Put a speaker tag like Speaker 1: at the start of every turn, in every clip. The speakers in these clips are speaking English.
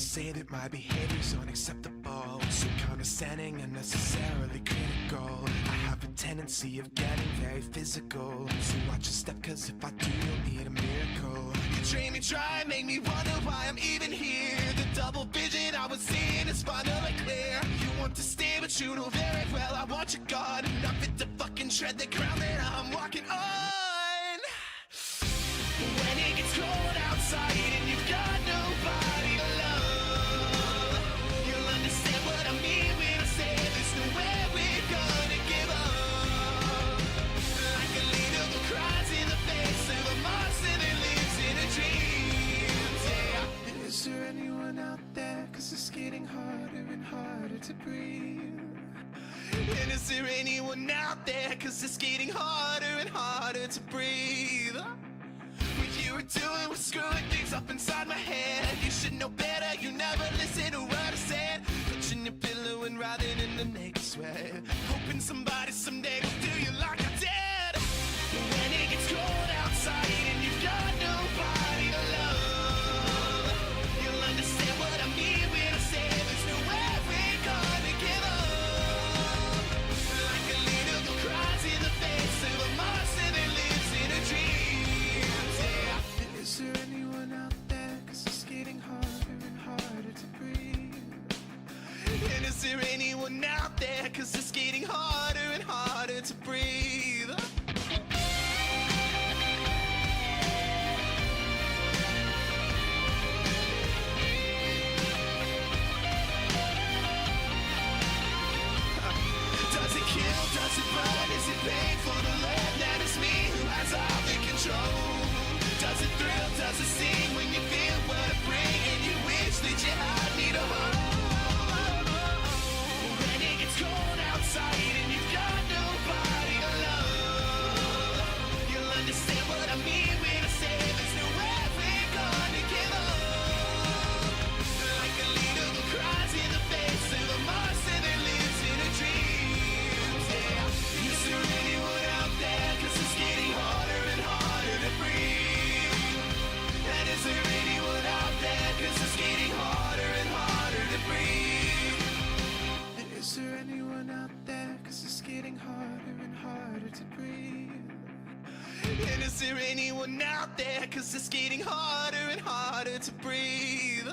Speaker 1: say that my behavior's unacceptable, so condescending, unnecessarily critical. I have a tendency of getting very physical, so watch your step, cause if I do, you'll need a miracle. You drain me dry, make me wonder why I'm even here. The double vision I was seeing is finally clear. You want to stay, but you know very well I want you gone. Not fit to fucking tread the ground that I'm walking on. When it gets cold outside and you've got nobody to love, you'll understand what I mean when I say there's nowhere we're gonna give up. Like a leader who cries in the face of a monster that lives in a dream. Yeah. Is there anyone out there? Cause it's getting harder and harder to breathe. And is there anyone out there? Cause it's getting harder and harder to breathe. What you were doing was screwing things up inside my head. You should know better, you never listen to what I said. Touching your pillow and writhing in the naked sweat, hoping somebody someday will do you like I did. When it gets cold outside and you've got nobody to love, you'll understand what I mean when I say there's nowhere we're gonna give up. Like a leader who cries in the face of a monster that lives in a dream. Yeah. Is there anyone out there? Cause it's getting harder and harder to breathe. And is there anyone out there? Cause it's getting harder and harder to breathe. Does it kill? Does it burn? Is it painful to learn that it's me who has all the control? Does it thrill? Does it sting when you feel what I bring and you wish that you had me to hold? When it gets cold outside and you've got nobody to love, you'll understand what I mean when I say there's nowhere we're gonna give up. Like a leader who cries in the face of a monster that lives in a dream. Yeah. Is there anyone out there? Cause it's getting harder and harder to breathe. And is there anyone out there? Cause it's getting harder and harder to breathe. And is there anyone out there? Cause it's getting harder and harder to breathe. And is there anyone out there? Cause it's getting harder and harder to breathe.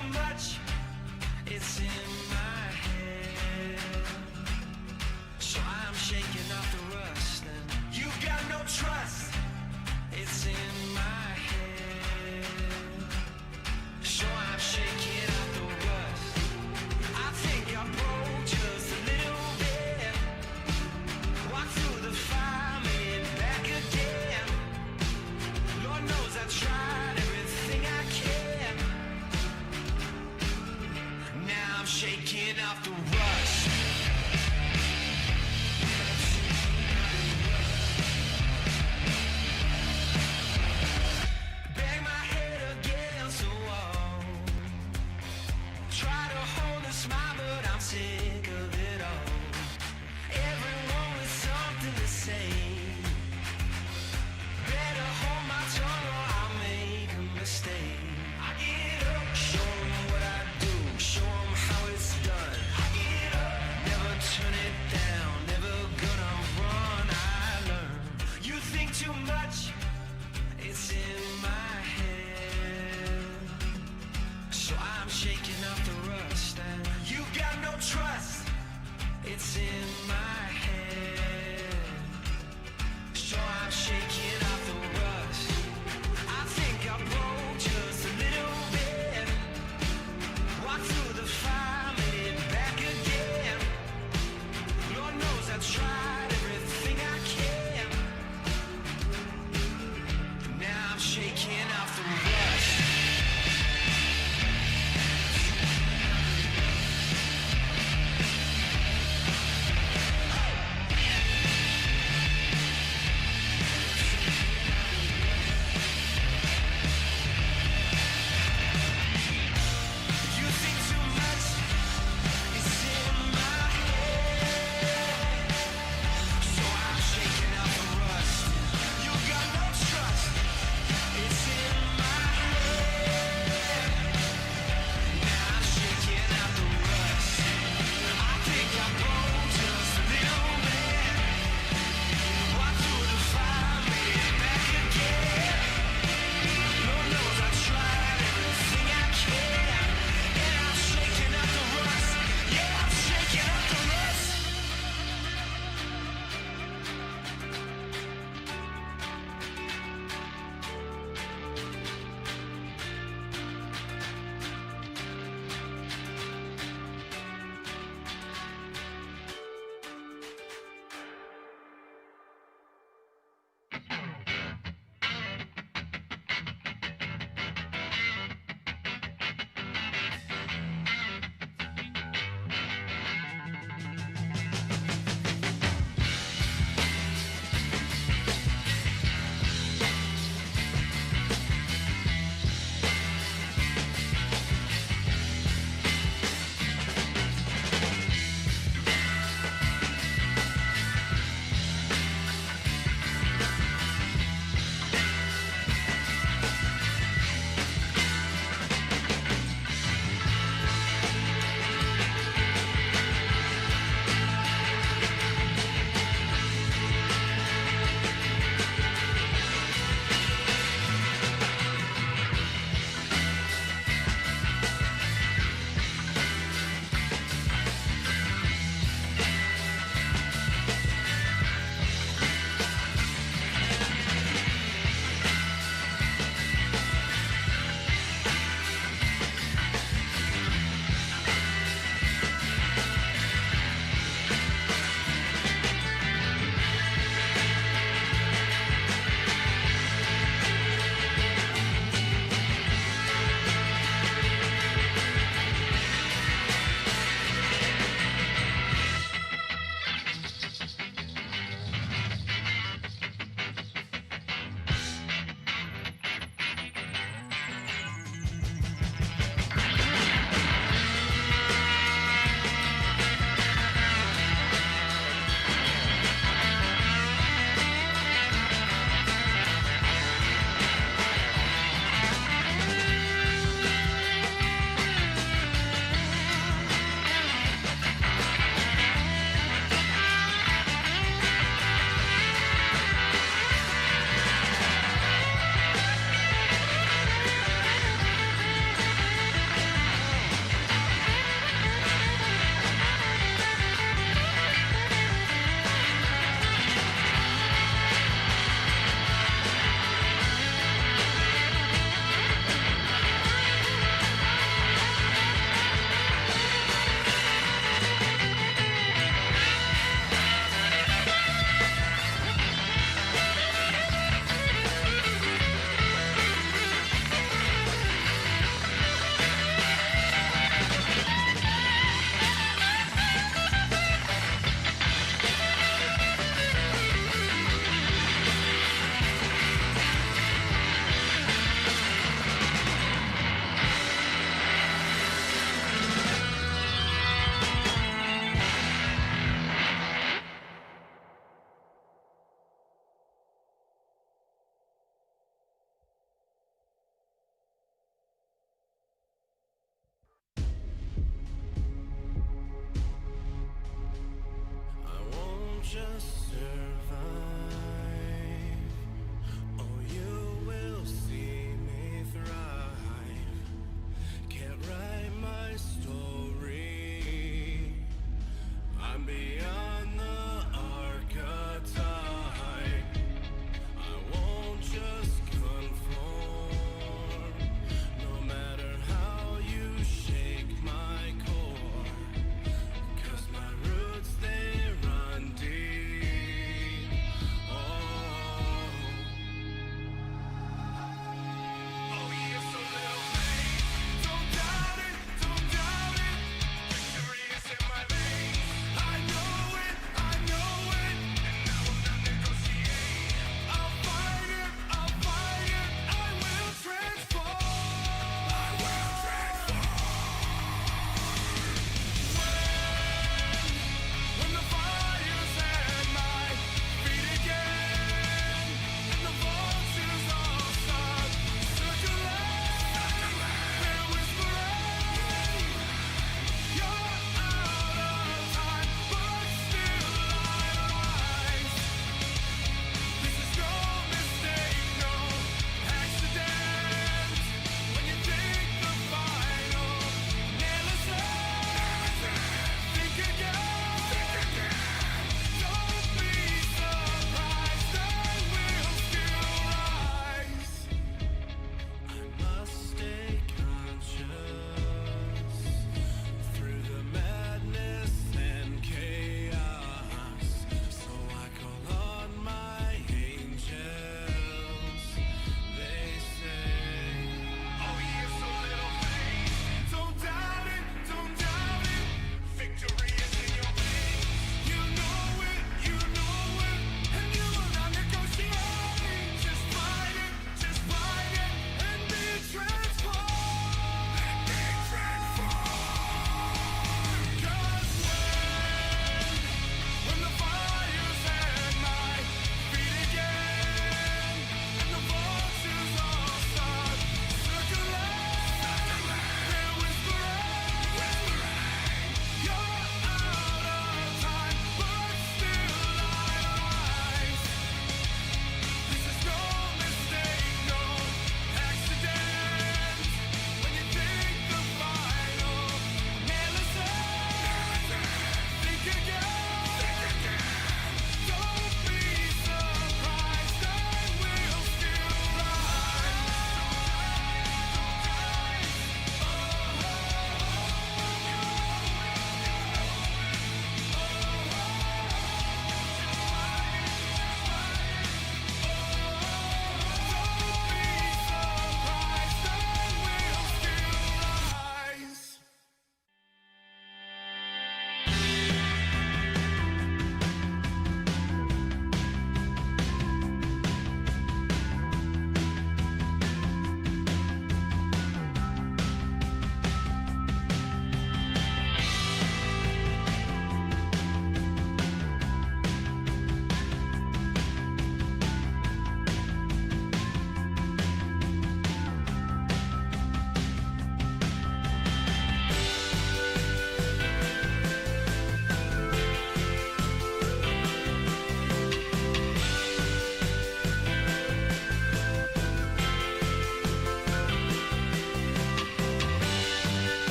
Speaker 1: too much. It's in my head, so I'm shaking off the rust. And you got no trust. It's in my head, so I'm shaking off the rust. I think I broke just a little bit. Walk through the fire, made it back again. Lord knows I tried everything I can. Now I'm shaking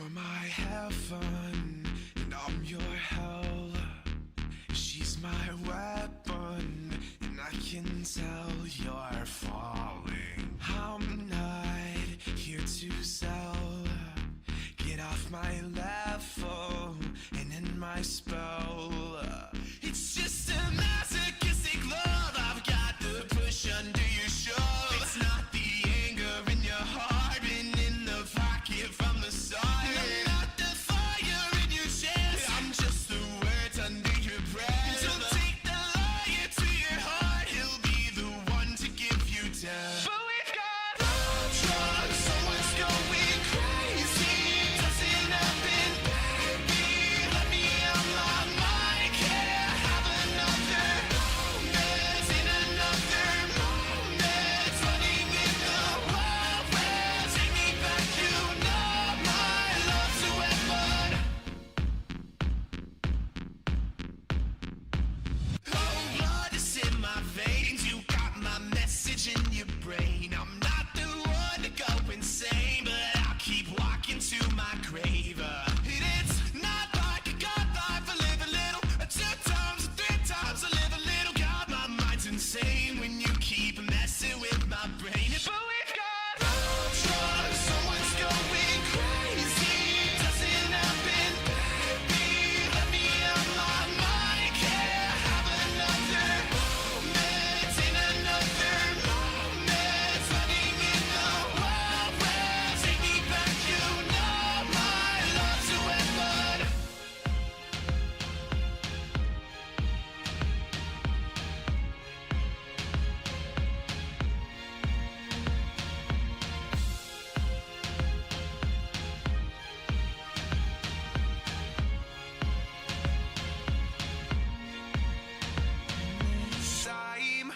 Speaker 1: You're my heaven, and I'm your hell. She's my weapon, and I can tell you're falling. I'm not here to sell. Get off my level and in my spell. It's just a masochistic love I've got to push under your shove. It's not the anger in your heart and in the pocket from the start. I'm not the fire in your chest, I'm just the words under your breath. Don't take the liar to your heart, he'll be the one to give you death. But we've got love drugs, someone's going crazy. Doesn't happen, baby. Let me out my mind, can't have another moment in another moment. Running in the wild west, take me back, you know my love's a weapon. Oh, blood is in my veins, you got my message in your brain. I'm not the one to go insane, but I'll keep walking to my grave. It's not like a god life, I live a little, 2 times, 3 times, I live a little. God, my mind's insane when you keep messing with my brain. But we've got love drugs, someone's going crazy. Doesn't happen, baby. Let me out my mind, can't have another moment in another moment. Running in the wild west, take me back, you know my love's a weapon. Time.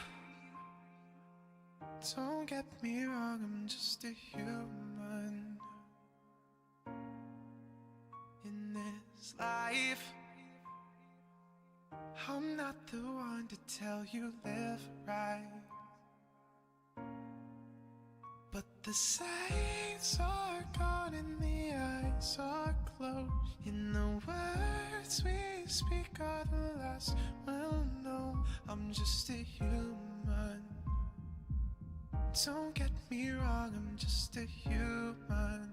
Speaker 1: Don't get me wrong, I'm just a human in this life. I'm not the one to tell you live right, but the sights are gone and the eyes are closed. In the words we speak are the last we'll know. I'm just a human. Don't get me wrong, I'm just a human.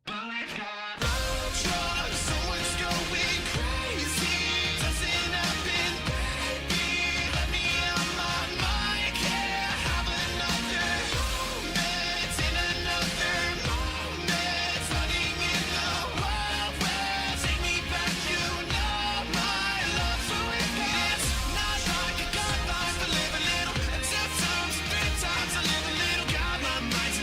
Speaker 1: But we've got love drugs, someone's going crazy. Doesn't happen, baby. Let me out my mind, can't have another moment in another moment. Running in the wild west, take me back, you know my love. So it's not like a god life, I live a little, 2 times, 3 times, I live a little. God, my mind's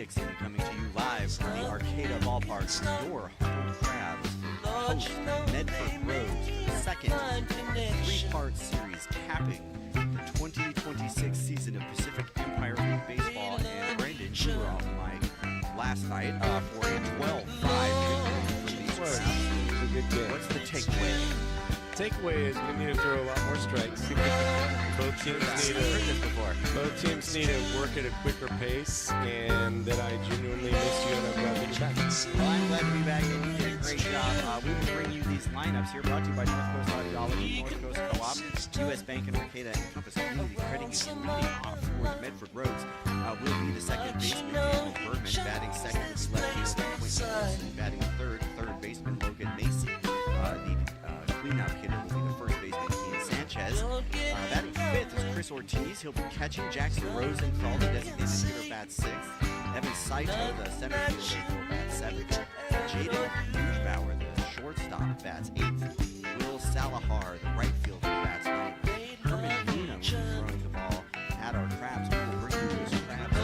Speaker 2: Dixon coming to you live from the Arcata Ballpark. Your home Crabs host Medford Roads for the second three-part series capping the 2026 season of Pacific Empire League Baseball. And Brandon, you were on the mic last night for a 12-5 victory for these Crabs.
Speaker 3: It was a good game.
Speaker 2: What's the takeaway?
Speaker 3: Takeaway is we need to throw a lot more strikes. Both teams need to work at a quicker pace, and that I genuinely miss you, and I'm glad that you're back.
Speaker 2: Well, I'm glad to be back, and you did a great job. We will bring you these lineups here, brought to you by North Coast Audiology, North Coast Co-op, U.S. Bank, and Arcata, and Compass Community Credit Union. Leading off for the Medford Roads will be the second baseman, Daniel Bergman, batting second with left fielder Quentin Wilson, batting third baseman Logan Macy. The cleanup hitter will be the first baseman, Ian Sanchez. Batting fifth is Chris Ortiz. He'll be catching. Jackson Rosenthal, the designated hitter, bats sixth. Evan Saito, the center fielder, bats seventh. Jaden Neubauer, the shortstop, bats eighth. Will Salahar, the right fielder, bats ninth. Herman Luna will be throwing the ball at our Crabs. We will bring you those Crabs.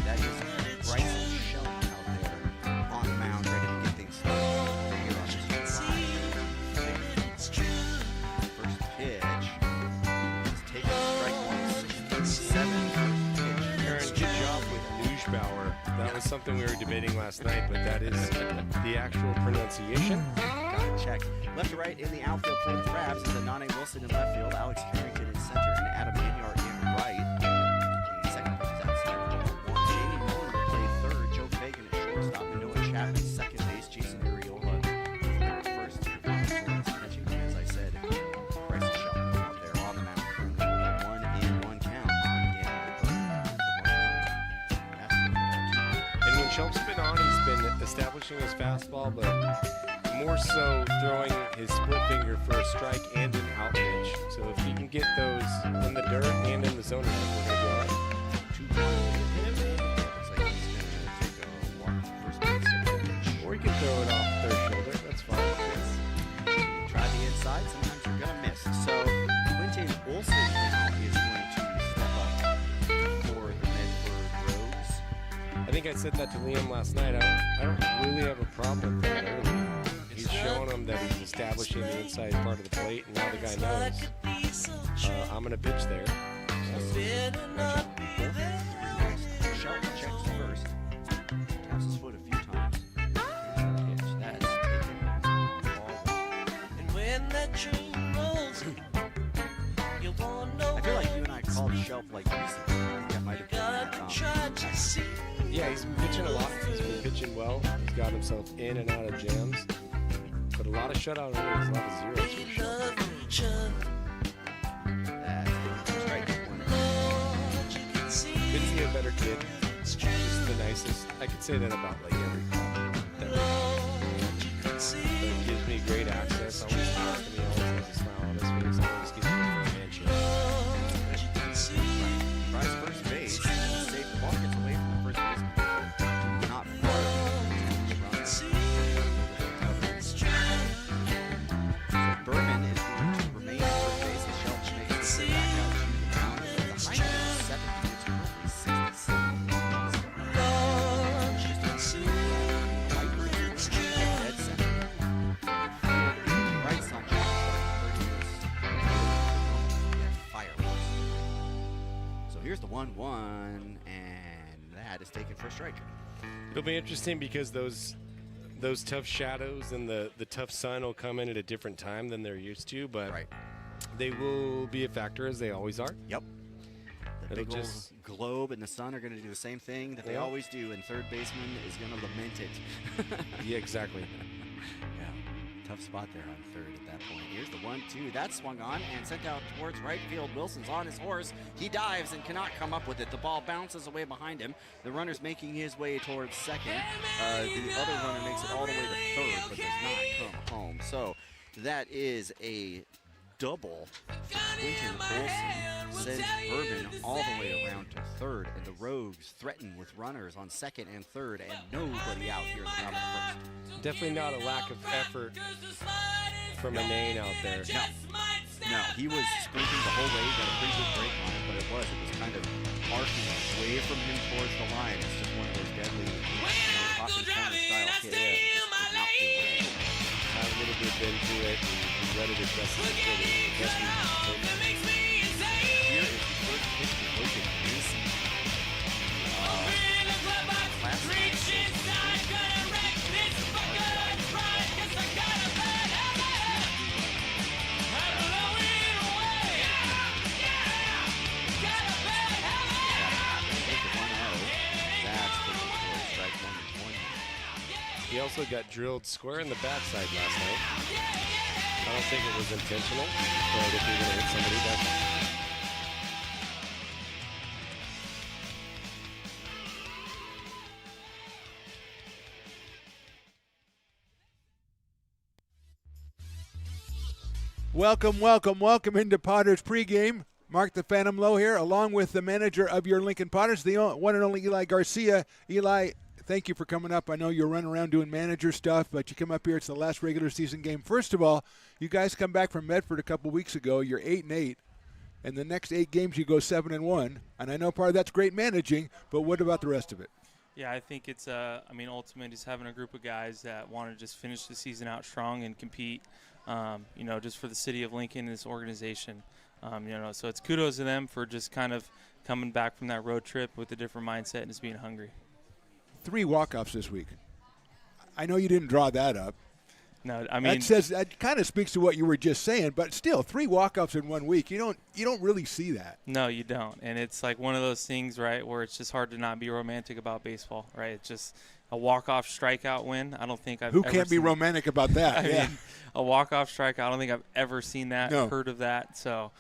Speaker 2: That is Bryson Shelton out there on the mound, ready to get things started here on this first pitch is taking strike one, 637.
Speaker 3: Aaron, good job with Neubauer. That was something we were debating last night, but that is the actual pronunciation.
Speaker 2: Got it checked. Left to right in the outfield for the Crabs is Anane Wilson in left field, Alex Carrington in center, and Adam Anyar in right. The second pitch is outside for 1. Jamie Miller will play third, Joe Fagan at shortstop, and Noah Chapman second base, Jason Arriola at first. Catching, as I said, Bryson Shelton out there on the mound for 1-1 count on
Speaker 3: And when Shelp's been on, he's been establishing his fastball, but more so throwing his split finger for a strike and an out pitch. So if he can get those in the dirt and in the zone, we're going to be all right.
Speaker 2: Looks like he's going to take a walk to first base.
Speaker 3: Or he can throw it off their shoulder. That's fine.
Speaker 2: Try the inside. Sometimes you're going to miss. So Quentin Olson now is going to step up for the Medford Rogues.
Speaker 3: I think I said that to Liam last night. I don't really have a problem with that early. He's showing him that he's establishing the inside part of the plate, and now the guy knows I'm going to pitch there.
Speaker 2: Shelton checks first. Taps his foot a few times. Pitch. That's taken ball. I feel like you and I called Shelp like recently. I think that might have been
Speaker 3: Yeah, he's been pitching a lot. He's been pitching well. He's got himself in and out of jams. But a lot of shutout innings, a lot of zeros for Shelp.
Speaker 2: That's strike one.
Speaker 3: Couldn't see a better kid. Just the nicest. I could say that about like every club. But it gives me great access. Always talks to me. Always has a smile on his face. Always gives me a handshake.
Speaker 2: Tries first base. Safe ball gets away from the first base. Not far. So Berman is going to remain at first base as Shelton makes his way back out to the mound. The high number 70 is currently 67. Dead center. Right side. Fireworks. So here's the 1-1, and that is taken for a strike.
Speaker 3: It'll be interesting because those tough shadows and the tough sun will come in at a different time than they're used to, but they will be a factor as they always are.
Speaker 2: Yep. The
Speaker 3: It'll
Speaker 2: big old
Speaker 3: just
Speaker 2: globe and the sun are going to do the same thing that they always do, and third baseman is going to lament it.
Speaker 3: Yeah, exactly.
Speaker 2: Yeah, tough spot there on third at that point. Here's the 1-2. That's swung on and sent out towards right field. Wilson's on his horse. He dives and cannot come up with it. The ball bounces away behind him. The runner's making his way towards second. The other runner makes it all the way to third, but does not come home. So that is a double. Quentin Olson sends Berman all the way around to third, and the Rogues threaten with runners on second and third, and nobody out here in the top of the first.
Speaker 3: Definitely not a lack of effort from Anane out there.
Speaker 2: No. No, he was sprinting the whole way. He got a pretty good break on it, but it was kind of arcing away from him towards the line. It's just one of those deadly, Hawkins corner style hit in. Just did not feel right.
Speaker 3: Had a little bit into it, and he let it as best as he could.
Speaker 2: Here is the first pitch to Logan Mason. Last night,
Speaker 3: he also got drilled square in the backside last night. I don't think it was intentional, but if you're going to hit somebody, that's...
Speaker 4: Welcome into Potters pregame. Mark the Phantom Low here, along with the manager of your Lincoln Potters, the one and only Eli Garcia. Eli, thank you for coming up. I know you're running around doing manager stuff, but you come up here. It's the last regular season game. First of all, you guys come back from Medford a couple weeks ago. You're 8-8, and the next 8 games you go 7-1. And I know part of that's great managing, but what about the rest of it?
Speaker 5: Yeah, I think it's, ultimately just having a group of guys that want to just finish the season out strong and compete, just for the city of Lincoln and this organization. So it's kudos to them for just kind of coming back from that road trip with a different mindset and just being hungry.
Speaker 4: 3 walk-offs this week. I know you didn't draw that up.
Speaker 5: No, I mean
Speaker 4: that kind of speaks to what you were just saying, but still 3 walk-offs in 1 week. You don't really see that.
Speaker 5: No, you don't. And it's like one of those things, right, where it's just hard to not be romantic about baseball, right? It's just a walk-off strikeout win. I don't think I've
Speaker 4: Who
Speaker 5: ever
Speaker 4: can't be
Speaker 5: seen
Speaker 4: romantic about that?
Speaker 5: I mean, a walk-off strikeout, I don't think I've ever seen that,
Speaker 4: No.
Speaker 5: heard of that. So,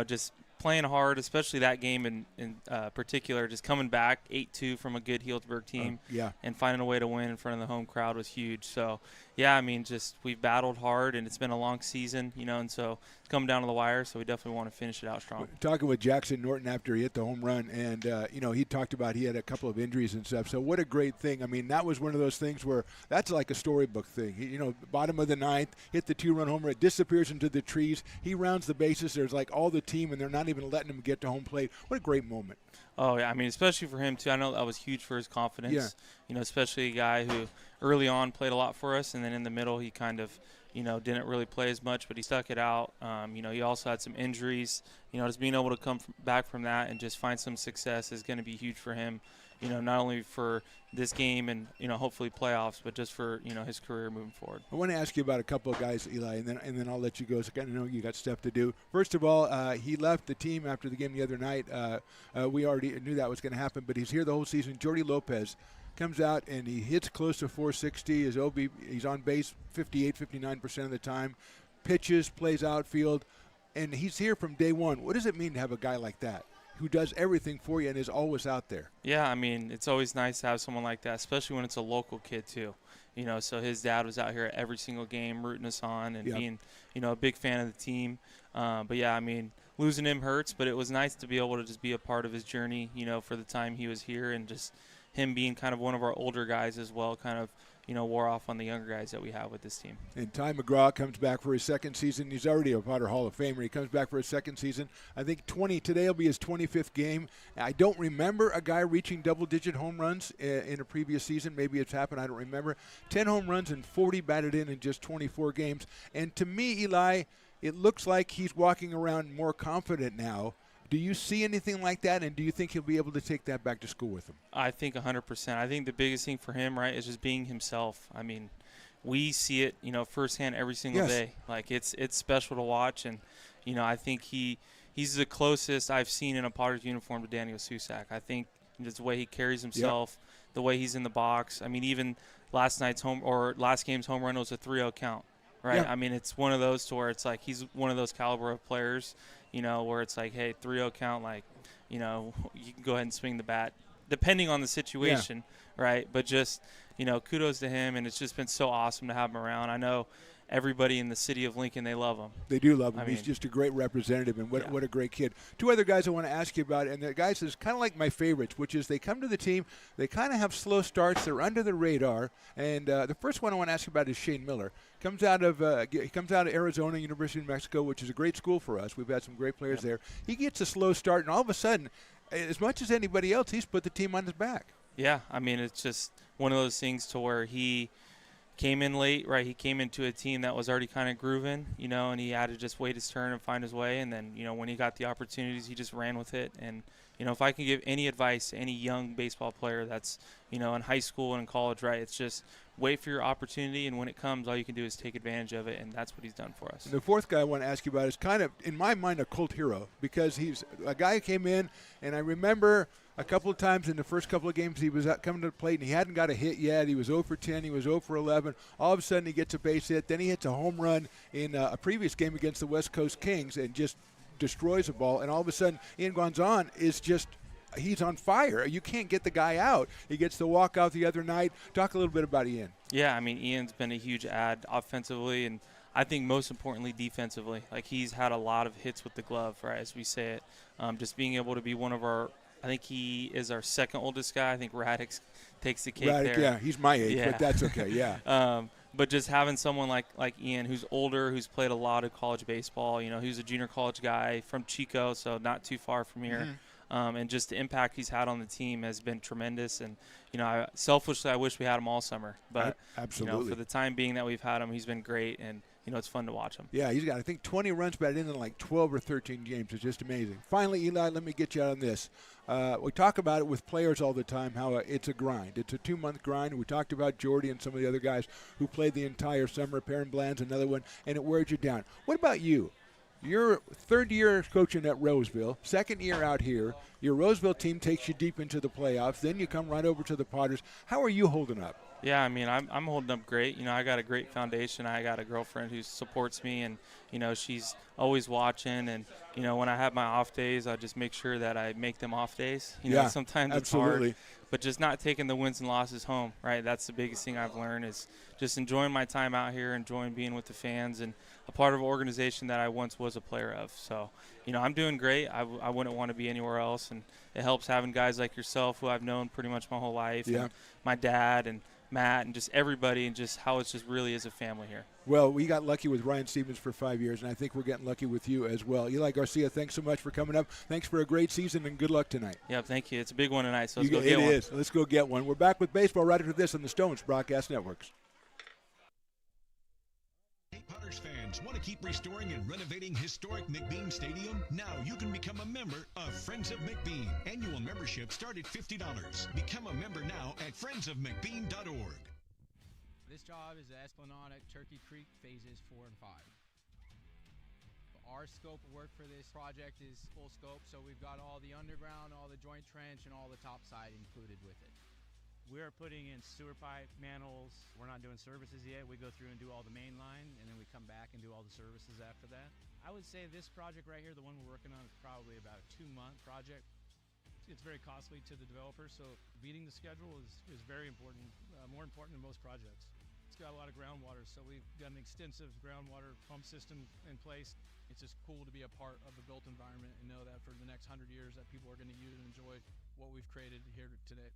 Speaker 5: just playing hard, especially that game in particular, just coming back 8-2 from a good Healdsburg team and finding a way to win in front of the home crowd was huge. So, we've battled hard, and it's been a long season, and so it's coming down to the wire, so we definitely want to finish it out strong.
Speaker 4: Talking with Jackson Norton after he hit the home run, and, he talked about he had a couple of injuries and stuff. So what a great thing. I mean, that was one of those things where that's like a storybook thing. He, bottom of the 9th, hit the 2-run homer. It disappears into the trees. He rounds the bases. There's like all the team, and they're not even letting him get to home plate. What a great moment.
Speaker 5: Oh, yeah. I mean, especially for him, too. I know that was huge for his confidence. Yeah. Especially a guy who early on played a lot for us, and then in the middle he kind of, didn't really play as much, but he stuck it out. He also had some injuries. Just being able to come back from that and just find some success is going to be huge for him, not only for this game and, hopefully playoffs, but just for, his career moving forward.
Speaker 4: I want to ask you about a couple of guys, Eli, and then I'll let you go. So I know you got stuff to do. First of all, he left the team after the game the other night. We already knew that was going to happen, but he's here the whole season. Jordy Lopez comes out and he hits close to 460. His OB, he's on base 58, 59% of the time. Pitches, plays outfield, and he's here from day one. What does it mean to have a guy like that who does everything for you and is always out there?
Speaker 5: Yeah, I mean, it's always nice to have someone like that, especially when it's a local kid too. So his dad was out here at every single game rooting us on and being, a big fan of the team. Losing him hurts, but it was nice to be able to just be a part of his journey, for the time he was here, and just him being kind of one of our older guys as well, kind of, wore off on the younger guys that we have with this team.
Speaker 4: And Ty McGraw comes back for his second season. He's already a Potter Hall of Famer. He comes back for his second season. I think today will be his 25th game. I don't remember a guy reaching double-digit home runs in a previous season. Maybe it's happened. I don't remember. 10 home runs and 40 batted in just 24 games. And to me, Eli, it looks like he's walking around more confident now. Do you see anything like that, and do you think he'll be able to take that back to school with him?
Speaker 5: I think 100%. I think the biggest thing for him, right, is just being himself. I mean, we see it, firsthand every single day. Like, it's special to watch, and, I think he's the closest I've seen in a Potters uniform to Daniel Susac. I think the way he carries himself, the way he's in the box. I mean, even last game's home run was a 3-0 count, right?
Speaker 4: Yeah.
Speaker 5: I mean, it's one of those to where it's like he's one of those caliber of players, where it's like, hey, 3-0 count, like, you can go ahead and swing the bat, depending on the situation, right? But just, kudos to him, and it's just been so awesome to have him around. I know everybody in the city of Lincoln, they love him.
Speaker 4: They do love him.
Speaker 5: I
Speaker 4: He's
Speaker 5: mean,
Speaker 4: just a great representative, and
Speaker 5: yeah.
Speaker 4: what a great kid. Two other guys I want to ask you about, and the guys is kind of like my favorites, which is they come to the team, they kind of have slow starts, they're under the radar, and the first one I want to ask you about is Shane Miller. He comes out of Arizona, University of Mexico, which is a great school for us. We've had some great players there. He gets a slow start, and all of a sudden, as much as anybody else, he's put the team on his back.
Speaker 5: Yeah, I mean, it's just one of those things to where he came in late, right? He came into a team that was already kind of grooving, you know, and he had to just wait his turn and find his way. And then, you know, when he got the opportunities, he just ran with it. And, you know, if I can give any advice to any young baseball player that's, you know, in high school and in college, right, it's just wait for your opportunity, and when it comes, all you can do is take advantage of it, and that's what he's done for us.
Speaker 4: And the fourth guy I want to ask you about is kind of, in my mind, a cult hero, because he's a guy who came in, and I remember a couple of times in the first couple of games he was coming to the plate, and he hadn't got a hit yet. He was 0 for 10. He was 0 for 11. All of a sudden, he gets a base hit. Then he hits a home run in a previous game against the West Coast Kings and just destroys the ball. And all of a sudden, Ian Guanzon is just – he's on fire. You can't get the guy out. He gets the walk out the other night. Talk a little bit about Ian.
Speaker 5: Yeah, I mean, Ian's been a huge add offensively, and I think most importantly defensively. Like, he's had a lot of hits with the glove, right, as we say it. Just being able to be one of our – I think he is our second oldest guy. I think Radix takes the cake there.
Speaker 4: Yeah, he's my age,
Speaker 5: yeah.
Speaker 4: but that's okay, yeah.
Speaker 5: But just having someone like Ian, who's older, who's played a lot of college baseball, you know, who's a junior college guy from Chico, so not too far from here. And just the impact he's had on the team has been tremendous. And, you know, selfishly, I wish we had him all summer. But,
Speaker 4: absolutely.
Speaker 5: You know, for the time being that we've had him, he's been great. And, you know, it's fun to watch him.
Speaker 4: Yeah, he's got, I think, 20 runs batted in like 12 or 13 games. It's just amazing. Finally, Eli, let me get you out on this. We talk about it with players all the time, how it's a grind. It's a 2-month grind. We talked about Jordy and some of the other guys who played the entire summer. Perrin Bland's another one, and it wears you down. What about you? Your third year coaching at Roseville, second year out here. Your Roseville team takes you deep into the playoffs. Then you come right over to the Padres. How are you holding up?
Speaker 5: Yeah, I mean, I'm holding up great. You know, I got a great foundation. I got a girlfriend who supports me, and, you know, she's always watching. And, you know, when I have my off days, I just make sure that I make them off days. You know, sometimes
Speaker 4: absolutely.
Speaker 5: It's hard, but just not taking the wins and losses home, right? That's the biggest thing I've learned is just enjoying my time out here, enjoying being with the fans, and a part of an organization that I once was a player of. So, you know, I'm doing great. I wouldn't want to be anywhere else, and it helps having guys like yourself who I've known pretty much my whole life, and my dad and Matt and just everybody, and just how it's just really is a family here.
Speaker 4: Well, we got lucky with Ryan Stevens for 5 years, and I think we're getting lucky with you as well. Eli Garcia, thanks so much for coming up. Thanks for a great season, and good luck tonight.
Speaker 5: Yeah, thank you. It's a big one tonight, so let's go get one.
Speaker 4: It is. Let's go get one. We're back with baseball right after this on the Stones Broadcast Networks.
Speaker 6: Padres fans want to keep restoring and renovating historic McBean Stadium? Now you can become a member of Friends of McBean. Annual membership start at $50. Become a member now at friendsofmcbean.org.
Speaker 7: This job is the Esplanade at Turkey Creek phases 4 and 5. Our scope of work for this project is full scope, so we've got all the underground, all the joint trench, and all the top side included with it.
Speaker 8: We're putting in sewer pipe, manholes. We're not doing services yet. We go through and do all the main line, and then we come back and do all the services after that. I would say this project right here, the one we're working on, is probably about a 2-month project. It's very costly to the developer, so beating the schedule is very important, more important than most projects. It's got a lot of groundwater, so we've got an extensive groundwater pump system in place. It's just cool to be a part of the built environment and know that for the next 100 years that people are going to use and enjoy what we've created here today.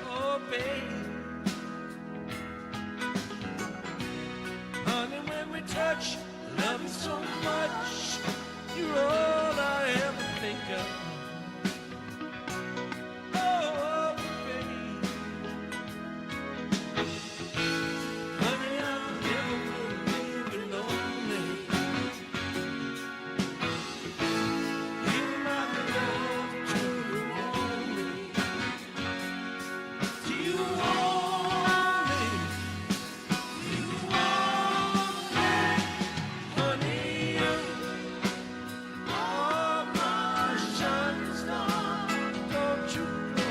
Speaker 1: Oh, babe. Honey, when we touch, love you so much. You're all I ever think of. Oh, babe. Honey, I'll never leave you lonely. You're my love till you want me. Do you want me? Do you want me? Honey, oh, my shining star, don't you go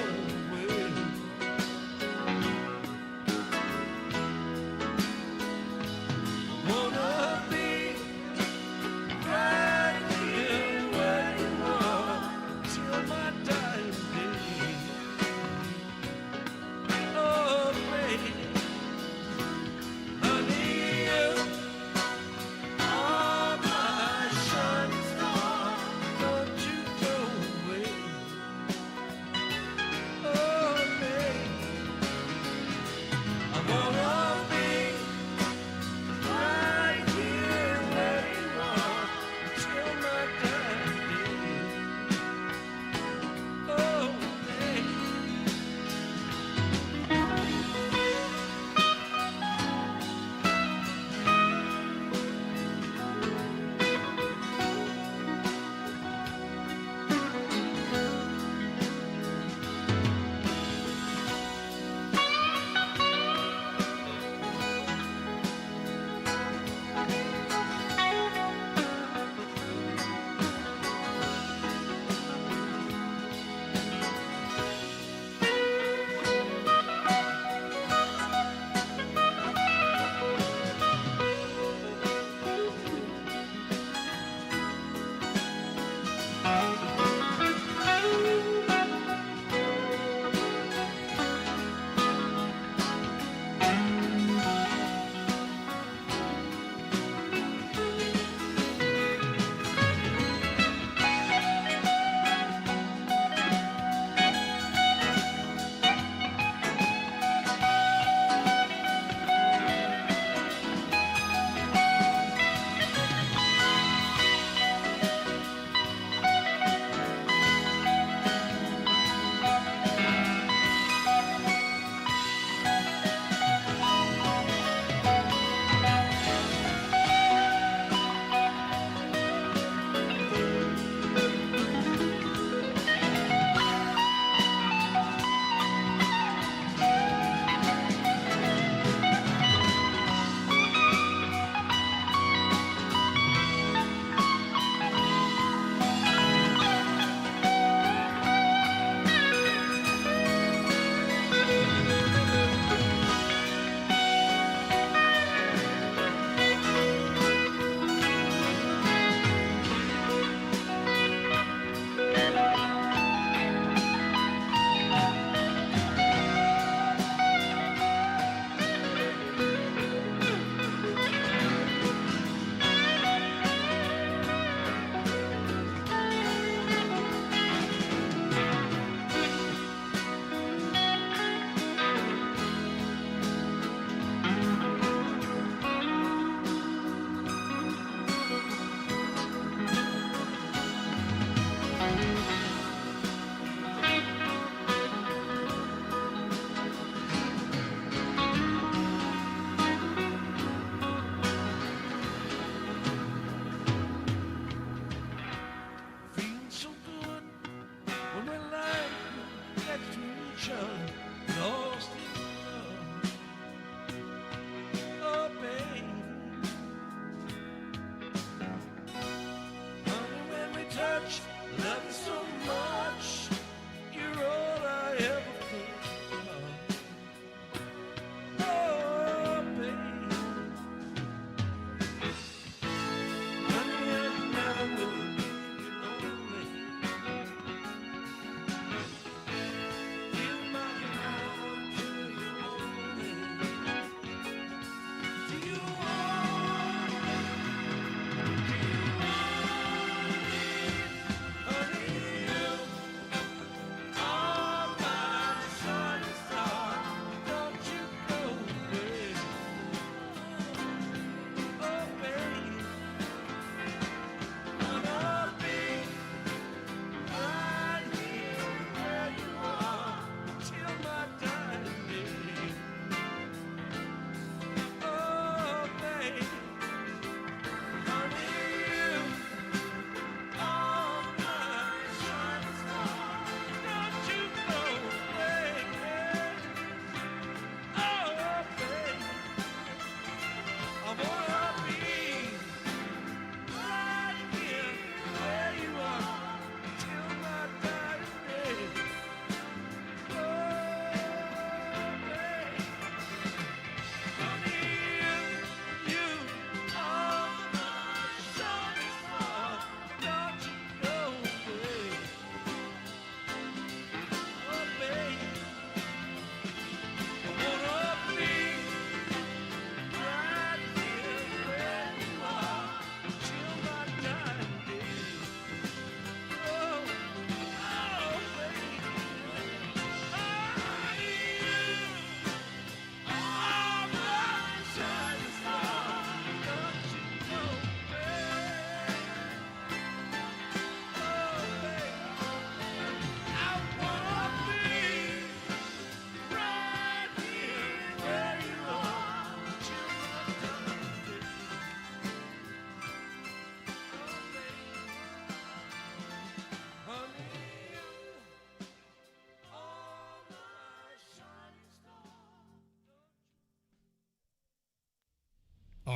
Speaker 1: away. Wanna be right here where you are till my dying day. Oh, baby, honey, oh, my shining star, don't you go away. Oh, baby, I wanna be right here where you are till my dying day. Oh,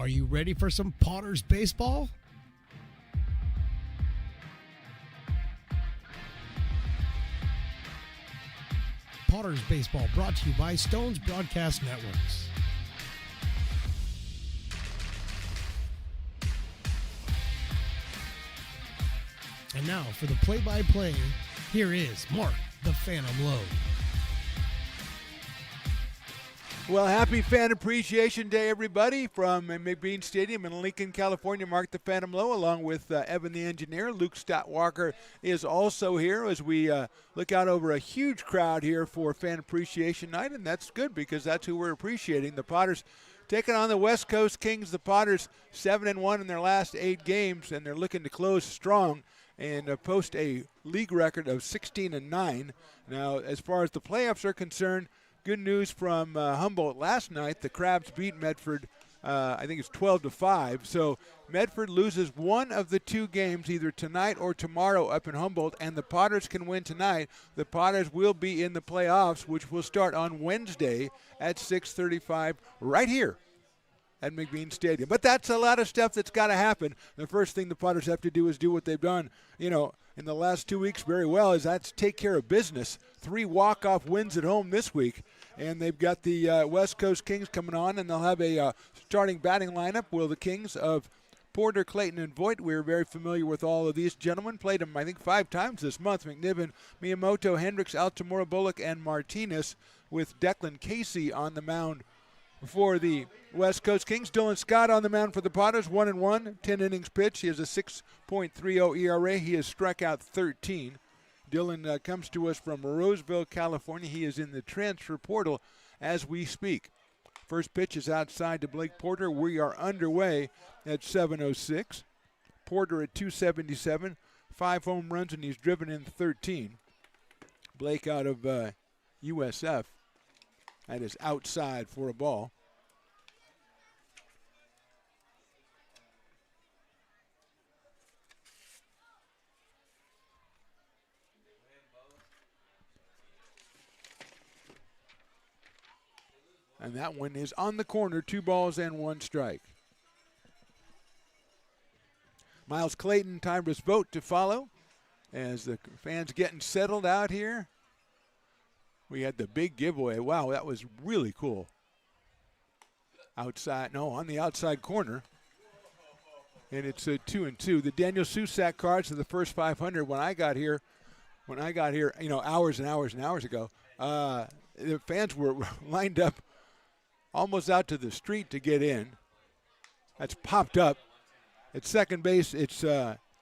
Speaker 9: Are you ready for some Potters baseball? Potters Baseball, brought to you by Stones Broadcast Networks. And now for the play-by-play, here is Mark the Phantom Lowe.
Speaker 4: Well, happy Fan Appreciation Day, everybody, from McBean Stadium in Lincoln, California. Mark the Phantom Lowe, along with Evan the Engineer. Luke Stotwalker is also here as we look out over a huge crowd here for Fan Appreciation Night, and that's good because that's who we're appreciating. The Potters taking on the West Coast Kings. The Potters 7-1 in their last 8 games, and they're looking to close strong and post a league record of 16-9. Now, as far as the playoffs are concerned, good news from Humboldt last night. The Crabs beat Medford, I think it's 12-5. So Medford loses one of the 2 games either tonight or tomorrow up in Humboldt, and the Potters can win tonight. The Potters will be in the playoffs, which will start on Wednesday at 6:35 right here at McBean Stadium. But that's a lot of stuff that's got to happen. The first thing the Potters have to do is do what they've done, in the last 2 weeks very well, is that's take care of business. 3 walk-off wins at home this week. And they've got the West Coast Kings coming on, and they'll have a starting batting lineup. Will the Kings of Porter, Clayton, and Voigt. We're very familiar with all of these gentlemen. Played them, I think, 5 times this month. McNiven, Miyamoto, Hendricks, Altamora, Bullock, and Martinez, with Declan Casey on the mound for the West Coast Kings. Dylan Scott on the mound for the Potters, 1-1, 10 innings pitched. He has a 6.30 ERA. He has struck out 13. Dylan comes to us from Roseville, California. He is in the transfer portal as we speak. First pitch is outside to Blake Porter. We are underway at 7:06. Porter at 277, 5 home runs, and he's driven in 13. Blake out of USF. That is outside for a ball. And that one is on the corner, 2 balls and 1 strike. Miles Clayton, Tyrus Vogt to follow as the fans getting settled out here. We had the big giveaway. Wow, that was really cool. On the outside corner. And it's 2-2. The Daniel Susak cards are the first 500. When I got here, hours and hours and hours ago, the fans were lined up almost out to the street to get in. That's popped up. At second base, it's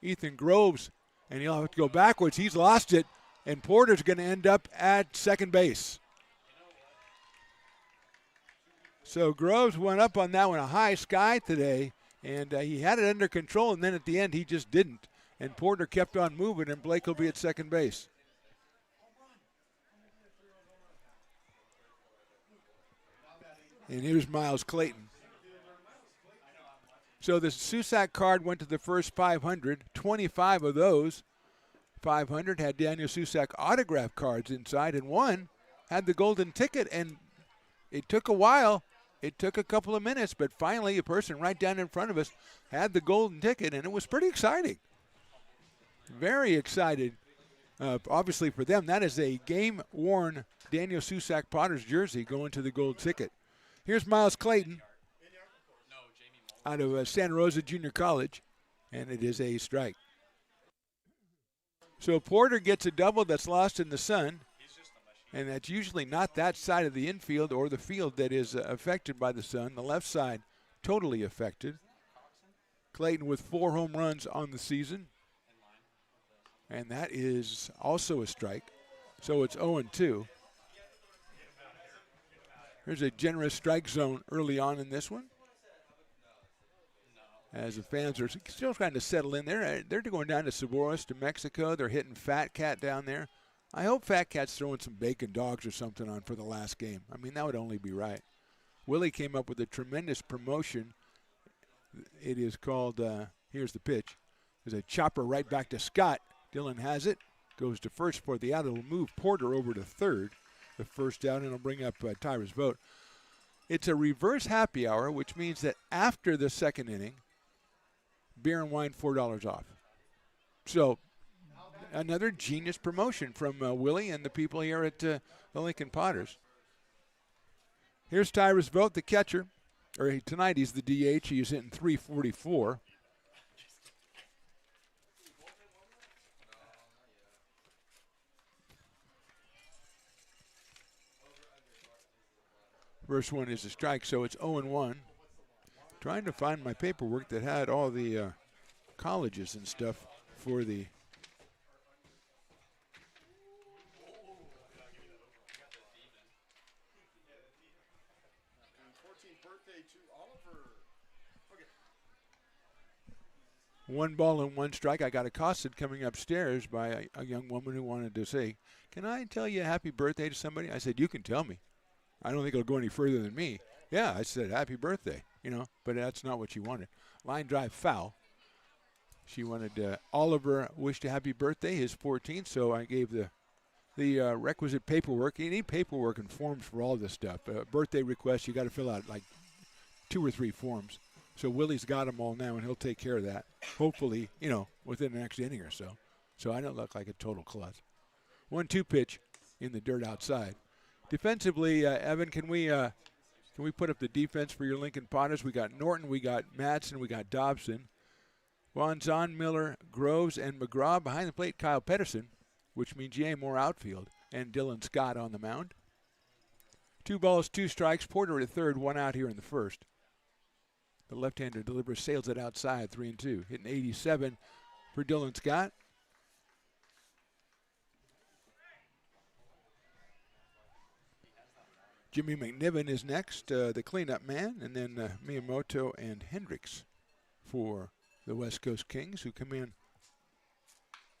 Speaker 4: Ethan Groves, and he'll have to go backwards. He's lost it, and Porter's going to end up at second base. So Groves went up on that one, a high sky today, and he had it under control, and then at the end he just didn't. And Porter kept on moving, and Blake will be at second base. And here's Miles Clayton. So the Susak card went to the first 500. 25 of those 500 had Daniel Susak autograph cards inside, and one had the golden ticket. And it took a while. It took a couple of minutes, but finally a person right down in front of us had the golden ticket, and it was pretty exciting. Very excited. Obviously for them, that is a game-worn Daniel Susak Potters jersey going to the gold ticket. Here's Miles Clayton out of Santa Rosa Junior College, and it is a strike. So Porter gets a double that's lost in the sun, and that's usually not that side of the infield or the field that is affected by the sun. The left side totally affected. Clayton with 4 home runs on the season, and that is also a strike. So it's 0-2. There's a generous strike zone early on in this one, as the fans are still trying to settle in there. They're going down to Saboros, to Mexico. They're hitting Fat Cat down there. I hope Fat Cat's throwing some bacon dogs or something on for the last game. I mean, that would only be right. Willie came up with a tremendous promotion. It is called, here's the pitch. There's a chopper right back to Scott. Dylan has it, goes to first for the out. It'll move Porter over to third. The first down, and it'll bring up Tyrus Vogt. It's a reverse happy hour, which means that after the second inning, beer and wine $4 off. So another genius promotion from Willie and the people here at the Lincoln Potters. Here's Tyrus Vogt, the catcher. Tonight he's the DH. He's hitting .344. First one is a strike, so it's 0-1. Trying to find my paperwork that had all the colleges and stuff for the One ball and one strike. I got accosted coming upstairs by a young woman who wanted to say, "Can I tell you a happy birthday to somebody?" I said, "You can tell me. I don't think it'll go any further than me." Yeah, I said, "Happy birthday," but that's not what she wanted. Line drive foul. She wanted Oliver wished a happy birthday, his 14th, so I gave the requisite paperwork. You need paperwork and forms for all this stuff. Birthday requests, you got to fill out like 2 or 3 forms. So Willie's got them all now, and he'll take care of that, hopefully, within the next inning or so. So I don't look like a total klutz. 1-2 pitch in the dirt outside. Defensively, Evan, can we put up the defense for your Lincoln Potters? We got Norton, we got Madsen, we got Dobson. Wanzon, Miller, Groves, and McGraw. Behind the plate, Kyle Pedersen, which means more outfield, and Dylan Scott on the mound. 2 balls, 2 strikes. Porter at third, 1 out here in the first. The left-hander delivers, sails it outside, 3-2. Hitting 87 for Dylan Scott. Jimmy McNiven is next, the cleanup man, and then Miyamoto and Hendricks for the West Coast Kings, who come in.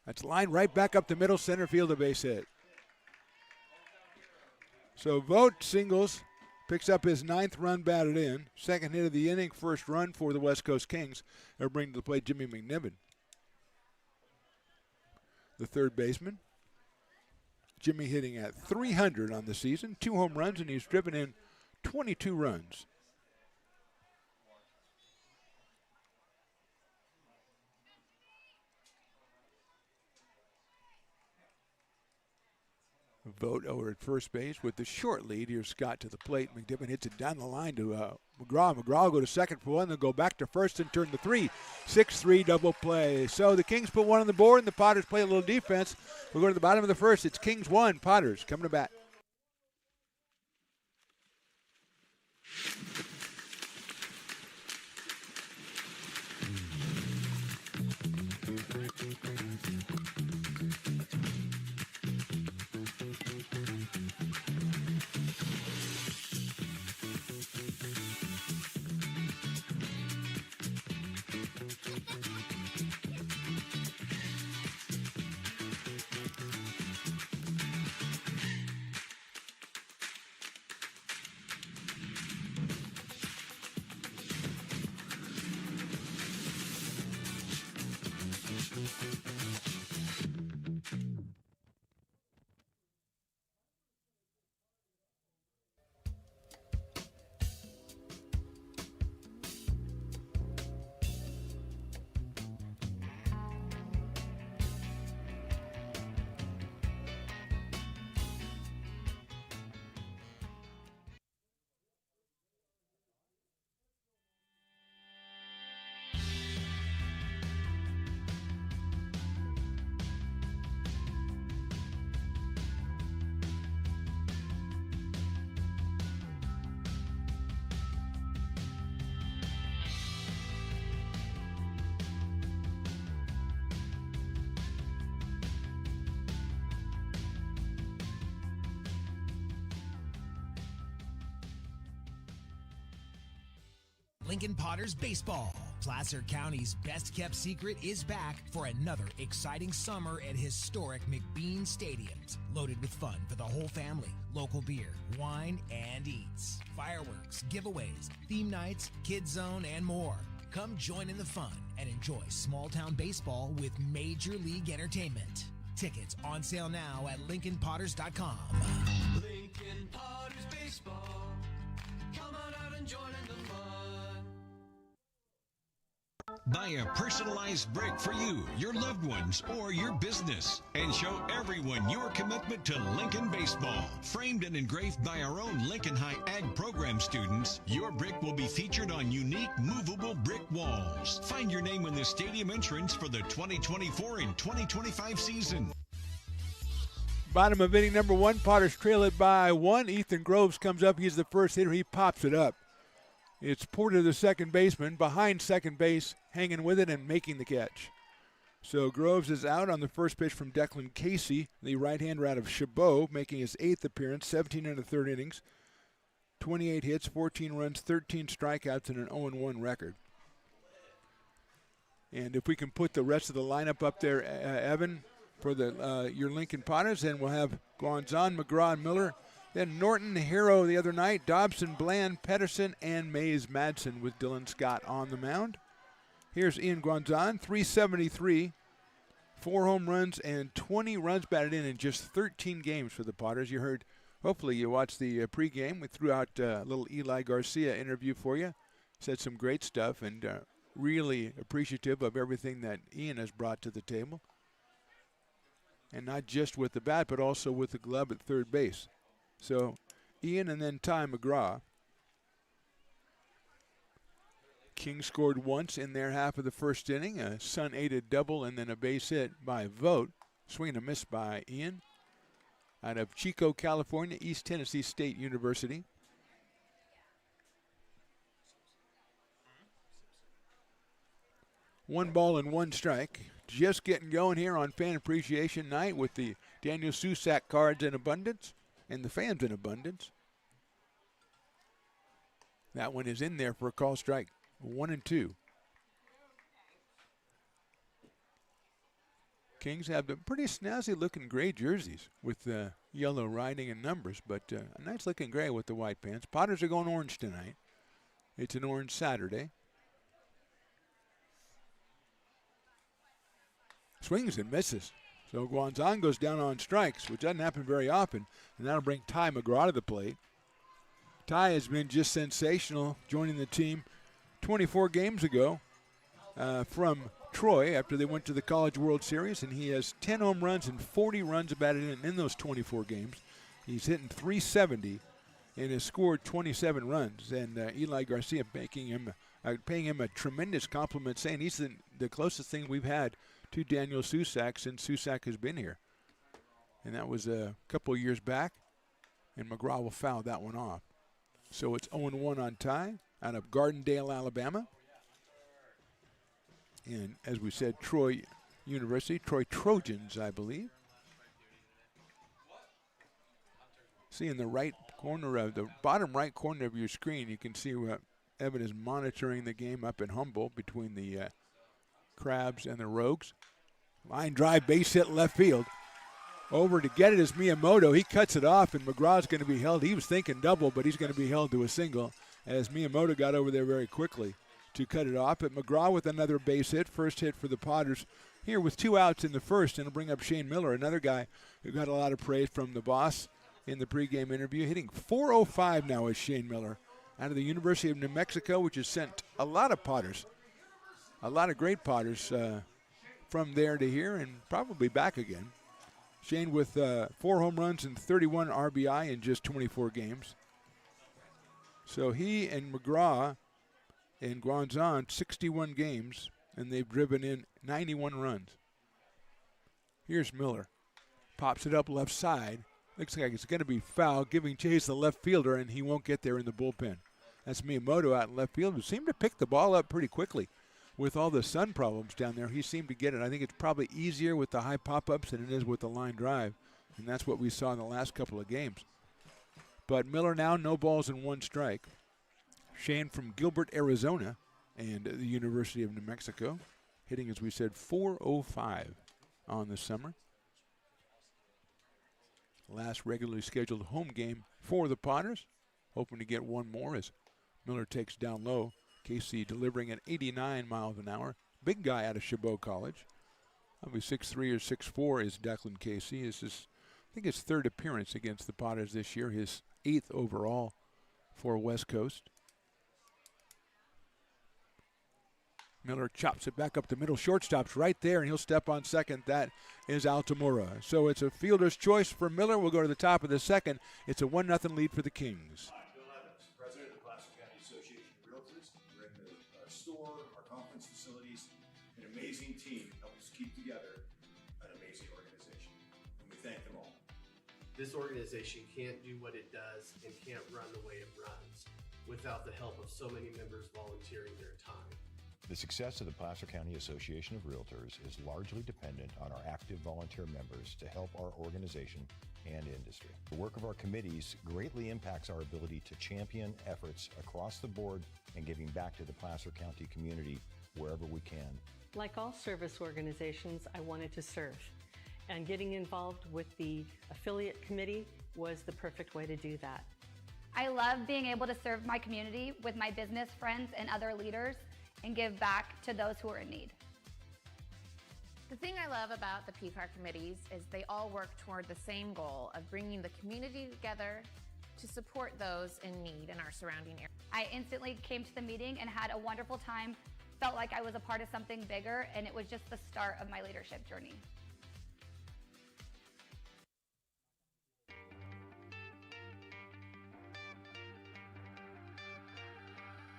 Speaker 4: That's lined right back up the middle, center field, a base hit. So Vogt singles, picks up his 9th run batted in. Second hit of the inning, first run for the West Coast Kings. They'll bring to the plate Jimmy McNiven, the third baseman. Jimmy hitting at .300 on the season, 2 home runs, and he's driven in 22 runs. Vogt over at first base with the short lead. Here's Scott to the plate. McNiven hits it down the line to McGraw. McGraw will go to second for 1, then go back to first and turn to 3. 6-3 double play. So the Kings put 1 on the board, and the Potters play a little defense. We'll go to the bottom of the first. It's Kings 1, Potters coming to bat.
Speaker 10: Lincoln Potters Baseball. Placer County's best-kept secret is back for another exciting summer at historic McBean Stadiums. Loaded with fun for the whole family, local beer, wine, and eats. Fireworks, giveaways, theme nights, kids zone, and more. Come join in the fun and enjoy small-town baseball with Major League Entertainment. Tickets on sale now at LincolnPotters.com.
Speaker 1: Lincoln Potters Baseball. Come on.
Speaker 6: Buy a personalized brick for you, your loved ones, or your business, and show everyone your commitment to Lincoln baseball. Framed and engraved by our own Lincoln High Ag program students, your brick will be featured on unique movable brick walls. Find your name in the stadium entrance for the 2024 and 2025 season.
Speaker 4: Bottom of inning number 1, Potters trail it by 1. Ethan Groves comes up. He's the first hitter. He pops it up. It's Porter, the second baseman, behind second base, hanging with it and making the catch. So Groves is out on the first pitch from Declan Casey, the right-hander out of Chabot, making his 8th appearance, 17 1/3 innings, 28 hits, 14 runs, 13 strikeouts, and an 0-1 record. And if we can put the rest of the lineup up there, Evan, for the your Lincoln Potters, then we'll have Guanzon, McGraw, and Miller. Then Norton, the hero the other night, Dobson, Bland, Pedersen, and Mays Madsen with Dylan Scott on the mound. Here's Ian Guanzon, 373, 4 home runs, and 20 runs batted in just 13 games for the Potters. You heard, hopefully you watched the pregame. We threw out a little Eli Garcia interview for you. Said some great stuff and really appreciative of everything that Ian has brought to the table. And not just with the bat, but also with the glove at third base. So Ian and then Ty McGraw. King scored once in their half of the first inning, a Sun-aided double and then a base hit by Vogt. Swing and a miss by Ian. Out of Chico, California, East Tennessee State University. One ball and one strike. Just getting going here on Fan Appreciation Night with the Daniel Susac cards in abundance and the fans in abundance. That one is in there for a call strike. 1-2. Kings have the pretty snazzy looking gray jerseys with the yellow writing and numbers, but a nice looking gray with the white pants. Potters are going orange tonight. It's an orange Saturday. Swings and misses. So Guanzon goes down on strikes, which doesn't happen very often, and that'll bring Ty McGraw to the plate. Ty has been just sensational, joining the team 24 games ago from Troy after they went to the College World Series, and he has 10 home runs and 40 runs batted in those 24 games. He's hitting .370 and has scored 27 runs, and Eli Garcia paying him a tremendous compliment, saying he's the closest thing we've had to Daniel Susac since Susac has been here. And that was a couple of years back, and McGraw will foul that one off. So it's 0-1 on Ty out of Gardendale, Alabama. And as we said, Troy University, Troy Trojans, I believe. See in the right corner of the bottom right corner of your screen, you can see what Evan is monitoring the game up in Humboldt between the Crabs and the Rogues. Line drive, base hit left field. Over to get it is Miyamoto. He cuts it off, and McGraw's going to be held. He was thinking double, but he's going to be held to a single as Miyamoto got over there very quickly to cut it off. But McGraw with another base hit, first hit for the Potters here with 2 outs in the first, and it'll bring up Shane Miller, another guy who got a lot of praise from the boss in the pregame interview. Hitting .405 now is Shane Miller out of the University of New Mexico, which has sent a lot of Potters, a lot of great Potters from there to here and probably back again. Shane with 4 home runs and 31 RBI in just 24 games. So he and McGraw and Guanzon, 61 games, and they've driven in 91 runs. Here's Miller. Pops it up left side. Looks like it's going to be foul, giving chase the left fielder, and he won't get there in the bullpen. That's Miyamoto out in left field, who seemed to pick the ball up pretty quickly. With all the sun problems down there, he seemed to get it. I think it's probably easier with the high pop-ups than it is with the line drive, and that's what we saw in the last couple of games. But Miller now, no balls and 1 strike. Shane from Gilbert, Arizona, and the University of New Mexico, hitting, as we said, .405 on the summer. Last regularly scheduled home game for the Potters. Hoping to get one more as Miller takes down low. Casey delivering at 89 miles an hour. Big guy out of Chabot College. Probably 6'3" or 6'4" is Declan Casey. This is, I think, his 3rd appearance against the Potters this year. His 8th overall for West Coast. Miller chops it back up the middle. Shortstop's right there, and he'll step on second. That is Altamura. So it's a fielder's choice for Miller. We'll go to the top of the second. It's a 1-0 lead for the Kings.
Speaker 11: I'm Bill Evans, president of the Placer County Association of Realtors. We're in the store, our conference facilities. An amazing team helps keep together an amazing organization, and we thank them all.
Speaker 12: This organization can't do what it does and can't run the way it runs without the help of so many members volunteering their time.
Speaker 13: The success of the Placer County Association of Realtors is largely dependent on our active volunteer members to help our organization and industry. The work of our committees greatly impacts our ability to champion efforts across the board and giving back to the Placer County community wherever we can.
Speaker 14: Like all service organizations, I wanted to serve, and getting involved with the affiliate committee was the perfect way to do that.
Speaker 15: I love being able to serve my community with my business friends and other leaders and give back to those who are in need.
Speaker 16: The thing I love about the PPAR committees is they all work toward the same goal of bringing the community together to support those in need in our surrounding area.
Speaker 15: I instantly came to the meeting and had a wonderful time, felt like I was a part of something bigger, and it was just the start of my leadership journey.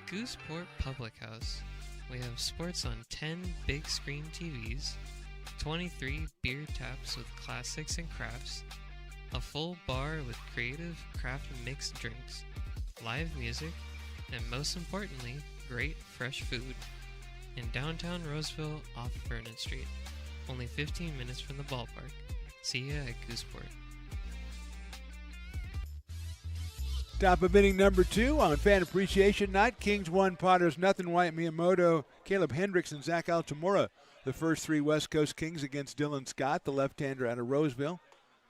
Speaker 17: Gooseport Public House. We have sports on 10 big screen TVs, 23 beer taps with classics and crafts, a full bar with creative craft mixed drinks, live music, and most importantly, great fresh food. In downtown Roseville off Vernon Street, only 15 minutes from the ballpark. See ya at Gooseport.
Speaker 4: Top of inning number 2 on Fan Appreciation Night. Kings 1, Potters nothing. Wyatt Miyamoto, Caleb Hendricks, and Zach Altamura. The first 3 West Coast Kings against Dylan Scott, the left-hander out of Roseville.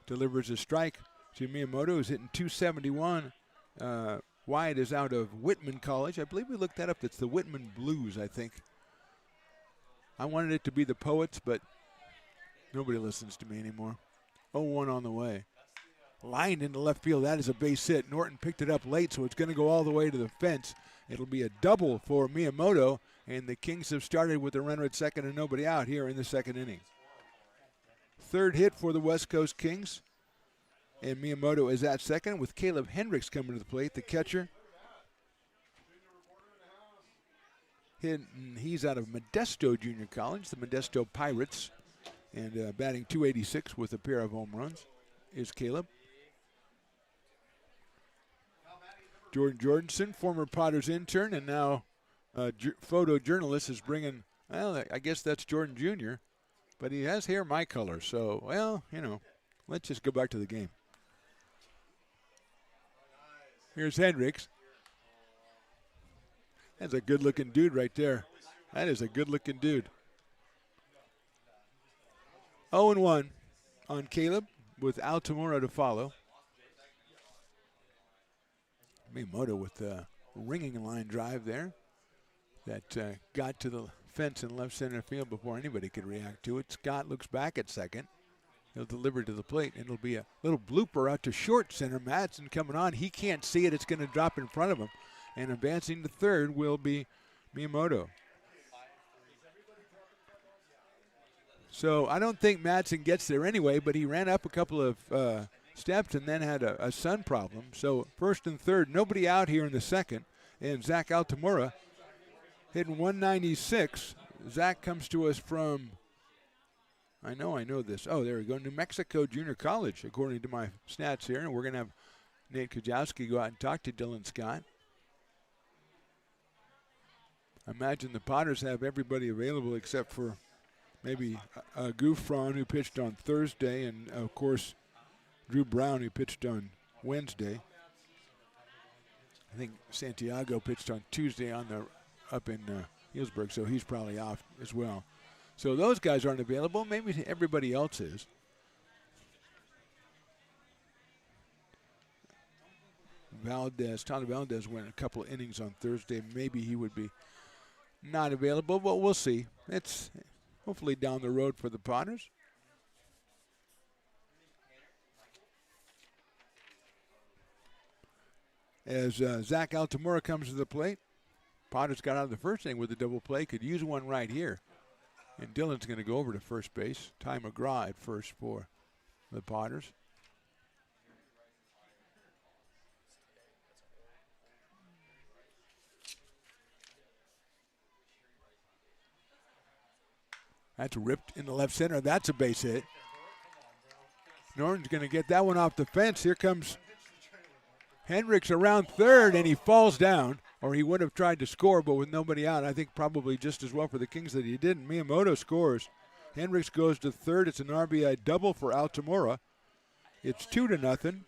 Speaker 4: Delivers a strike to Miyamoto, who's hitting .271. Wyatt is out of Whitman College. I believe we looked that up. It's the Whitman Blues, I think. I wanted it to be the Poets, but nobody listens to me anymore. 0-1 on the way. Lined into left field. That is a base hit. Norton picked it up late, so it's going to go all the way to the fence. It'll be a double for Miyamoto, and the Kings have started with a runner at second and nobody out here in the second inning. Third hit for the West Coast Kings, and Miyamoto is at second with Caleb Hendricks coming to the plate, the catcher. He's out of Modesto Junior College, the Modesto Pirates, and batting .286 with a pair of home runs is Caleb. Jordan Jorgensen, former Potters intern and now photojournalist, is bringing, well, I guess that's Jordan Jr., but he has hair my color, so, well, you know, let's just go back to the game. Here's Hendricks. That's a good-looking dude right there. That is a good-looking dude. 0-1 on Caleb with Altamura to follow. Miyamoto with a ringing line drive there that got to the fence in left center field before anybody could react to it. Scott looks back at second. He'll deliver to the plate, and it'll be a little blooper out to short center. Madsen coming on. He can't see it. It's going to drop in front of him. And advancing to third will be Miyamoto. So I don't think Madsen gets there anyway, but he ran up a couple of steps and then had a sun problem. So first and third, nobody out here in the second. And Zach Altamura hitting 196. Zach comes to us from, I know this. Oh, there we go, New Mexico Junior College, according to my stats here. And we're going to have Nate Kajowski go out and talk to Dylan Scott. I imagine the Potters have everybody available except for maybe Gouffron, who pitched on Thursday, and, of course, Drew Brown, who pitched on Wednesday. I think Santiago pitched on Tuesday up in Healdsburg, so he's probably off as well. So those guys aren't available. Maybe everybody else is. Tyler Valdez went a couple of innings on Thursday. Maybe he would be not available, but we'll see. It's hopefully down the road for the Potters. As Zach Altamura comes to the plate, Potters got out of the first inning with a double play, could use one right here. And Dillon's going to go over to first base. Ty McGraw at first for the Potters. That's ripped in the left center. That's a base hit. Norton's going to get that one off the fence. Here comes Hendricks around third, and he falls down. Or he would have tried to score, but with nobody out, I think probably just as well for the Kings that he didn't. Miyamoto scores. Hendricks goes to third. It's an RBI double for Altamora. It's 2-0.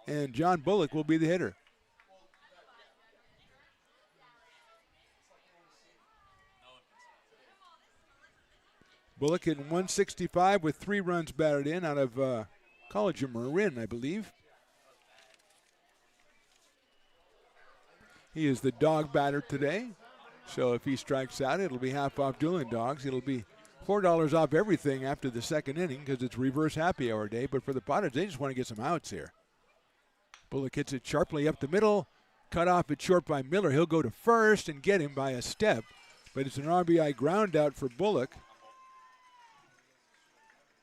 Speaker 4: And John Bullock will be the hitter. Bullock hitting 165 with 3 runs batted in out of College of Marin, I believe. He is the dog batter today. So if he strikes out, it'll be half off Dueling Dogs. It'll be $4 off everything after the second inning because it's reverse happy hour day. But for the Potters, they just want to get some outs here. Bullock hits it sharply up the middle. Cut off at short by Miller. He'll go to first and get him by a step. But it's an RBI ground out for Bullock.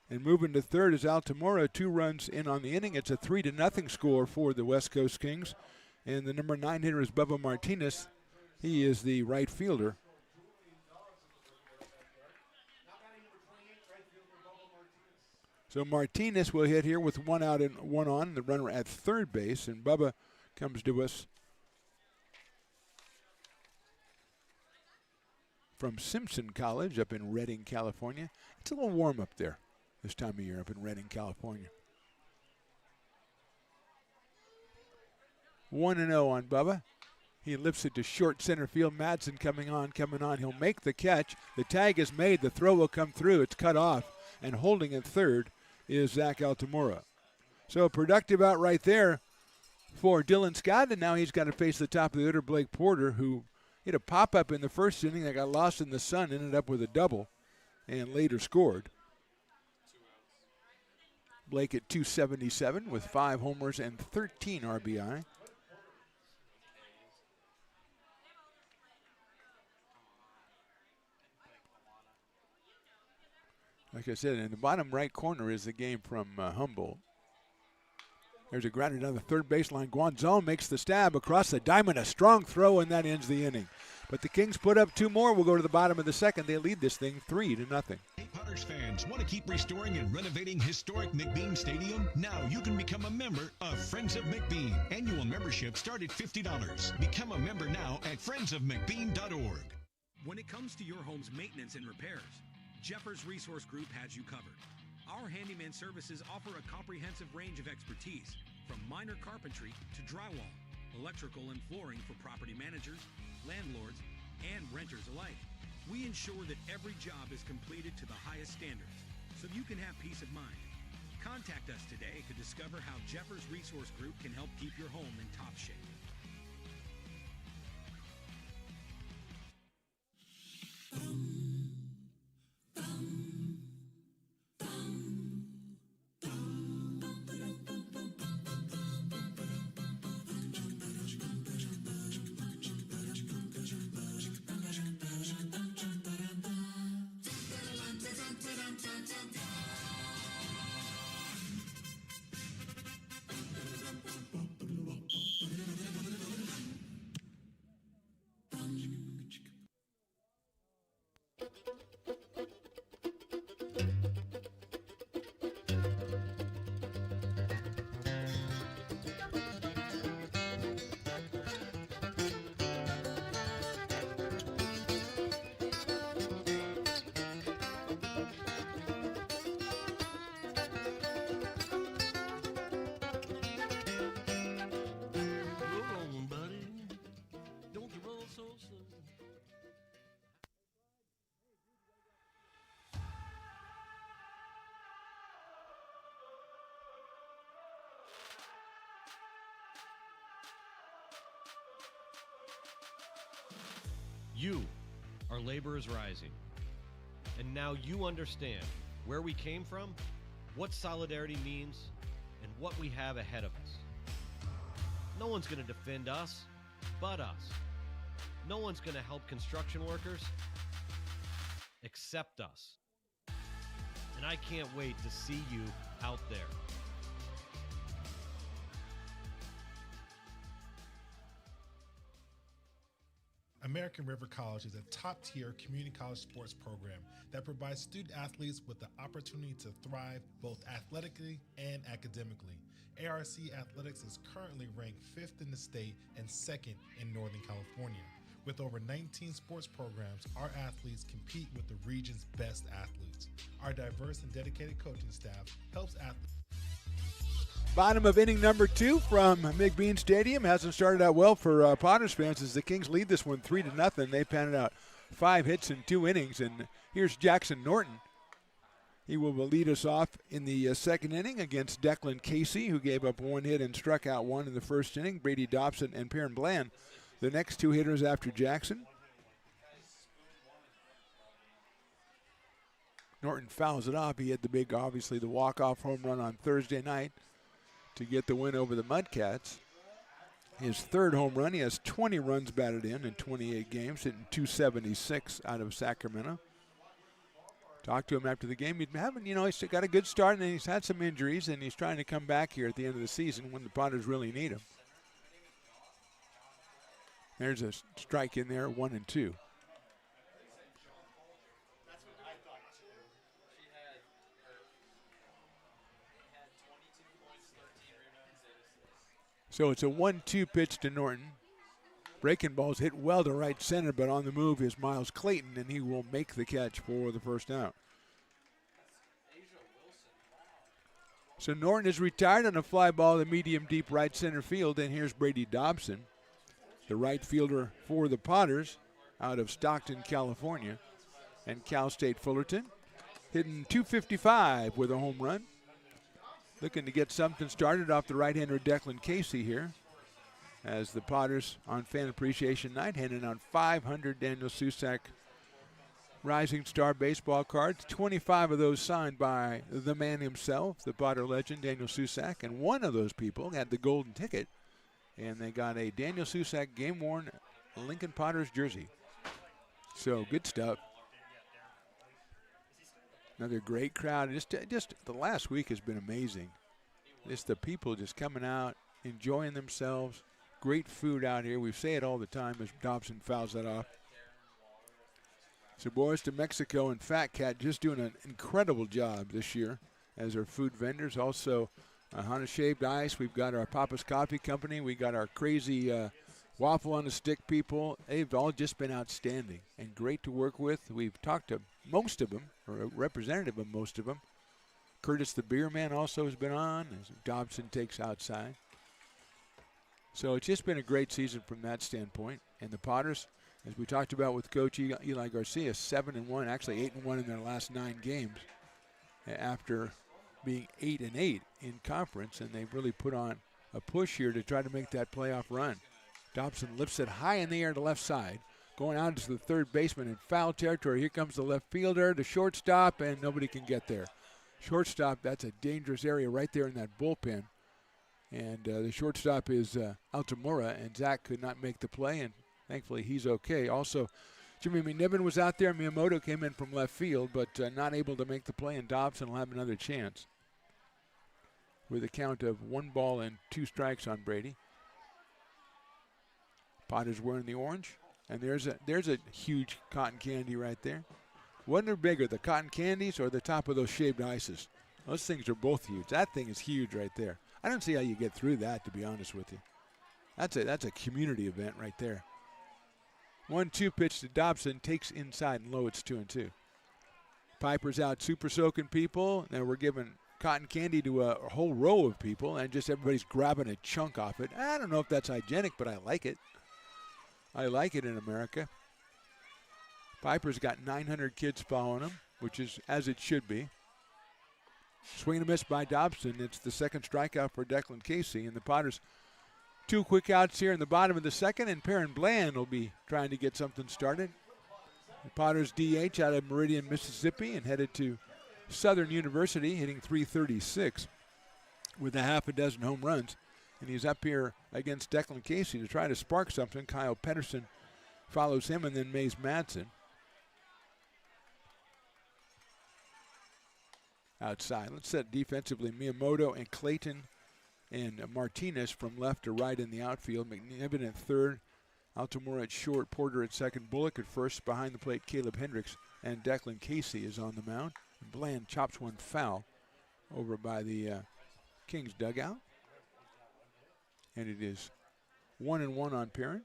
Speaker 4: And moving to third is Altamora, 2 runs in on the inning. It's a 3-0 score for the West Coast Kings. And the number 9 hitter is Bubba Martinez. He is the right fielder. So Martinez will hit here with 1 out and 1 on, the runner at third base. And Bubba comes to us from Simpson College up in Redding, California. It's a little warm up there this time of year up in Redding, California. 1-0 on Bubba. He lifts it to short center field. Madsen coming on. He'll make the catch. The tag is made. The throw will come through. It's cut off. And holding at third is Zach Altamora. So a productive out right there for Dylan Scott. And now he's got to face the top of the order, Blake Porter, who hit a pop-up in the first inning that got lost in the sun, ended up with a double, and later scored. Blake at 277 with 5 homers and 13 RBI. Like I said, in the bottom right corner is the game from Humboldt. There's a grounder down the third baseline. Guanzon makes the stab across the diamond. A strong throw, and that ends the inning. But the Kings put up 2 more. We'll go to the bottom of the second. They lead this thing 3-0.
Speaker 6: Potters fans want to keep restoring and renovating historic McBean Stadium? Now you can become a member of Friends of McBean. Annual membership start at $50. Become a member now at friendsofmcbean.org.
Speaker 18: When it comes to your home's maintenance and repairs, Jeffers Resource Group has you covered. Our handyman services offer a comprehensive range of expertise, from minor carpentry to drywall, electrical and flooring for property managers, landlords, and renters alike. We ensure that every job is completed to the highest standards, so you can have peace of mind. Contact us today to discover how Jeffers Resource Group can help keep your home in top shape.
Speaker 19: You are Laborers Rising. And now you understand where we came from, what solidarity means, and what we have ahead of us. No one's going to defend us but us. No one's going to help construction workers except us. And I can't wait to see you out there.
Speaker 20: American River College is a top-tier community college sports program that provides student athletes with the opportunity to thrive both athletically and academically. ARC Athletics is currently ranked 5th in the state and 2nd in Northern California. With over 19 sports programs, our athletes compete with the region's best athletes. Our diverse and dedicated coaching staff helps athletes.
Speaker 4: Bottom of inning number 2 from McBean Stadium. Hasn't started out well for Potters fans as the Kings lead this one 3-0. They pounded out 5 hits in 2 innings. And here's Jackson Norton. He will lead us off in the second inning against Declan Casey, who gave up 1 hit and struck out 1 in the first inning. Brady Dobson and Perrin Bland, the next 2 hitters after Jackson. Norton fouls it off. He had the big, obviously, the walk-off home run on Thursday night to get the win over the Mudcats. His 3rd home run. He has 20 runs batted in 28 games, hitting .276 out of Sacramento. Talked to him after the game. He's having, he's got a good start, and he's had some injuries, and he's trying to come back here at the end of the season when the Potters really need him. There's a strike in there, 1-2. So it's a 1-2 pitch to Norton. Breaking balls hit well to right center, but on the move is Miles Clayton, and he will make the catch for the first out. So Norton is retired on a fly ball to medium deep right center field, and here's Brady Dobson, the right fielder for the Potters out of Stockton, California, and Cal State Fullerton, hitting .255 with a home run. Looking to get something started off the right-hander Declan Casey here, as the Potters on Fan Appreciation Night handing out 500 Daniel Susac Rising Star baseball cards, 25 of those signed by the man himself, the Potter legend Daniel Susac, and one of those people had the golden ticket, and they got a Daniel Susac game-worn Lincoln Potters jersey. So good stuff. Another great crowd. Just the last week has been amazing. Just the people just coming out, enjoying themselves. Great food out here. We say it all the time as Dobson fouls that off. Sabores de Mexico and Fat Cat just doing an incredible job this year as our food vendors. Also, Hana Shaved Ice. We've got our Papa's Coffee Company. We got our crazy waffle on a stick people. They've all just been outstanding and great to work with. We've talked to most of them, or a representative of most of them. Curtis the Beer Man also has been on as Dobson takes outside. So it's just been a great season from that standpoint. And the Potters, as we talked about with Coach Eli Garcia, 7-1, actually 8-1 in their last 9 games after being 8-8 in conference, and they've really put on a push here to try to make that playoff run. Dobson lifts it high in the air to left side, going out to the third baseman in foul territory. Here comes the left fielder, the shortstop, and nobody can get there. Shortstop, that's a dangerous area right there in that bullpen. And the shortstop is Altamura, and Zach could not make the play, and thankfully he's okay. Also, Jimmy McNiven was out there. Miyamoto came in from left field, but not able to make the play, and Dobson will have another chance with a count of 1 ball and 2 strikes on Brady. Potter's wearing the orange, and there's a huge cotton candy right there. What are bigger, the cotton candies or the top of those shaved ices? Those things are both huge. That thing is huge right there. I don't see how you get through that, to be honest with you. That's a community event right there. 1-2 pitch to Dobson, takes inside and low. It's 2-2. Piper's out super soaking people. Now we're giving cotton candy to a whole row of people, and just everybody's grabbing a chunk off it. I don't know if that's hygienic, but I like it. I like it in America. Piper's got 900 kids following him, which is as it should be. Swing and a miss by Dobson. It's the second strikeout for Declan Casey, and the Potters 2 quick outs here in the bottom of the second, and Perrin Bland will be trying to get something started. The Potters DH out of Meridian, Mississippi, and headed to Southern University, hitting .336 with a half a dozen home runs. And he's up here against Declan Casey to try to spark something. Kyle Pedersen follows him, and then Mays Madsen. Outside. Let's set defensively Miyamoto and Clayton and Martinez from left to right in the outfield. McNiven at third. Altamora at short. Porter at second. Bullock at first. Behind the plate, Caleb Hendricks. And Declan Casey is on the mound. Bland chops one foul over by the Kings dugout. And it is 1-1 on Perrin.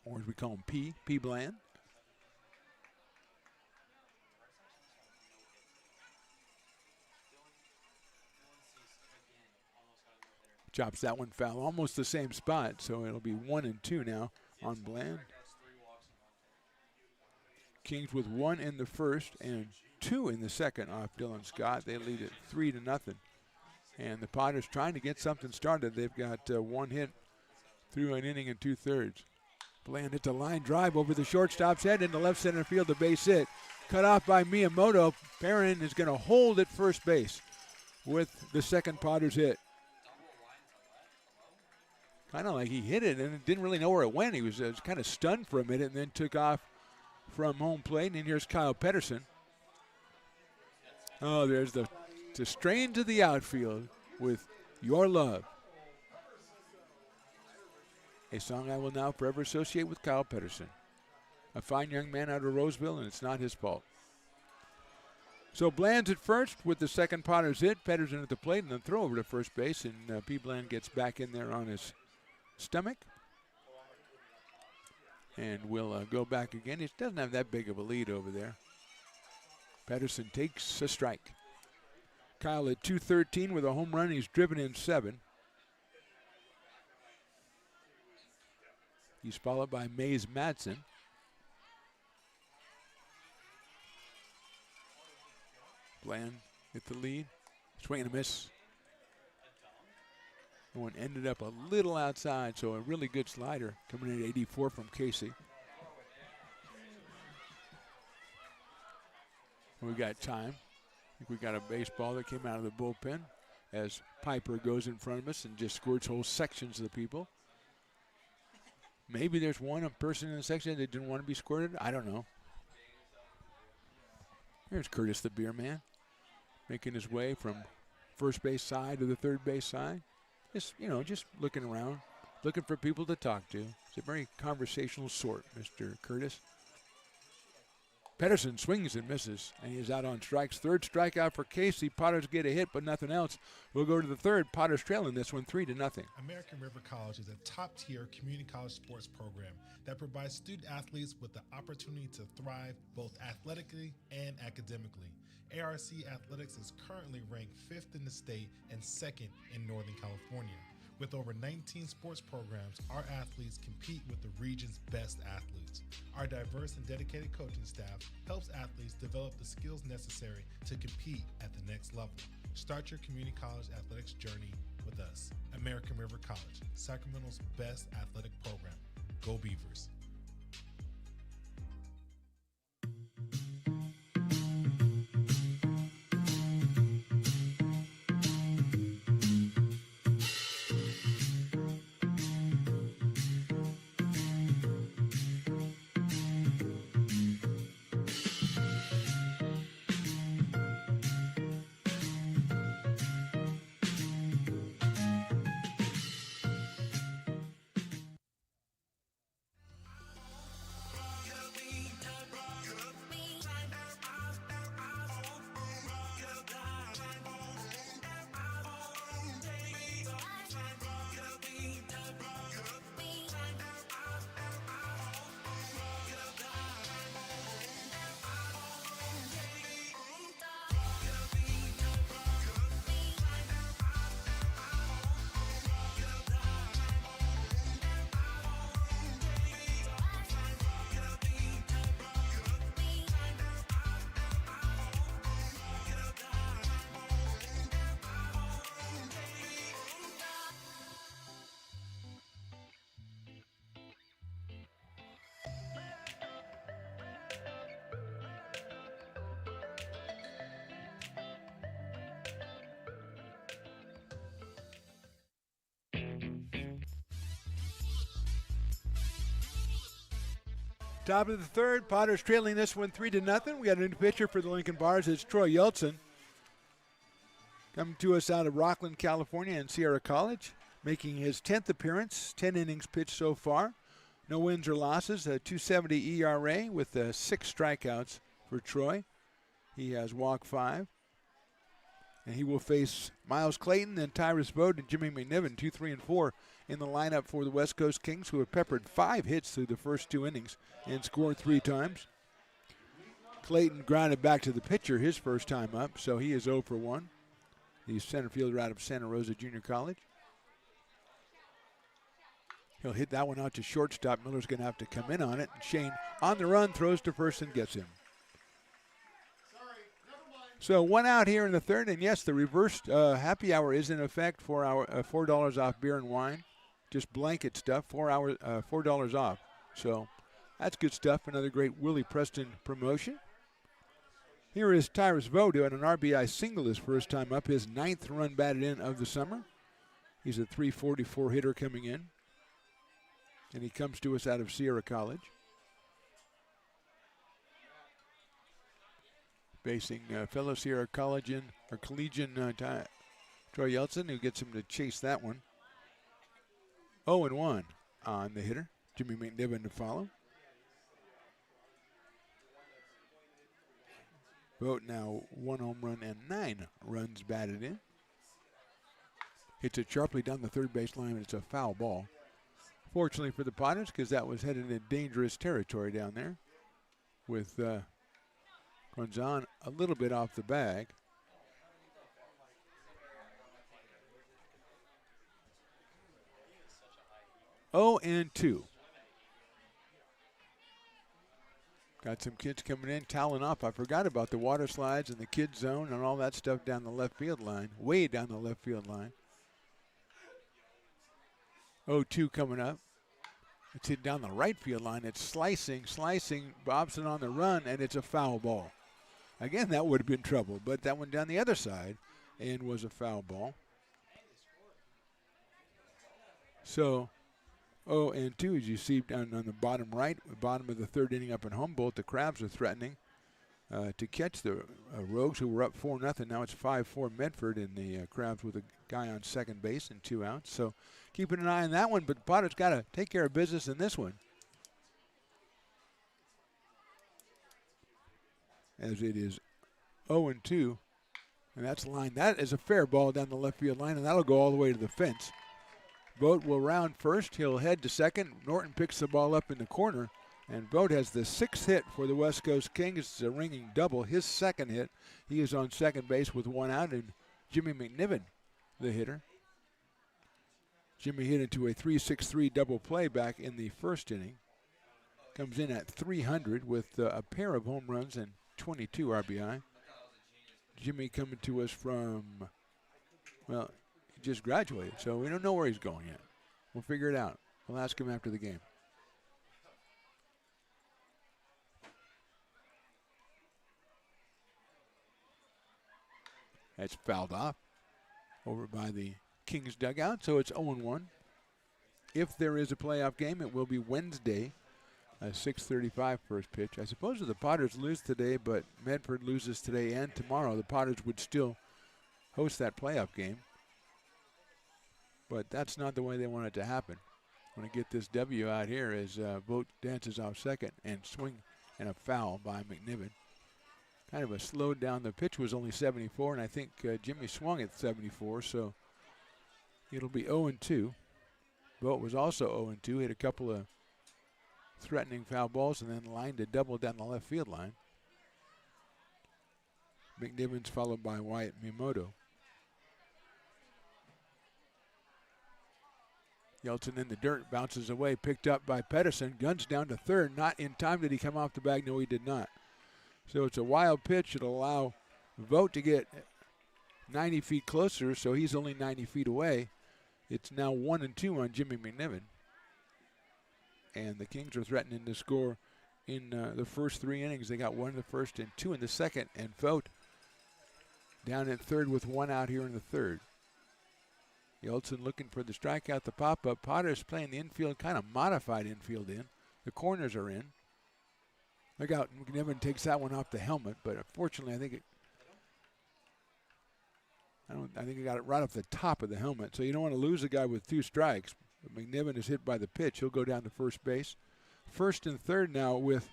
Speaker 4: Or as we call him, P. Bland. Chops that one foul, almost the same spot, so it'll be 1-2 now on Bland. Kings with 1 in the first and 2 in the second off Dylan Scott. They lead it 3-0. And the Potters trying to get something started. They've got 1 hit through an inning and 2/3. Bland hits a line drive over the shortstop's head into left center field, the base hit. Cut off by Miyamoto. Perrin is going to hold at first base with the second Potters hit. Kind of like he hit it and didn't really know where it went. He was kind of stunned for a minute and then took off from home plate. And here's Kyle Pedersen. Oh, there's the strain to the outfield with Your Love. A song I will now forever associate with Kyle Pedersen. A fine young man out of Roseville, and it's not his fault. So Bland's at first with the second Potters hit. Pedersen at the plate and then throw over to first base. And P. Bland gets back in there on his stomach. And we'll go back again. He doesn't have that big of a lead over there. Pedersen takes a strike. Kyle at 213 with a home run. He's driven in 7. He's followed by Mays Madsen. Bland hit the lead. Swing and a miss. One ended up a little outside, so a really good slider coming in at 84 from Casey. We got time. I think we got a baseball that came out of the bullpen as Piper goes in front of us and just squirts whole sections of the people. Maybe there's one person in the section that didn't want to be squirted. I don't know. Here's Curtis the Beer Man making his way from first base side to the third base side. Just looking around, looking for people to talk to. It's a very conversational sort, Mr. Curtis. Pedersen swings and misses, and he is out on strikes. Third strikeout for Casey. Potters get a hit, but nothing else. We'll go to the third. Potters trailing this one 3-0.
Speaker 20: American River College is a top-tier community college sports program that provides student athletes with the opportunity to thrive both athletically and academically. ARC Athletics is currently ranked 5th in the state and 2nd in Northern California. With over 19 sports programs, our athletes compete with the region's best athletes. Our diverse and dedicated coaching staff helps athletes develop the skills necessary to compete at the next level. Start your community college athletics journey with us. American River College, Sacramento's best athletic program. Go Beavers.
Speaker 4: Top of the third, Potters trailing this one 3-0. We got a new pitcher for the Lincoln Bars. It's Troy Yeltsin. Coming to us out of Rockland, California and Sierra College. Making his 10th appearance, 10 innings pitched so far. No wins or losses, a 2.70 ERA with 6 strikeouts for Troy. He has walked 5. And he will face Miles Clayton and Tyrus Vogt and Jimmy McNiven, 2, 3, and 4 in the lineup for the West Coast Kings, who have peppered 5 hits through the first 2 innings and scored 3 times. Clayton grounded back to the pitcher his first time up, so he is 0 for 1. The center fielder out of Santa Rosa Junior College. He'll hit that one out to shortstop. Miller's going to have to come in on it. Shane on the run, throws to first and gets him. So 1 out here in the third, and yes, the reversed happy hour is in effect for our $4 off beer and wine. Just blanket stuff, $4 off. So that's good stuff. Another great Willie Preston promotion. Here is Tyrus Vogt doing an RBI single his first time up, his 9th run batted in of the summer. He's a .344 hitter coming in. And he comes to us out of Sierra College. Facing fellow Sierra Collegian Troy Yeltsin, who gets him to chase that one. 0-1 on the hitter. Jimmy McNiven to follow. Vogt now 1 home run and 9 runs batted in. Hits it sharply down the third base line, and it's a foul ball. Fortunately for the Potters, because that was headed in dangerous territory down there with Gonzon a little bit off the bag. Oh, and 2. Got some kids coming in, toweling off. I forgot about the water slides and the kids zone and all that stuff down the left field line, way down the left field line. 0-2 coming up. It's hit down the right field line. It's slicing. Bobson on the run, and it's a foul ball. Again, that would have been trouble, but that went down the other side and was a foul ball. So 0-2, as you see down on the bottom right, bottom of the third inning up in Humboldt, the Crabs are threatening to catch the Rogues, who were up 4-0. Now it's 5-4 Medford, and the Crabs with a guy on second base and 2 outs. So keeping an eye on that one, but Potter's got to take care of business in this one. As it is 0-2, and that's the line. That is a fair ball down the left field line, and that'll go all the way to the fence. Vogt will round first. He'll head to second. Norton picks the ball up in the corner, and Vogt has the 6th hit for the West Coast Kings. It's a ringing double. His 2nd hit. He is on second base with 1 out, and Jimmy McNiven, the hitter. Jimmy hit into a 3-6-3 double play back in the first inning. Comes in at 300 with a pair of home runs and 22 RBI. Jimmy coming to us from, well, he just graduated, so we don't know where he's going yet. We'll figure it out. We'll ask him after the game. That's fouled off over by the Kings dugout, so it's 0-1. If there is a playoff game, it will be Wednesday, a 6:35 first pitch. I suppose if the Potters lose today, but Medford loses today and tomorrow, the Potters would still host that playoff game. But that's not the way they want it to happen. Want to get this W out here as Vogt dances off second and swing and a foul by McNiven. Kind of a slowed down. The pitch was only 74, and I think Jimmy swung at 74, so it'll be 0-2. Vogt was also 0-2, hit a couple of threatening foul balls and then lined a double down the left field line. McNiven's followed by Wyatt Miyamoto. Yeltsin in the dirt, bounces away, picked up by Pedersen, guns down to third. Not in time did he come off the bag. No, he did not. So it's a wild pitch. It'll allow Vogt to get 90 feet closer, so he's only 90 feet away. It's now 1-2 on Jimmy McNiven. And the Kings are threatening to score in the first 3 innings. They got 1 in the first and 2 in the second. And Vogt down at third with 1 out here in the third. Yeltsin looking for the strikeout, the pop-up. Potter's playing the infield, kind of modified infield in. The corners are in. Look out, McNiven takes that one off the helmet, but unfortunately I think it got it right off the top of the helmet. So you don't want to lose a guy with 2 strikes. But McNiven is hit by the pitch. He'll go down to first base. First and third now with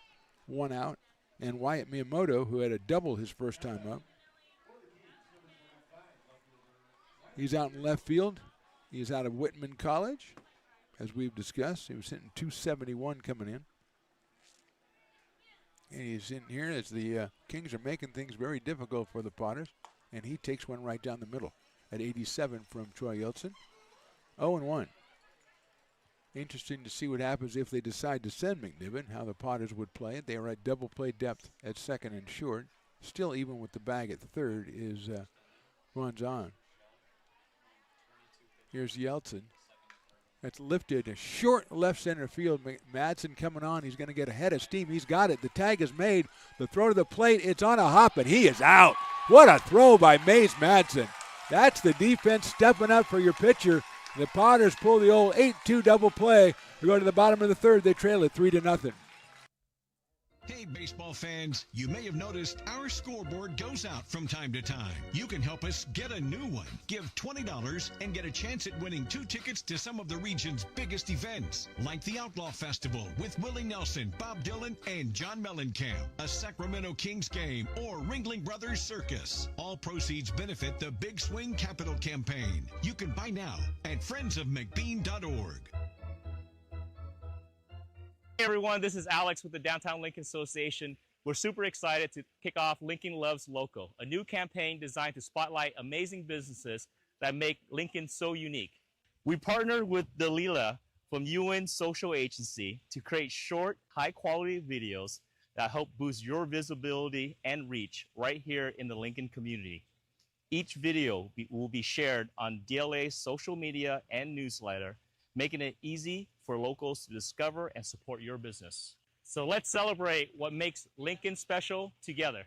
Speaker 4: 1 out. And Wyatt Miyamoto, who had a double his first time up. He's out in left field. He's out of Whitman College, as we've discussed. He was hitting .271 coming in. And he's in here as the Kings are making things very difficult for the Potters. And he takes one right down the middle at 87 from Troy Yeltsin. 0-1. Interesting to see what happens if they decide to send McNiven, how the Potters would play it. They are at double play depth at second and short. Still even with the bag at third is Guanzon. Here's Yeltsin. That's lifted a short left center field. Madsen coming on. He's going to get ahead of steam. He's got it. The tag is made. The throw to the plate. It's on a hop, and he is out. What a throw by Mays Madsen. That's the defense stepping up for your pitcher. The Potters pull the old 8-2 double play. We go to the bottom of the third. They trail it 3-0.
Speaker 6: Hey, baseball fans, you may have noticed our scoreboard goes out from time to time. You can help us get a new one. Give $20 and get a chance at winning 2 tickets to some of the region's biggest events, like the Outlaw Festival with Willie Nelson, Bob Dylan, and John Mellencamp, a Sacramento Kings game, or Ringling Brothers Circus. All proceeds benefit the Big Swing Capital Campaign. You can buy now at friendsofmcbean.org.
Speaker 21: Hey everyone, this is Alex with the Downtown Lincoln Association. We're super excited to kick off Lincoln Loves Local, a new campaign designed to spotlight amazing businesses that make Lincoln so unique. We partnered with Dalila from UN Social Agency to create short, high-quality videos that help boost your visibility and reach right here in the Lincoln community. Each video will be shared on DLA's social media and newsletter, making it easy for locals to discover and support your business. So let's celebrate what makes Lincoln special together.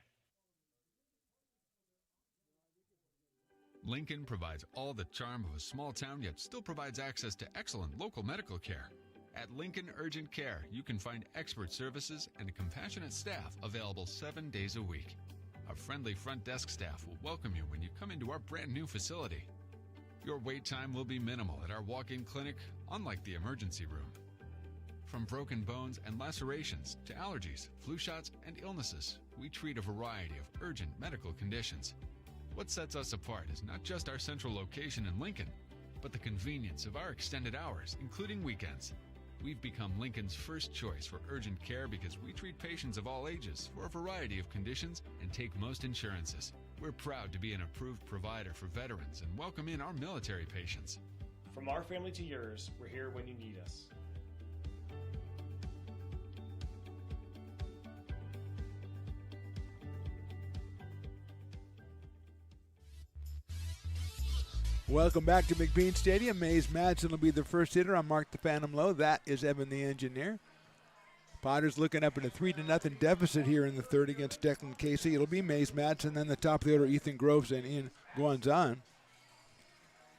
Speaker 22: Lincoln provides all the charm of a small town, yet still provides access to excellent local medical care. At Lincoln Urgent Care, you can find expert services and a compassionate staff available 7 days a week. A friendly front desk staff will welcome you when you come into our brand new facility. Your wait time will be minimal at our walk-in clinic, unlike the emergency room. From broken bones and lacerations to allergies, flu shots, and illnesses, we treat a variety of urgent medical conditions. What sets us apart is not just our central location in Lincoln, but the convenience of our extended hours, including weekends. We've become Lincoln's first choice for urgent care because we treat patients of all ages for a variety of conditions and take most insurances. We're proud to be an approved provider for veterans and welcome in our military patients.
Speaker 23: From our family to yours, we're here when you need us.
Speaker 4: Welcome back to McBean Stadium. Mays Madsen will be the first hitter on Mark the Phantom Low. That is Evan the Engineer. Potters looking up in a 3-0 deficit here in the third against Declan Casey. It'll be Mays Madsen, then the top of the order, Ethan Groves and Ian Guanzon.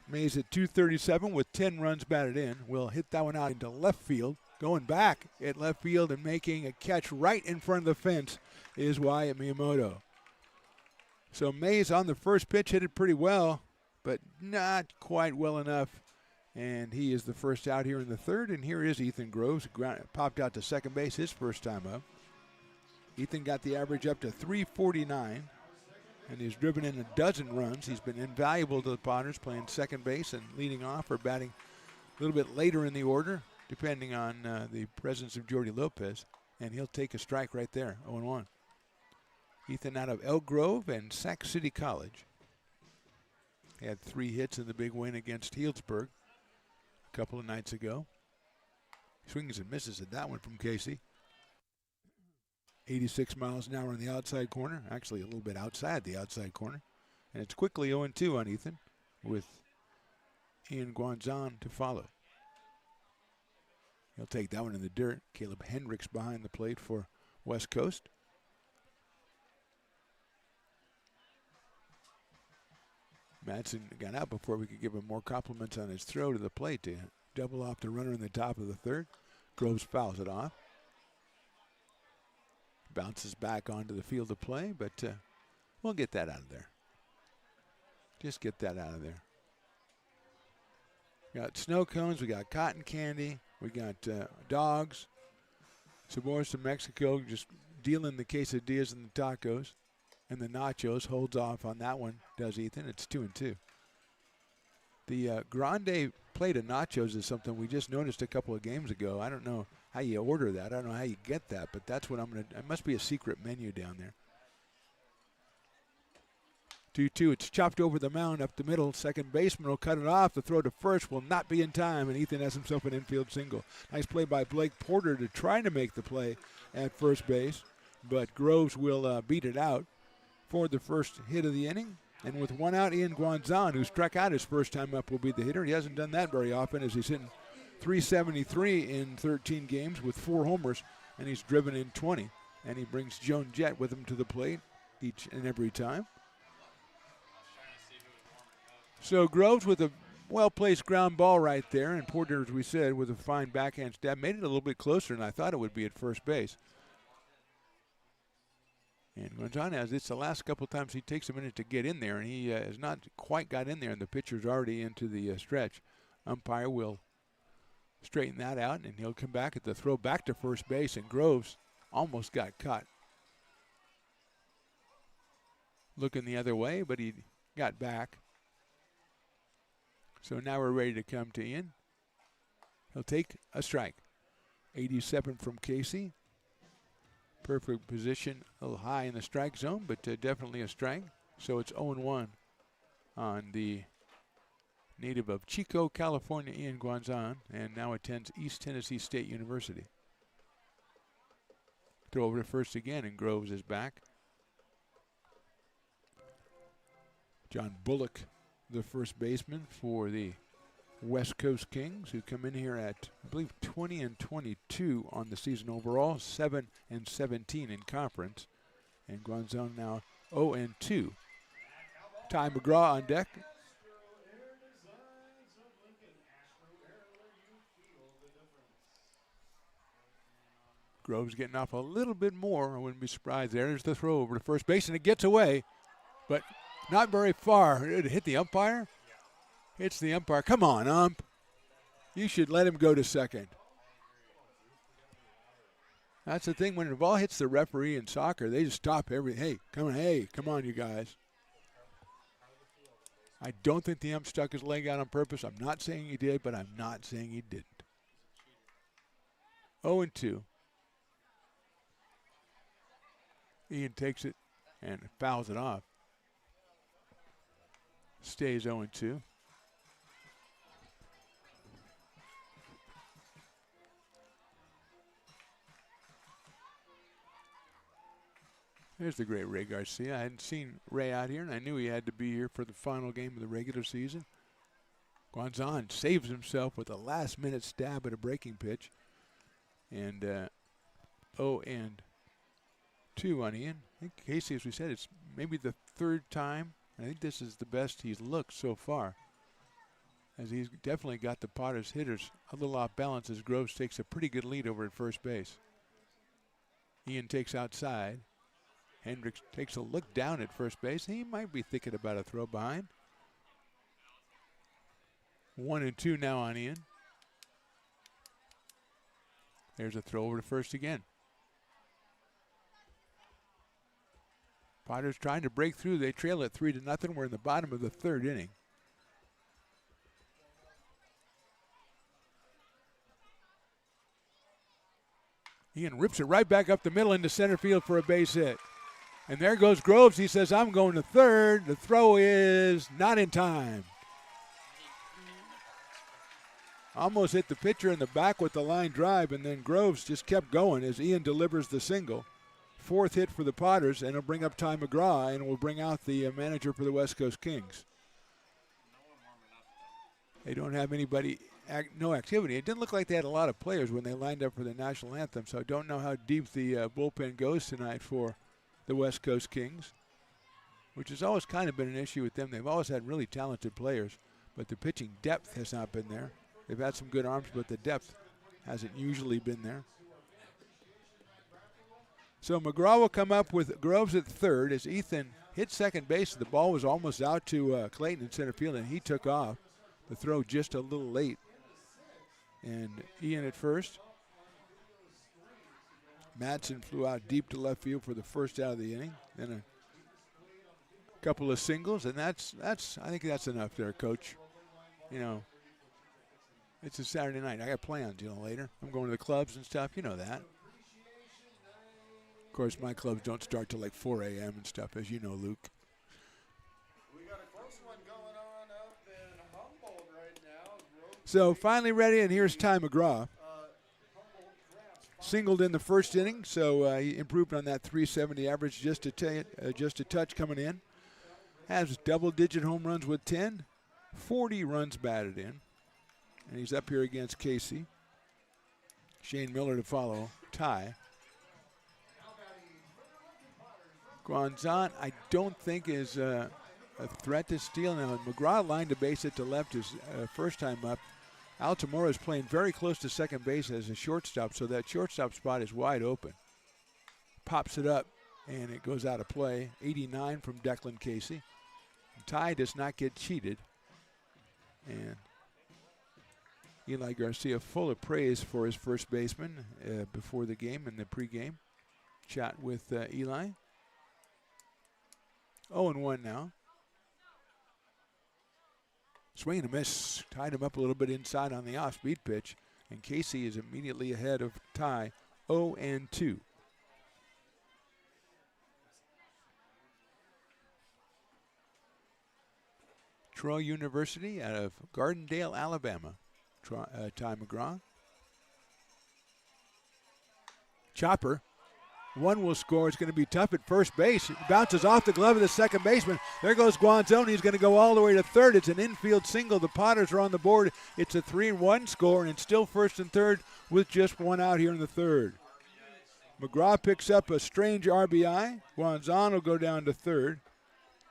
Speaker 4: Mays at 237 with 10 runs batted in. Will hit that one out into left field. Going back at left field and making a catch right in front of the fence is Wyatt Miyamoto. So Mays on the first pitch hit it pretty well, but not quite well enough. And he is the first out here in the third. And here is Ethan Groves. Popped out to second base his first time up. Ethan got the average up to 349. And he's driven in a dozen runs. He's been invaluable to the Potters, playing second base and leading off or batting a little bit later in the order, depending on the presence of Jordy Lopez. And he'll take a strike right there, 0-1. Ethan out of Elk Grove and Sac City College. He had 3 hits in the big win against Healdsburg a couple of nights ago. Swings and misses at that one from Casey. 86 miles an hour in the outside corner. Actually, a little bit outside the outside corner. And it's quickly 0-2 on Ethan with Ian Guanzon to follow. He'll take that one in the dirt. Caleb Hendricks behind the plate for West Coast. Madsen got out before we could give him more compliments on his throw to the plate to double off the runner in the top of the third. Groves fouls it off. Bounces back onto the field of play, but we'll get that out of there. Just get that out of there. We got snow cones, we got cotton candy, we got dogs. Sabores from Mexico just dealing the quesadillas and the tacos. And the nachos, holds off on that one, does Ethan. It's 2-2. The grande plate of nachos is something we just noticed a couple of games ago. I don't know how you order that. I don't know how you get that, but that's what I'm going to. It must be a secret menu down there. 2-2. It's chopped over the mound up the middle. Second baseman will cut it off. The throw to first will not be in time, and Ethan has himself an infield single. Nice play by Blake Porter to try to make the play at first base, but Groves will beat it out for the first hit of the inning. And with one out, Ian Guanzon, who struck out his first time up, will be the hitter. He hasn't done that very often, as he's hitting .373 in 13 games with 4 homers, and he's driven in 20. And he brings Joan Jett with him to the plate each and every time. So Groves with a well-placed ground ball right there, and Porter, as we said, with a fine backhand stab, made it a little bit closer than I thought it would be at first base. And Gonzalez, it's the last couple of times he takes a minute to get in there, and he has not quite got in there, and the pitcher's already into the stretch. Umpire will straighten that out, and he'll come back at the throw back to first base, and Groves almost got caught. Looking the other way, but he got back. So now we're ready to come to Ian. He'll take a strike. 87 from Casey. Perfect position, a little high in the strike zone, but definitely a strike. So it's 0-1 on the native of Chico, California, Ian Guanzon, and now attends East Tennessee State University. Throw over to first again, and Groves is back. John Bullock, the first baseman for the West Coast Kings, who come in here at, I believe, 20-22 on the season overall, 7-17 in conference. And Guanzon now 0-2. Ty McGraw on deck. Groves getting off a little bit more. I wouldn't be surprised. There's the throw over to first base, and it gets away, but not very far. It hit the umpire. Hits the umpire. Come on, ump. You should let him go to second. That's the thing. When the ball hits the referee in soccer, they just stop everything. Hey, come on, you guys. I don't think the ump stuck his leg out on purpose. I'm not saying he did, but I'm not saying he didn't. 0-2. Ian takes it and fouls it off. Stays 0-2. There's the great Ray Garcia. I hadn't seen Ray out here, and I knew he had to be here for the final game of the regular season. Guanzon saves himself with a last-minute stab at a breaking pitch. And 0-2 on Ian. I think Casey, as we said, it's maybe the third time. I think this is the best he's looked so far, as he's definitely got the Potters hitters a little off balance as Groves takes a pretty good lead over at first base. Ian takes outside. Hendricks takes a look down at first base. He might be thinking about a throw behind. 1-2 now on Ian. There's a throw over to first again. Potters trying to break through. They trail it 3-0. We're in the bottom of the third inning. Ian rips it right back up the middle into center field for a base hit. And there goes Groves. He says, I'm going to third. The throw is not in time. Almost hit the pitcher in the back with the line drive, and then Groves just kept going as Ian delivers the single. Fourth hit for the Potters, and it'll bring up Ty McGraw, and will bring out the manager for the West Coast Kings. They don't have anybody, no activity. It didn't look like they had a lot of players when they lined up for the national anthem, so I don't know how deep the bullpen goes tonight for the West Coast Kings, which has always kind of been an issue with them. They've always had really talented players, but the pitching depth has not been there. They've had some good arms, but the depth hasn't usually been there. So McGraw will come up with Groves at third as Ethan hit second base. The ball was almost out to Clayton in center field, and he took off. The throw just a little late. And Ian at first. Madsen flew out deep to left field for the first out of the inning. Then a couple of singles, and that's I think that's enough there, Coach. You know, it's a Saturday night. I got plans, later. I'm going to the clubs and stuff. You know that. Of course, my clubs don't start till like 4 a.m. and stuff, as you know, Luke.
Speaker 2: We got a close one going on up in Humboldt right now.
Speaker 4: So finally ready, and here's Ty McGraw. Singled in the first inning, so he improved on that 370 average just a touch coming in. Has double-digit home runs with 10, 40 runs batted in. And he's up here against Casey. Shane Miller to follow Ty. Guanzon, I don't think is a threat to steal. Now, McGraw lined the base hit to left his first time up. Altamora is playing very close to second base as a shortstop, so that shortstop spot is wide open. Pops it up, and it goes out of play. 89 from Declan Casey. Ty does not get cheated. And Eli Garcia full of praise for his first baseman before the game and the pregame chat with Eli. 0-1 now. Swing and a miss, tied him up a little bit inside on the off-speed pitch, and Casey is immediately ahead of Ty, 0-2. Troy University out of Gardendale, Alabama, Ty McGraw. Chopper. One will score. It's going to be tough at first base. It bounces off the glove of the second baseman. There goes Guanzoni. He's going to go all the way to third. It's an infield single. The Potters are on the board. It's a 3-1 score, and it's still first and third with just one out here in the third. McGraw picks up a strange RBI. Guanzon will go down to third.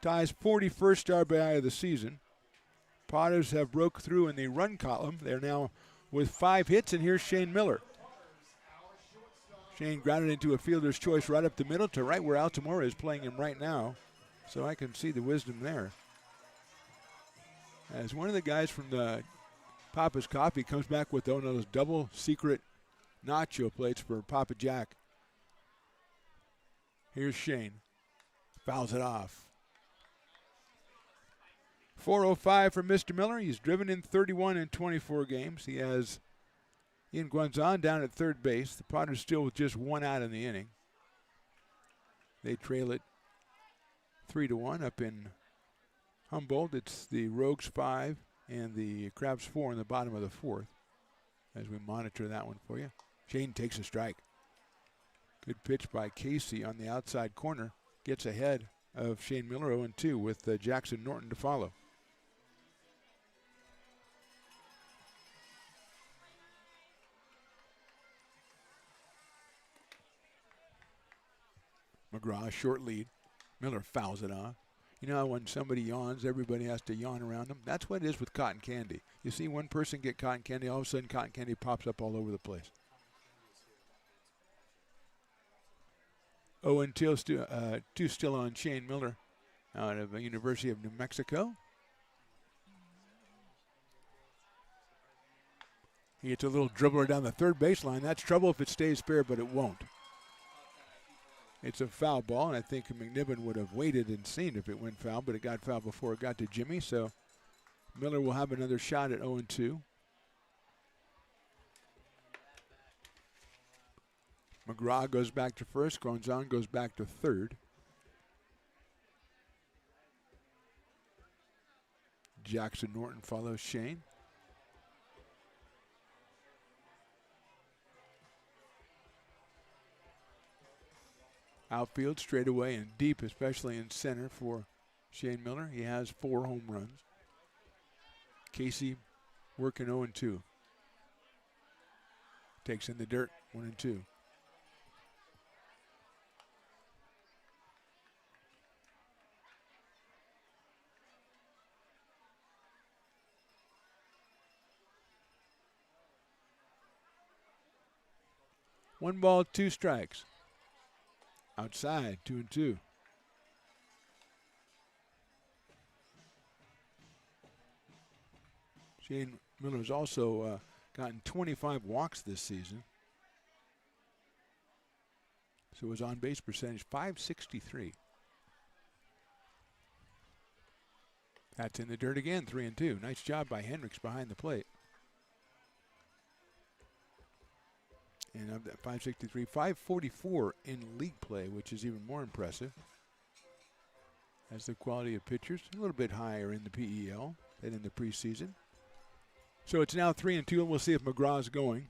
Speaker 4: Ty's 41st RBI of the season. Potters have broke through in the run column. They're now with 5 hits, and here's Shane Miller. Shane grounded into a fielder's choice right up the middle to right where Altamora is playing him right now. So I can see the wisdom there. As one of the guys from the Papa's Coffee comes back with one of those double secret nacho plates for Papa Jack. Here's Shane. Fouls it off. 405 for Mr. Miller. He's driven in 31 in 24 games. He has Ian Guanzon down at third base. The Potters still with just one out in the inning. They trail it 3-1 up in Humboldt. It's the Rogues 5 and the Crabs 4 in the bottom of the fourth as we monitor that one for you. Shane takes a strike. Good pitch by Casey on the outside corner. Gets ahead of Shane Miller 0-2 with Jackson Norton to follow. McGraw, short lead. Miller fouls it off. You know how when somebody yawns, everybody has to yawn around them? That's what it is with cotton candy. You see one person get cotton candy, all of a sudden cotton candy pops up all over the place. 0-2 still on Shane Miller out of the University of New Mexico. He gets a little dribbler down the third baseline. That's trouble if it stays fair, but it won't. It's a foul ball, and I think McNiven would have waited and seen if it went foul, but it got foul before it got to Jimmy, so Miller will have another shot at 0-2. McGraw goes back to first. Guanzon goes back to third. Jackson Norton follows Shane. Outfield straight away and deep, especially in center for Shane Miller. He has 4 home runs. Casey working 0-2. Takes in the dirt, 1-2. One ball, 2 strikes. outside, 2-2. Shane Miller's also gotten 25 walks this season. So his on-base percentage, .563. That's in the dirt again, 3-2. Nice job by Hendricks behind the plate. And of that .563, .544 in league play, which is even more impressive. As the quality of pitchers a little bit higher in the PEL than in the preseason. So it's now 3-2, and we'll see if McGraw's going.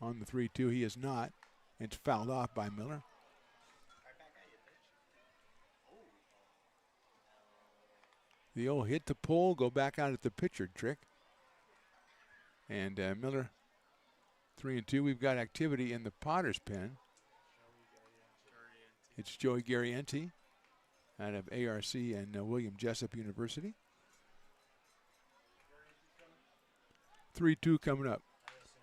Speaker 4: On the 3-2, he is not. It's fouled off by Miller. The old hit the pole, go back out at the pitcher trick. And Miller, 3-2. We've got activity in the Potter's pen. It's Joey Garrienti out of ARC and William Jessup University. 3-2 coming up.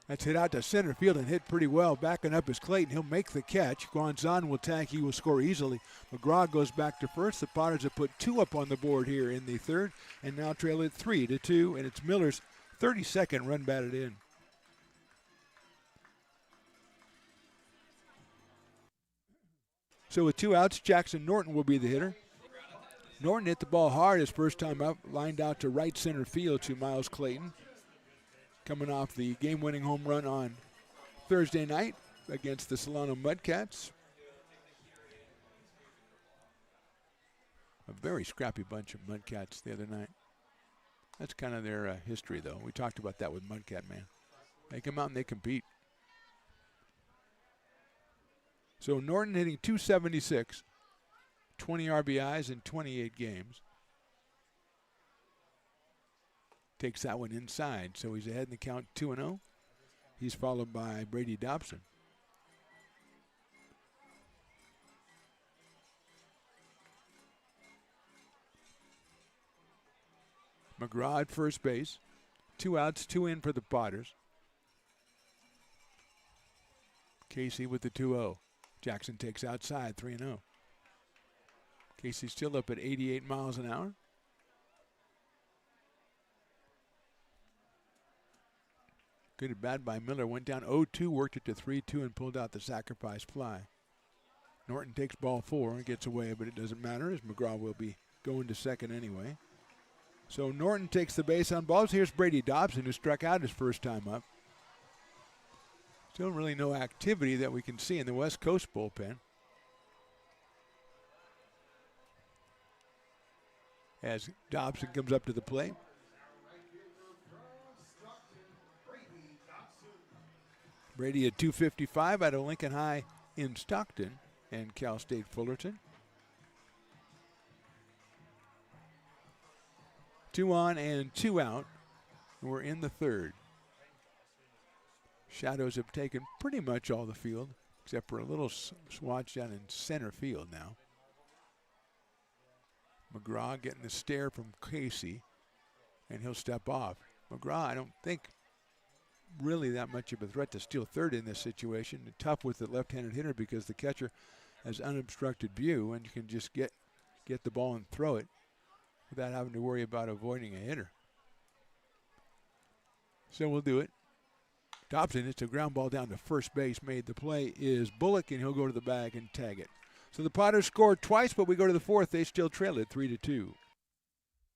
Speaker 4: That's hit out to center field and hit pretty well. Backing up is Clayton. He'll make the catch. Guanzon will tag. He will score easily. McGraw goes back to first. The Potters have put 2 up on the board here in the third and now trail it 3-2. And it's Miller's 32nd run batted in. So with 2 outs, Jackson Norton will be the hitter. Norton hit the ball hard his first time up, lined out to right center field to Miles Clayton. Coming off the game-winning home run on Thursday night against the Solano Mudcats. A very scrappy bunch of Mudcats the other night. That's kind of their history, though. We talked about that with Mudcat Man. They come out and they compete. So Norton hitting .276, 20 RBIs in 28 games. Takes that one inside, so he's ahead in the count 2-0. He's followed by Brady Dobson. McGraw at first base. 2 outs, 2 in for the Potters. Casey with the 2-0. Jackson takes outside, 3-0. Casey's still up at 88 miles an hour. Good at bat by Miller. Went down 0-2, worked it to 3-2, and pulled out the sacrifice fly. Norton takes ball 4 and gets away, but it doesn't matter as McGraw will be going to second anyway. So Norton takes the base on balls. Here's Brady Dobson, who struck out his first time up. Still really no activity that we can see in the West Coast bullpen. As Dobson comes up to the plate. Brady at .255 out of Lincoln High in Stockton and Cal State Fullerton. 2 on and 2 out. We're in the third. Shadows have taken pretty much all the field, except for a little swatch down in center field now. McGraw getting the stare from Casey, and he'll step off. McGraw, I don't think really that much of a threat to steal third in this situation. Tough with the left-handed hitter because the catcher has unobstructed view and you can just get the ball and throw it without having to worry about avoiding a hitter. So we'll do it. Dobson hits a ground ball down to first base. Made the play is Bullock, and he'll go to the bag and tag it. So the Potters scored twice, but we go to the fourth. They still trail it 3-2.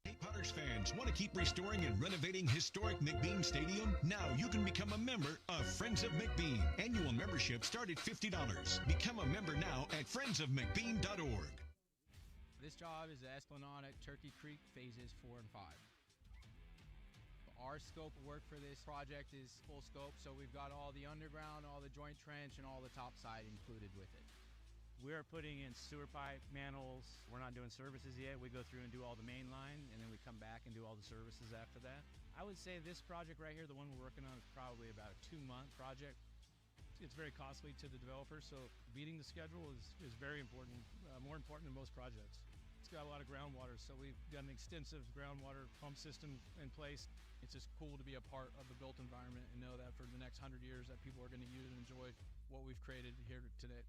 Speaker 6: Hey, Potters fans, want to keep restoring and renovating historic McBean Stadium? Now you can become a member of Friends of McBean. Annual membership start at $50. Become a member now at friendsofmcbean.org.
Speaker 8: This job is the Esplanade at Turkey Creek phases 4 and 5. Our scope of work for this project is full scope, so we've got all the underground, all the joint trench, and all the top side included with it. We're putting in sewer pipe, manholes. We're not doing services yet. We go through and do all the main line, and then we come back and do all the services after that. I would say this project right here, the one we're working on, is probably about a 2-month project. It's very costly to the developer, so beating the schedule is very important, more important than most projects. It's got a lot of groundwater, so we've got an extensive groundwater pump system in place. It's just cool to be a part of the built environment and know that for the next 100 years that people are going to use and enjoy what we've created here today.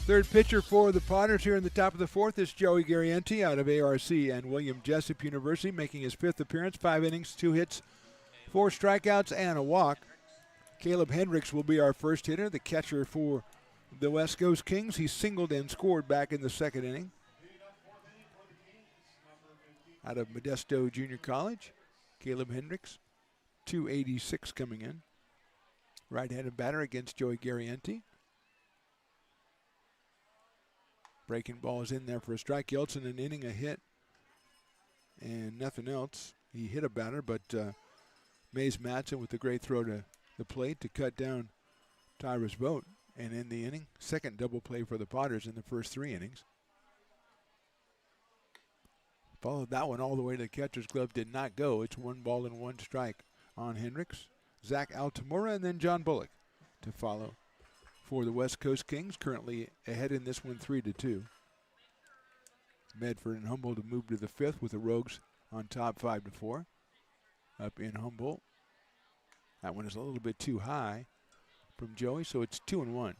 Speaker 4: Third pitcher for the Potters here in the top of the fourth is Joey Garrienti out of ARC and William Jessup University, making his 5th appearance, 5 innings, 2 hits, 4 strikeouts, and a walk. Caleb Hendricks will be our first hitter, the catcher for the West Coast Kings. He singled and scored back in the 2nd inning. Out of Modesto Junior College, Caleb Hendricks, 286 coming in. Right-handed batter against Joey Garrienti. Breaking ball is in there for a strike. Yeltsin an inning, a hit, and nothing else. He hit a batter, but Mays Matson with a great throw to the plate to cut down Tyrus Vogt. And in the inning, second double play for the Potters in the first 3 innings. Followed that one all the way to the catcher's glove, did not go. It's 1 ball and 1 strike on Hendricks. Zach Altamura and then John Bullock to follow for the West Coast Kings, currently ahead in this one 3-2. Medford and Humboldt have moved to the 5th with the Rogues on top 5-4. Up in Humboldt. That one is a little bit too high from Joey, so it's 2-1.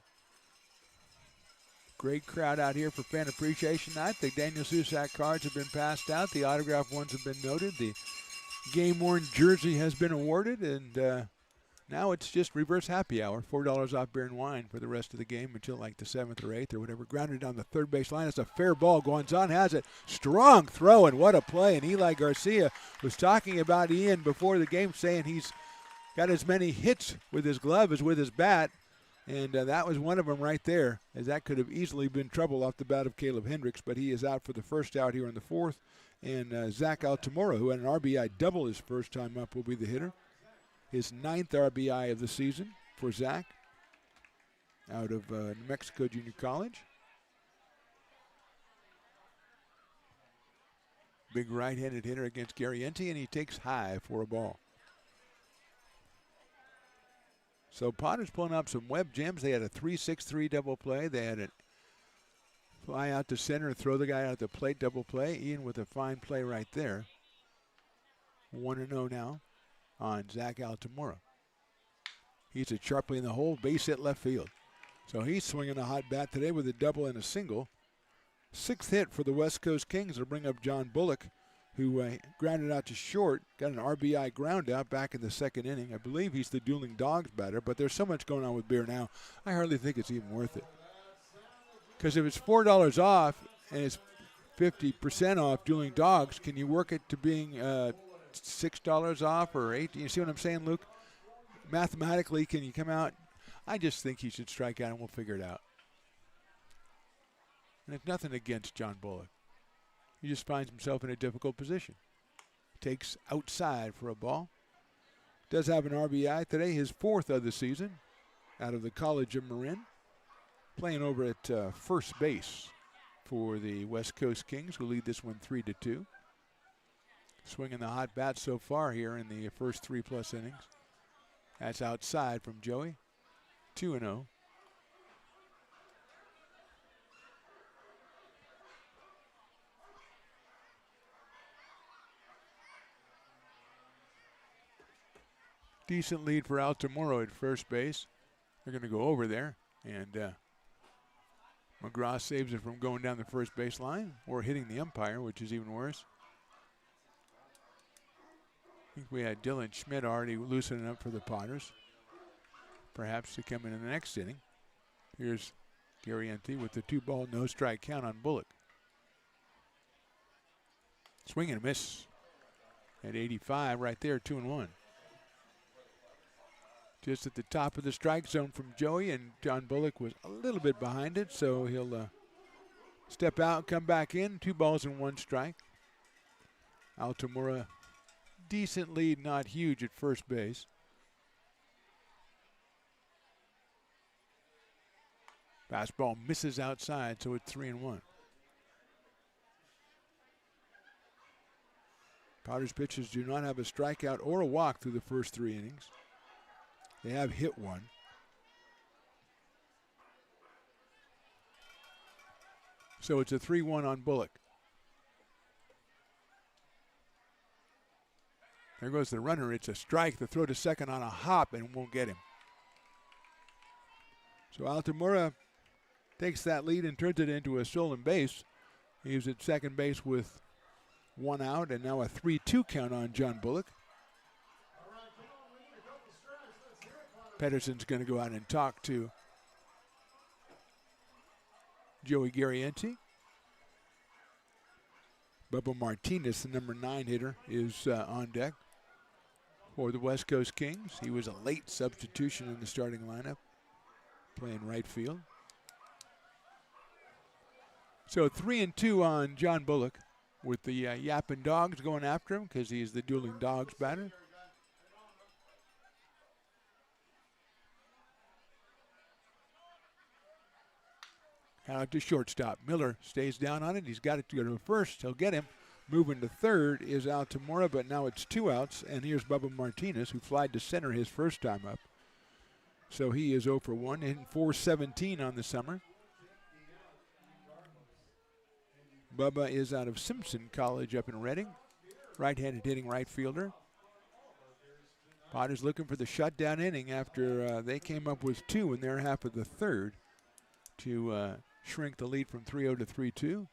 Speaker 4: Great crowd out here for Fan Appreciation Night. The Daniel Susac cards have been passed out. The autographed ones have been noted. The game-worn jersey has been awarded, and now it's just reverse happy hour. $4 off beer and wine for the rest of the game until like the 7th or 8th or whatever. Grounded down the third base line. It's a fair ball. Guanzon has it. Strong throw, and what a play. And Eli Garcia was talking about Ian before the game, saying he's got as many hits with his glove as with his bat. And that was one of them right there, as that could have easily been trouble off the bat of Caleb Hendricks, but he is out for the first out here in the 4th. And Zach Altamura, who had an RBI double his first time up, will be the hitter. His 9th RBI of the season for Zach out of New Mexico Junior College. Big right-handed hitter against Garrienti, and he takes high for a ball. So Potter's pulling up some web gems. They had a 3-6-3 double play. They had a fly out to center and throw the guy out the plate double play. Ian with a fine play right there. 1-0 now on Zach Altamura. He's a sharply in the hole, base hit left field. So he's swinging a hot bat today with a double and a single. 6th hit for the West Coast Kings will bring up John Bullock, who grounded out to short, got an RBI ground out back in the 2nd inning. I believe he's the Dueling Dogs batter, but there's so much going on with beer now, I hardly think it's even worth it. Because if it's $4 off and it's 50% off Dueling Dogs, can you work it to being $6 off or $8? You see what I'm saying, Luke? Mathematically, can you come out? I just think he should strike out and we'll figure it out. And it's nothing against John Bullock. He just finds himself in a difficult position. Takes outside for a ball. Does have an RBI today, his 4th of the season, out of the College of Marin. Playing over at first base for the West Coast Kings, who lead this one 3-2. Swinging the hot bat so far here in the first 3+ innings. That's outside from Joey. 2-0. Decent lead for Altamura at first base. They're going to go over there, and McGraw saves it from going down the first base line or hitting the umpire, which is even worse. I think we had Dylan Schmidt already loosening up for the Potters, perhaps to come in the next inning. Here's Garrienti with the 2-ball, no-strike count on Bullock. Swing and a miss at 85 right there, 2-1. Just at the top of the strike zone from Joey, and John Bullock was a little bit behind it, so he'll step out, come back in, 2 balls and 1 strike. Altamura, decent lead, not huge at first base. Fastball misses outside, so it's 3-1. Potters pitchers do not have a strikeout or a walk through the first 3 innings. They have hit 1. So it's a 3-1 on Bullock. There goes the runner. It's a strike. The throw to second on a hop and won't get him. So Altamura takes that lead and turns it into a stolen base. He was at second base with one out, and now a 3-2 count on John Bullock. Pedersen's going to go out and talk to Joey Garrienti. Bubba Martinez, the number 9 hitter, is on deck for the West Coast Kings. He was a late substitution in the starting lineup, playing right field. So 3-2 on John Bullock, with the Yappin' Dogs going after him because he's the Dueling Dogs batter. Out to shortstop. Miller stays down on it. He's got it to go to first. He'll get him. Moving to third is Altamora, but now it's 2 outs. And here's Bubba Martinez, who flied to center his first time up. So he is 0 for 1, hitting .417 on the summer. Bubba is out of Simpson College up in Reading. Right-handed hitting right fielder. Potter's looking for the shutdown inning after they came up with 2 in their half of the third to shrink the lead from 3-0 to 3-2.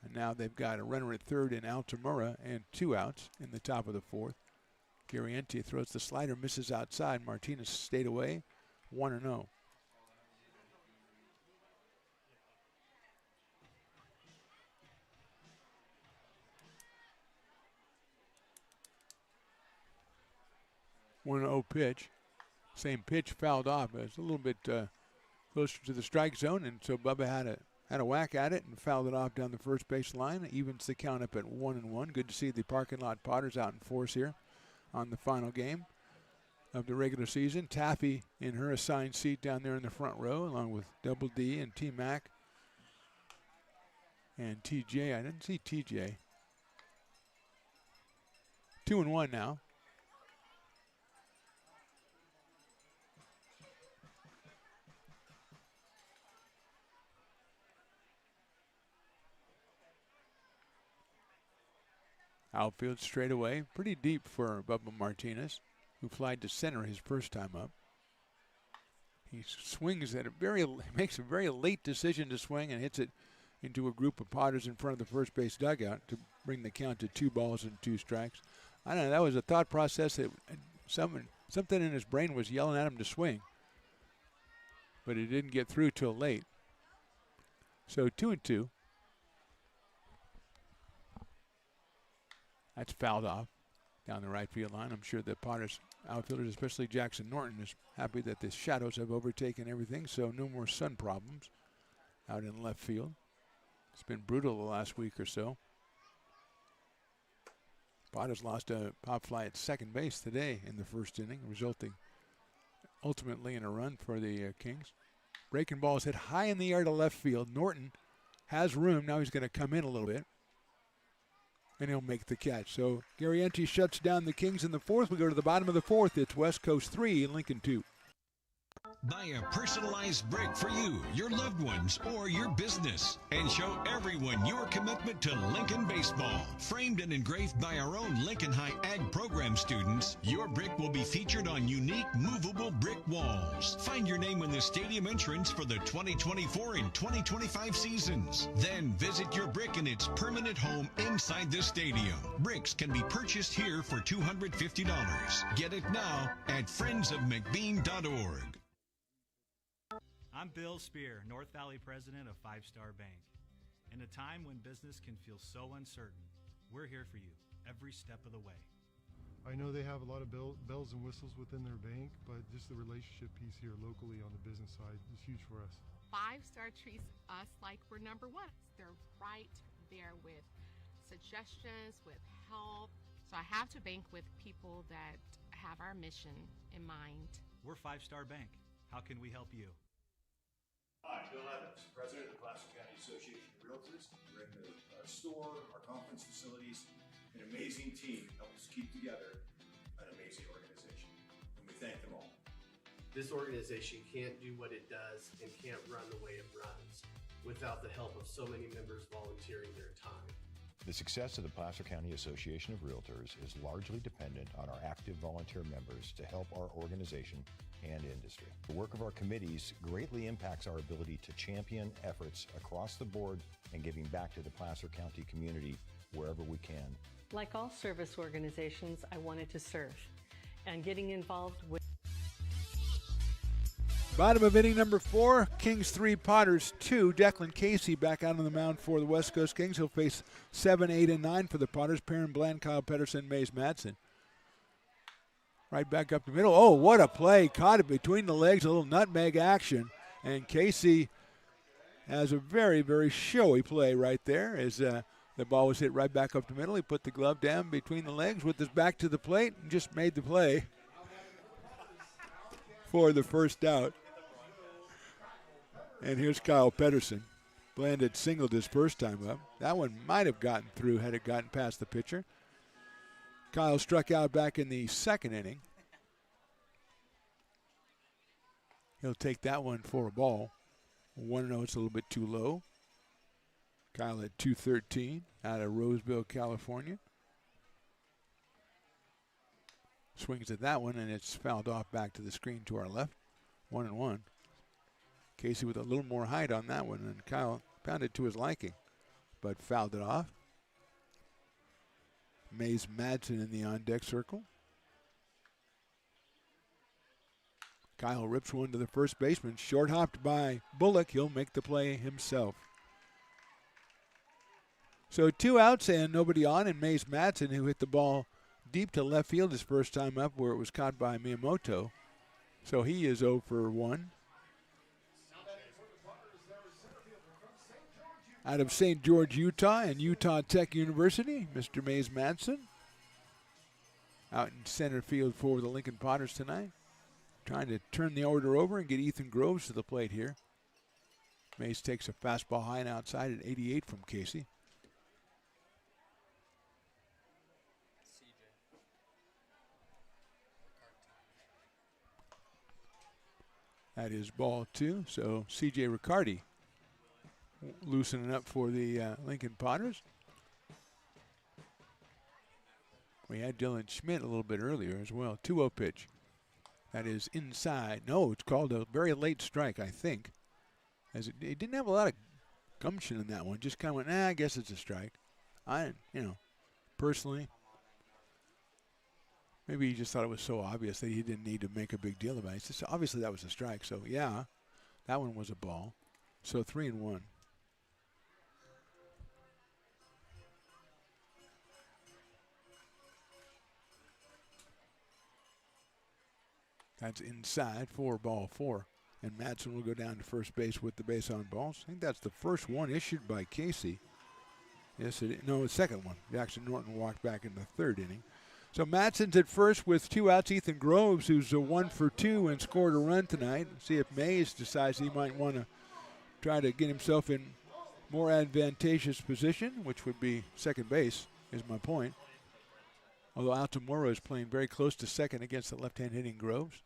Speaker 4: And now they've got a runner at third in Altamura and 2 outs in the top of the fourth. Garrienti throws the slider, misses outside. Martinez stayed away, 1-0. Pitch. Same pitch fouled off. It's a little bit closer to the strike zone, and so Bubba had a whack at it and fouled it off down the first base line. Evens the count up at 1-1. Good to see the parking lot Potters out in force here on the final game of the regular season. Taffy in her assigned seat down there in the front row, along with Double D and T-Mac and TJ. I didn't see TJ. 2-1 now. Outfield straight away, pretty deep for Bubba Martinez, who flied to center his first time up. He swings at makes a very late decision to swing and hits it into a group of Potters in front of the first base dugout to bring the count to 2 balls and 2 strikes. I don't know, that was a thought process that something in his brain was yelling at him to swing, but it didn't get through till late. So 2-2. That's fouled off down the right field line. I'm sure the Potters outfielders, especially Jackson Norton, is happy that the shadows have overtaken everything, so no more sun problems out in left field. It's been brutal the last week or so. Potters lost a pop fly at second base today in the first inning, resulting ultimately in a run for the Kings. Breaking ball is hit high in the air to left field. Norton has room. Now he's going to come in a little bit, and he'll make the catch. So Garrienti shuts down the Kings in the fourth. We go to the bottom of the fourth. It's West Coast 3 and Lincoln 2.
Speaker 6: Buy a personalized brick for you, your loved ones, or your business, and show everyone your commitment to Lincoln baseball. Framed and engraved by our own Lincoln High Ag program students, your brick will be featured on unique movable brick walls. Find your name in the stadium entrance for the 2024 and 2025 seasons. Then visit your brick in its permanent home inside the stadium. Bricks can be purchased here for $250. Get it now at friendsofmcbean.org.
Speaker 3: I'm Bill Spear, North Valley president of Five Star Bank. In a time when business can feel so uncertain, we're here for you every step of the way.
Speaker 5: I know they have a lot of bells and whistles within their bank, but just the relationship piece here locally on the business side is huge for us.
Speaker 7: 5 Star treats us like we're number one. They're right there with suggestions, with help. So I have to bank with people that have our mission in mind.
Speaker 3: We're 5 Star Bank. How can we help you?
Speaker 11: Hi, Bill Evans, president of the Placer County Association of Realtors. We're in the store, our conference facilities, an amazing team help us keep together an amazing organization. And we thank them all.
Speaker 12: This organization can't do what it does and can't run the way it runs without the help of so many members volunteering their time.
Speaker 13: The success of the Placer County Association of Realtors is largely dependent on our active volunteer members to help our organization and industry. The work of our committees greatly impacts our ability to champion efforts across the board and giving back to the Placer County community wherever we can.
Speaker 14: Like all service organizations, I wanted to serve, and getting involved with
Speaker 4: Bottom of inning number 4, Kings 3, Potters 2. Declan Casey back out on the mound for the West Coast Kings. He'll face 7, 8, and 9 for the Potters. Perrin Bland, Kyle Pedersen, Mays Madsen. Right back up the middle. Oh, what a play. Caught it between the legs, a little nutmeg action. And Casey has a very, very showy play right there as the ball was hit right back up the middle. He put the glove down between the legs with his back to the plate and just made the play for the first out. And here's Kyle Pedersen. Bland had singled his first time up. That one might have gotten through had it gotten past the pitcher. Kyle struck out back in the second inning. He'll take that one for a ball. 1-0, it's a little bit too low. Kyle at 213 out of Roseville, California. Swings at that one, and it's fouled off back to the screen to our left. 1-1. Casey with a little more height on that one, and Kyle found it to his liking, but fouled it off. Mays Madsen in the on-deck circle. Kyle rips one to the first baseman, short-hopped by Bullock. He'll make the play himself. So 2 outs and nobody on, and Mays Madsen, who hit the ball deep to left field his first time up where it was caught by Miyamoto. So he is 0 for 1. Out of St. George, Utah, and Utah Tech University, Mr. Mays Madsen. Out in center field for the Lincoln Potters tonight. Trying to turn the order over and get Ethan Groves to the plate here. Mays takes a fastball high and outside at 88 from Casey. That is ball 2, so C.J. Riccardi loosening up for the Lincoln Potters. We had Dylan Schmidt a little bit earlier as well. 2-0 pitch. That is inside. No, it's called a very late strike, I think. As it didn't have a lot of gumption in that one. Just kind of went, I guess it's a strike. Personally, maybe he just thought it was so obvious that he didn't need to make a big deal about it. Just, obviously, that was a strike. So, yeah, that one was a ball. So 3-1. That's inside for ball 4. And Madsen will go down to first base with the base on balls. I think that's the first one issued by Casey. Yes, the second one. Jackson Norton walked back in the third inning. So Madsen's at first with 2 outs. Ethan Groves, who's a 1 for 2 and scored a run tonight. See if Mays decides he might want to try to get himself in more advantageous position, which would be second base, is my point. Although Altamoro is playing very close to second against the left-hand hitting Groves.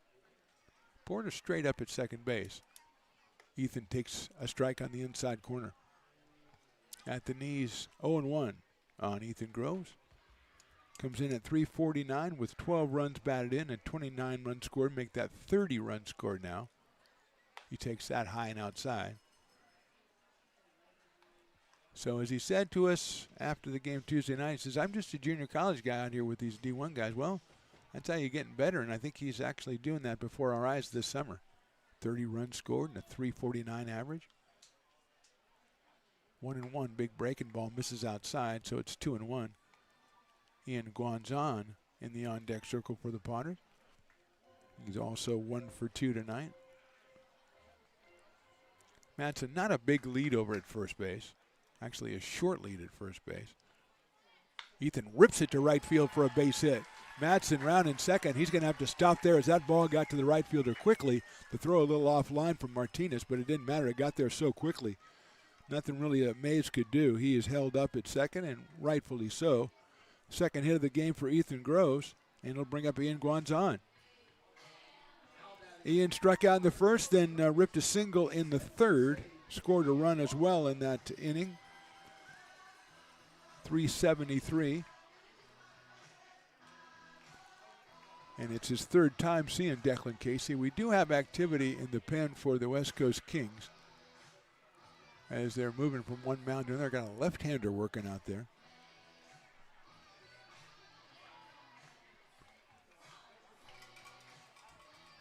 Speaker 4: Porter straight up at second base. Ethan takes a strike on the inside corner. At the knees, 0-1 on Ethan Groves. Comes in at 349 with 12 runs batted in and 29 runs scored. Make that 30 runs scored now. He takes that high and outside. So as he said to us after the game Tuesday night, he says, I'm just a junior college guy out here with these D1 guys. Well, that's how you're getting better, and I think he's actually doing that before our eyes this summer. 30 runs scored and a 349 average. 1-1, big breaking ball misses outside, so it's 2-1. Ian Guanzon in the on-deck circle for the Potters. He's also 1 for 2 tonight. Madsen, not a big lead over at first base. Actually a short lead at first base. Ethan rips it to right field for a base hit. Madsen round in second. He's going to have to stop there as that ball got to the right fielder quickly to throw a little offline from Martinez, but it didn't matter. It got there so quickly. Nothing really that Mays could do. He is held up at second, and rightfully so. Second hit of the game for Ethan Groves, and it'll bring up Ian Guanzon. Ian struck out in the first, then ripped a single in the third. Scored a run as well in that inning. 373. And it's his third time seeing Declan Casey. We do have activity in the pen for the West Coast Kings as they're moving from one mound to another. Got a left-hander working out there.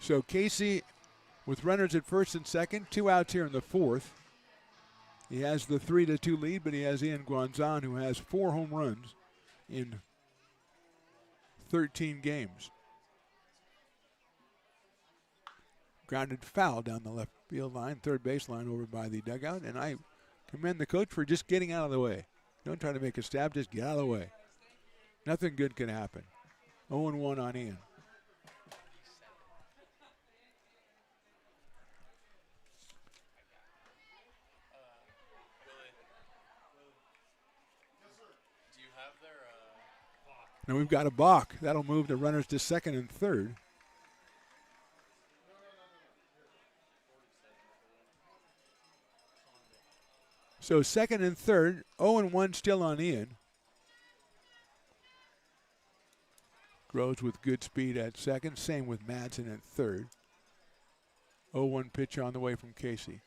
Speaker 4: So Casey with runners at first and second, 2 outs here in the fourth. He has the 3-2 lead, but he has Ian Guanzon, who has 4 home runs in 13 games. Grounded foul down the left field line, third base line over by the dugout, and I commend the coach for just getting out of the way. Don't try to make a stab, just get out of the way. Nothing good can happen. 0-1 on Ian. Now we've got a balk. That'll move the runners to second and third. So second and third, 0-1 still on Ian. Groves with good speed at second. Same with Madsen at third. 0-1 pitch on the way from Casey.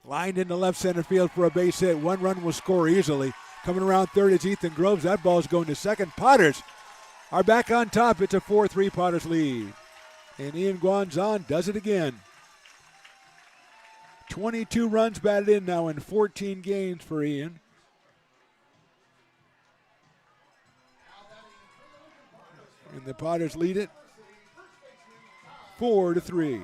Speaker 4: Lined into left center field for a base hit. 1 run will score easily. Coming around third is Ethan Groves. That ball's going to second. Potters are back on top. It's a 4-3 Potters lead. And Ian Guanzon does it again. 22 runs batted in now in 14 games for Ian. And the Potters lead it 4-3.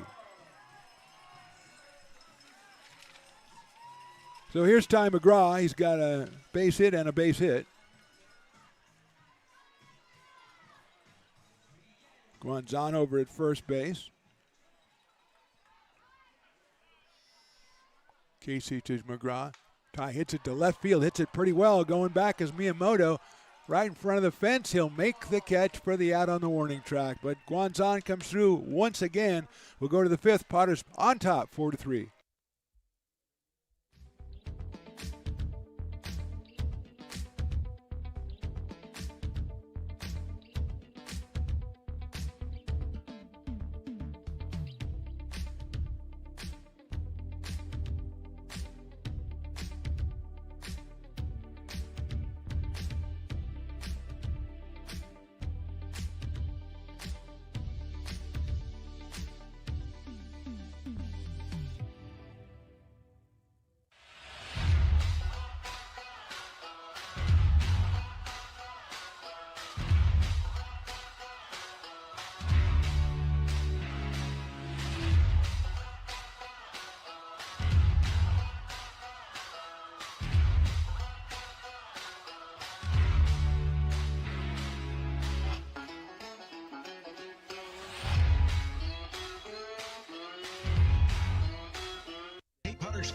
Speaker 4: So here's Ty McGraw. He's got a base hit and a base hit. Guanzon over at first base. Casey to McGraw. Ty hits it to left field, hits it pretty well. Going back is Miyamoto. Right in front of the fence. He'll make the catch for the out on the warning track. But Guanzon comes through once again. We'll go to the fifth. Potters on top, 4-3.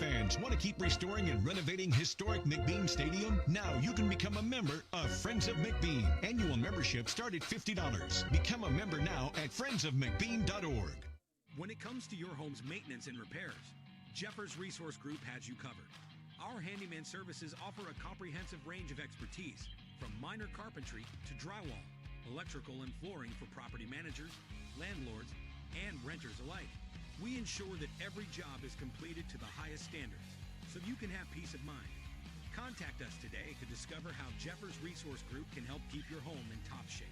Speaker 6: Fans want to keep restoring and renovating historic McBean Stadium? Now you can become a member of Friends of McBean. Annual membership start at $50. Become a member now at friendsofmcbean.org.
Speaker 18: When it comes to your home's maintenance and repairs, Jeffers Resource Group has you covered. Our handyman services offer a comprehensive range of expertise, from minor carpentry to drywall, electrical and flooring for property managers, landlords, and renters alike. We ensure that every job is completed to the highest standards, so you can have peace of mind. Contact us today to discover how Jeffers Resource Group can help keep your home in top shape.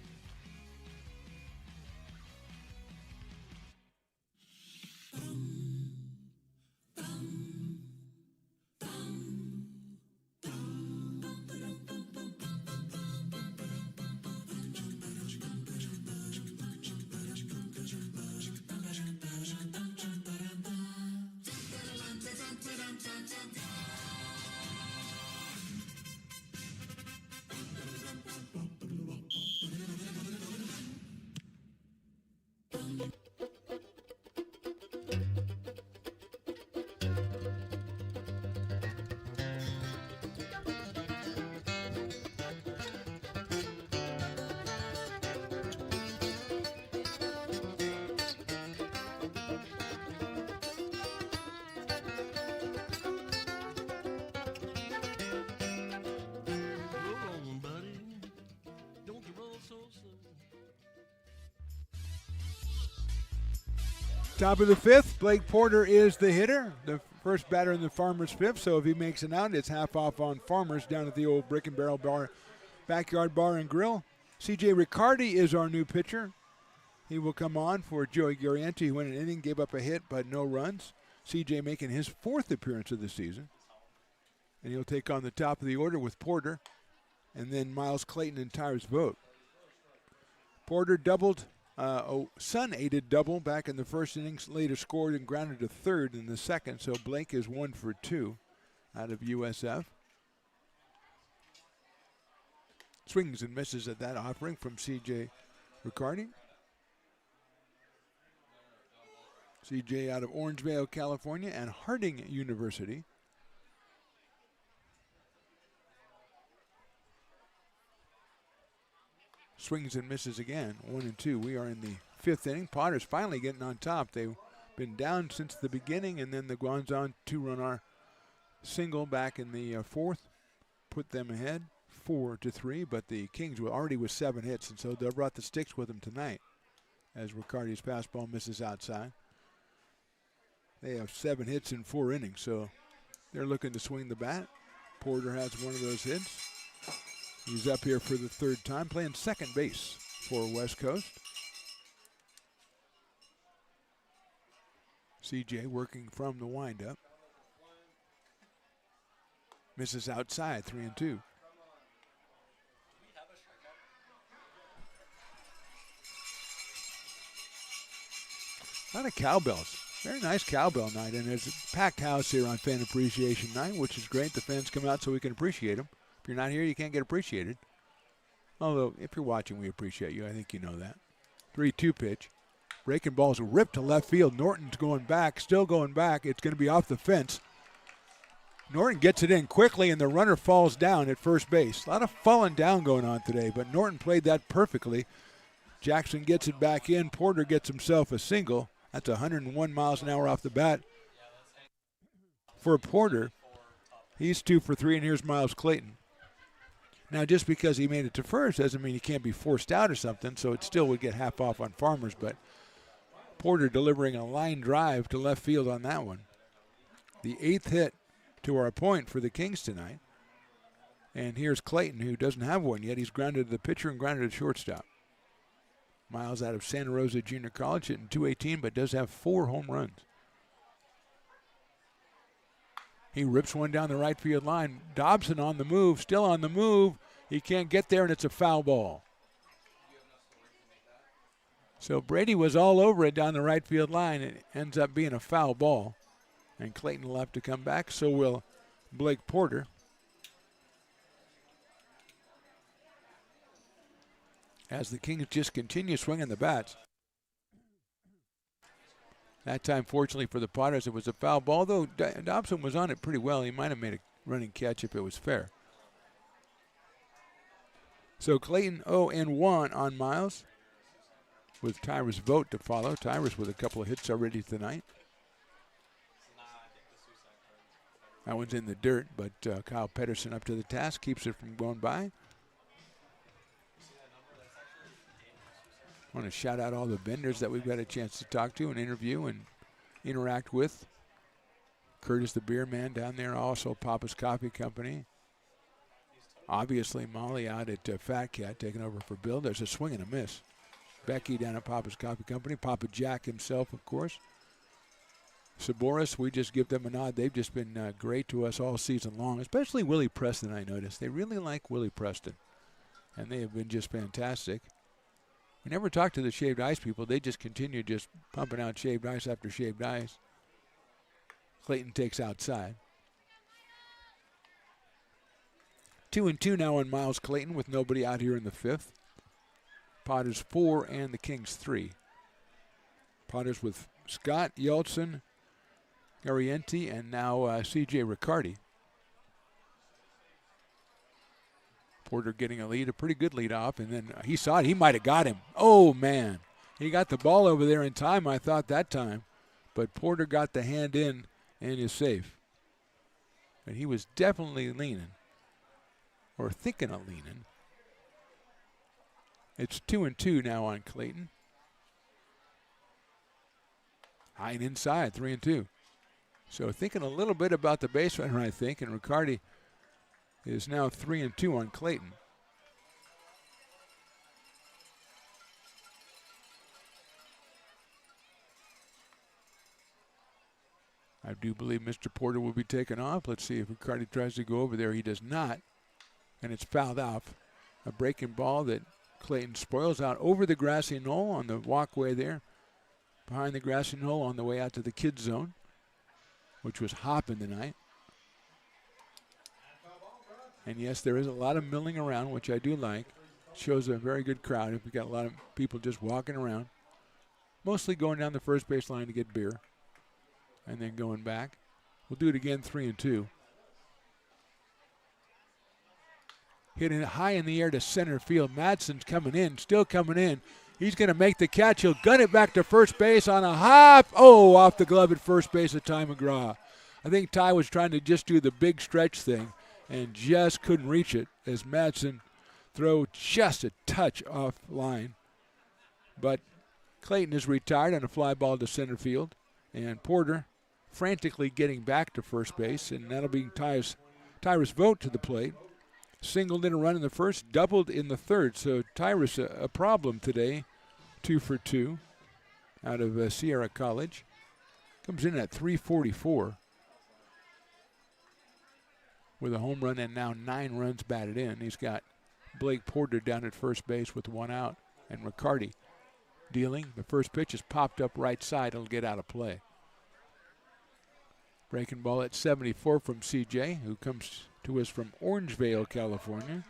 Speaker 4: Top of the fifth, Blake Porter is the hitter, the first batter in the Farmers fifth. So if he makes an out, it's half off on Farmers down at the old Brick and Barrel Bar, Backyard Bar and Grill. C.J. Riccardi is our new pitcher. He will come on for Joey Garienti, who went an inning, gave up a hit, but no runs. C.J. making his fourth appearance of the season. And he'll take on the top of the order with Porter, and then Miles Clayton and Tyrus Vogt. Porter doubled. Sun-aided double back in the first innings, later scored and grounded to third in the second, so Blake is 1 for 2 out of USF. Swings and misses at that offering from C.J. Riccardi. C.J. out of Orangevale, California, and Harding University. Swings and misses again, 1 and 2. We are in the fifth inning. Potter's finally getting on top. They've been down since the beginning, and then the Guanzon 2-run single back in the fourth put them ahead 4-3. But the Kings were already with 7 hits, and so they brought the sticks with them tonight as Riccardi's fastball misses outside. They have 7 hits in 4 innings, so they're looking to swing the bat. Porter has one of those hits. He's up here for the third time, playing second base for West Coast. CJ working from the windup. Misses outside, 3-2. A lot of cowbells. Very nice cowbell night, and there's a packed house here on Fan Appreciation Night, which is great. The fans come out so we can appreciate them. If you're not here, you can't get appreciated. Although, if you're watching, we appreciate you. I think you know that. 3-2 pitch. Breaking ball's ripped to left field. Norton's going back, still going back. It's going to be off the fence. Norton gets it in quickly, and the runner falls down at first base. A lot of falling down going on today, but Norton played that perfectly. Jackson gets it back in. Porter gets himself a single. That's 101 miles an hour off the bat. For Porter, he's 2 for 3, and here's Miles Clayton. Now, just because he made it to first doesn't mean he can't be forced out or something, so it still would get half off on Farmers, but Porter delivering a line drive to left field on that one. The 8th hit to our point for the Kings tonight. And here's Clayton, who doesn't have one yet. He's grounded to the pitcher and grounded to shortstop. Miles out of Santa Rosa Junior College, hitting .218, but does have 4 home runs. He rips one down the right field line. Dobson on the move, still on the move. He can't get there, and it's a foul ball. So Brady was all over it down the right field line. It ends up being a foul ball. And Clayton will have to come back, so will Blake Porter. As the Kings just continue swinging the bats. That time, fortunately for the Potters, it was a foul ball, though Dobson was on it pretty well. He might have made a running catch if it was fair. So Clayton 0-1 on Miles, with Tyrus Vogt to follow. Tyrus with a couple of hits already tonight. That one's in the dirt, but Kyle Pedersen up to the task, keeps it from going by. I want to shout out all the vendors that we've got a chance to talk to and interview and interact with. Curtis the Beer Man down there, also Papa's Coffee Company. Obviously Molly out at Fat Cat taking over for Bill. There's a swing and a miss. Becky down at Papa's Coffee Company. Papa Jack himself, of course. Saboris, we just give them a nod. They've just been great to us all season long, especially Willie Preston, I noticed. They really like Willie Preston, and they have been just fantastic. We never talked to the shaved ice people. They just continue just pumping out shaved ice after shaved ice. Clayton takes outside. 2-2 now on Miles Clayton with nobody out here in the fifth. Potters 4 and the Kings 3. Potters with Scott, Yeltsin, Garienti, and now C.J. Riccardi. Porter getting a lead, a pretty good lead off, and then he saw it. He might have got him. Oh, man. He got the ball over there in time, I thought, that time. But Porter got the hand in and is safe. But he was definitely leaning, or thinking of leaning. It's 2-2 now on Clayton. High and inside, 3-2. So thinking a little bit about the base runner, I think, and Riccardi is now 3-2 on Clayton. I do believe Mr. Porter will be taken off. Let's see if Riccardi tries to go over there. He does not, and it's fouled off. A breaking ball that Clayton spoils out over the grassy knoll on the walkway there, behind the grassy knoll on the way out to the kids' zone, which was hopping tonight. And yes, there is a lot of milling around, which I do like. Shows a very good crowd if we got a lot of people just walking around, mostly going down the first base line to get beer and then going back. We'll do it again, 3-2. Hitting it high in the air to center field. Madsen's coming in, still coming in. He's going to make the catch. He'll gun it back to first base on a hop. Oh, off the glove at first base of Ty McGraw. I think Ty was trying to just do the big stretch thing and just couldn't reach it as Madsen throw just a touch off line. But Clayton is retired on a fly ball to center field. And Porter frantically getting back to first base, and that'll be Tyrus Vogt to the plate. Singled in a run in the first, doubled in the third. So Tyrus a problem today, 2 for 2 out of Sierra College. Comes in at 344 with a home run and now 9 runs batted in. He's got Blake Porter down at first base with 1 out, and Riccardi dealing. The first pitch is popped up right side. It'll get out of play. Breaking ball at 74 from CJ, who comes to us from Orangevale, California.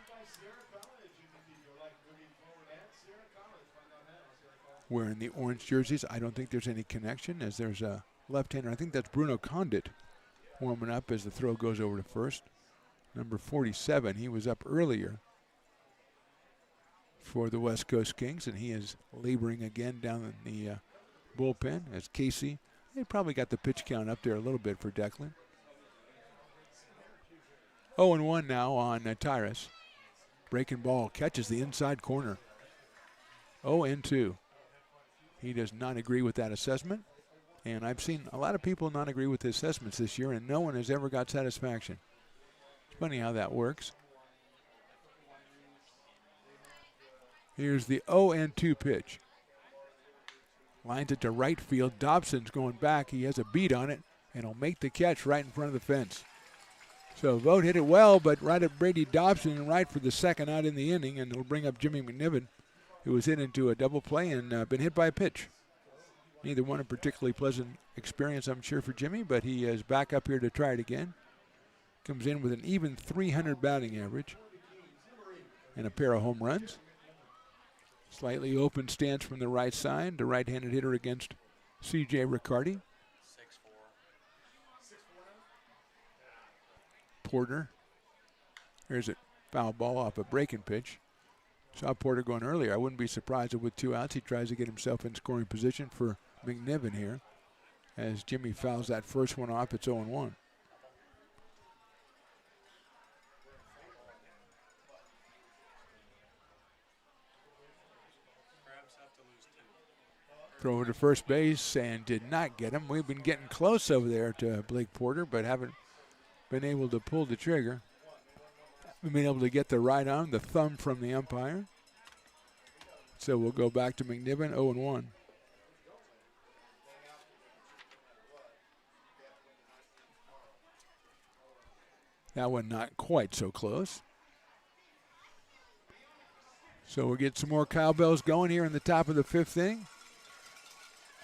Speaker 4: Wearing the orange jerseys. I don't think there's any connection, as there's a left-hander. I think that's Bruno Condit warming up as the throw goes over to first. Number 47, he was up earlier for the West Coast Kings, and he is laboring again down in the bullpen as Casey. They probably got the pitch count up there a little bit for Declan. 0-1 now on Tyrus. Breaking ball, catches the inside corner. 0-2. He does not agree with that assessment. And I've seen a lot of people not agree with the assessments this year, and no one has ever got satisfaction. It's funny how that works. Here's the 0-2 pitch. Lines it to right field. Dobson's going back. He has a beat on it, and he'll make the catch right in front of the fence. So Vogt hit it well, but right at Brady Dobson and right for the second out in the inning, and it'll bring up Jimmy McNiven, who was hit into a double play and been hit by a pitch. Neither one a particularly pleasant experience, I'm sure, for Jimmy, but he is back up here to try it again. Comes in with an even .300 batting average and a pair of home runs. Slightly open stance from the right side. The right-handed hitter against C.J. Riccardi. Porter. There's a foul ball off a breaking pitch. Saw Porter going earlier. I wouldn't be surprised if with 2 outs he tries to get himself in scoring position for McNiven here. As Jimmy fouls that first one off, it's 0-1. Throw to first base and did not get him. We've been getting close over there to Blake Porter, but haven't been able to pull the trigger. We've been able to get the right arm, the thumb from the umpire. So we'll go back to McNiven, 0-1. That one not quite so close. So we'll get some more cowbells going here in the top of the 5th inning.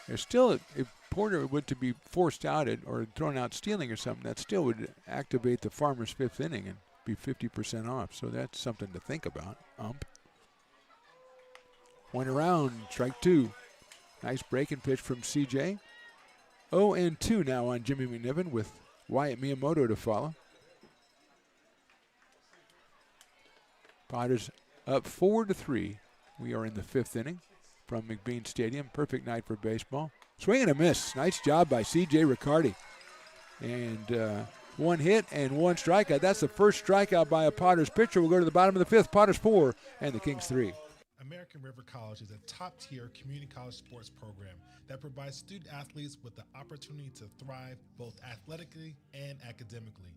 Speaker 4: There's still, if Porter were to be forced out or thrown out stealing or something, that still would activate the Farmers' 5th inning and be 50% off. So that's something to think about, ump. Point around, strike 2. Nice breaking pitch from CJ. 0-2 now on Jimmy McNiven with Wyatt Miyamoto to follow. Potters up 4-3. We are in the 5th inning from McBean Stadium. Perfect night for baseball. Swing and a miss. Nice job by C.J. Riccardi. And 1 hit and 1 strikeout. That's the first strikeout by a Potters pitcher. We'll go to the bottom of the 5th. Potters 4 and the Kings 3.
Speaker 20: American River College is a top-tier community college sports program that provides student athletes with the opportunity to thrive both athletically and academically.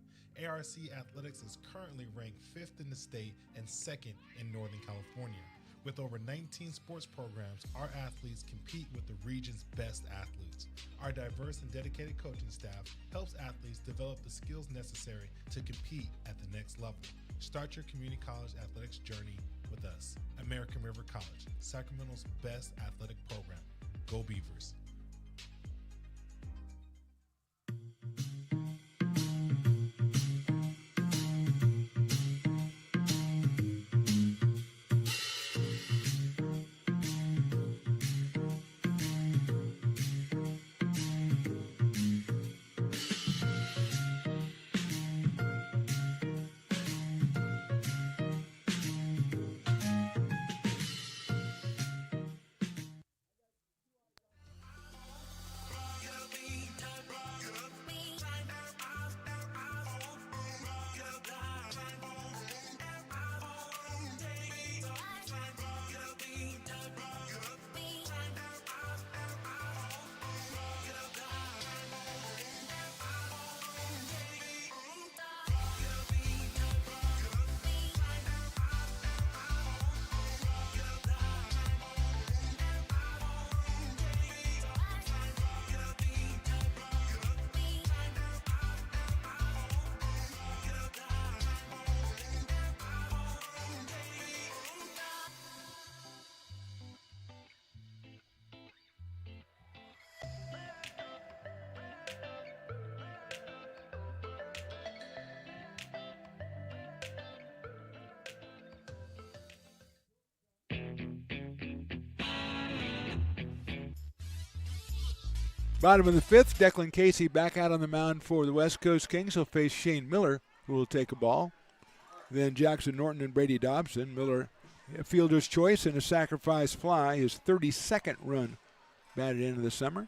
Speaker 20: ARC Athletics is currently ranked 5th in the state and 2nd in Northern California. With over 19 sports programs, our athletes compete with the region's best athletes. Our diverse and dedicated coaching staff helps athletes develop the skills necessary to compete at the next level. Start your community college athletics journey with us. American River College, Sacramento's best athletic program. Go Beavers.
Speaker 4: Bottom of the fifth, Declan Casey back out on the mound for the West Coast Kings. He'll face Shane Miller, who will take a ball. Then Jackson Norton and Brady Dobson. Miller, a fielder's choice and a sacrifice fly, his 32nd run batted into the summer.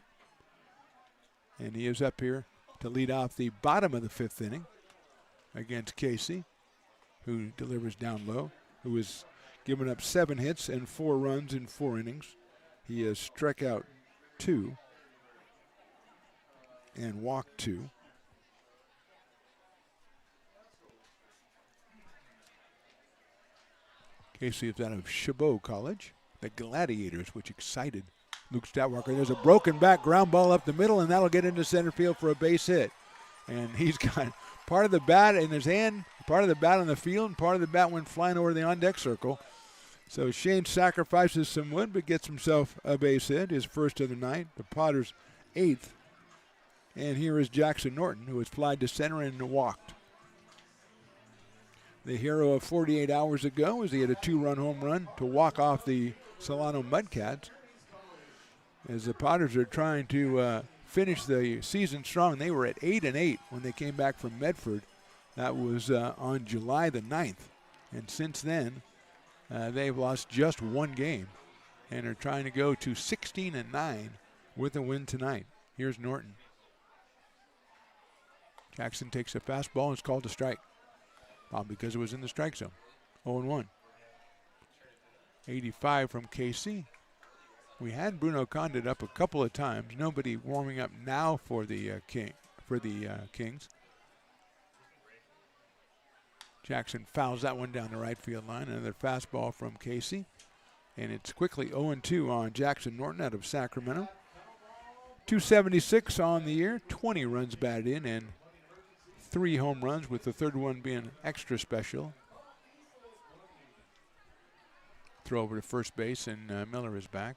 Speaker 4: And he is up here to lead off the bottom of the fifth inning against Casey, who delivers down low, who has given up 7 hits and 4 runs in 4 innings. He has struck out 2 and walked 2. Casey is out of Chabot College, the Gladiators, which excited Luke Statwalker. There's a broken back ground ball up the middle, and that'll get into center field for a base hit. And he's got part of the bat in his hand, part of the bat on the field, and part of the bat went flying over the on-deck circle. So Shane sacrifices some wood, but gets himself a base hit, his first of the night, the Potters' 8th. And here is Jackson Norton, who has flied to center and walked. The hero of 48 hours ago, as he had a 2-run home run to walk off the Solano Mudcats. As the Potters are trying to finish the season strong, they were at 8-8 when they came back from Medford. That was on July the 9th. And since then, they've lost just 1 game and are trying to go to 16-9 with a win tonight. Here's Norton. Jackson takes a fastball and is called a strike. Probably because it was in the strike zone. 0-1. 85 from Casey. We had Bruno Condit up a couple of times. Nobody warming up now for the Kings. Jackson fouls that one down the right field line. Another fastball from Casey. And it's quickly 0-2 on Jackson Norton out of Sacramento. 276 on the year, 20 runs batted in, and 3 home runs, with the third one being extra special. Throw over to first base, and Miller is back.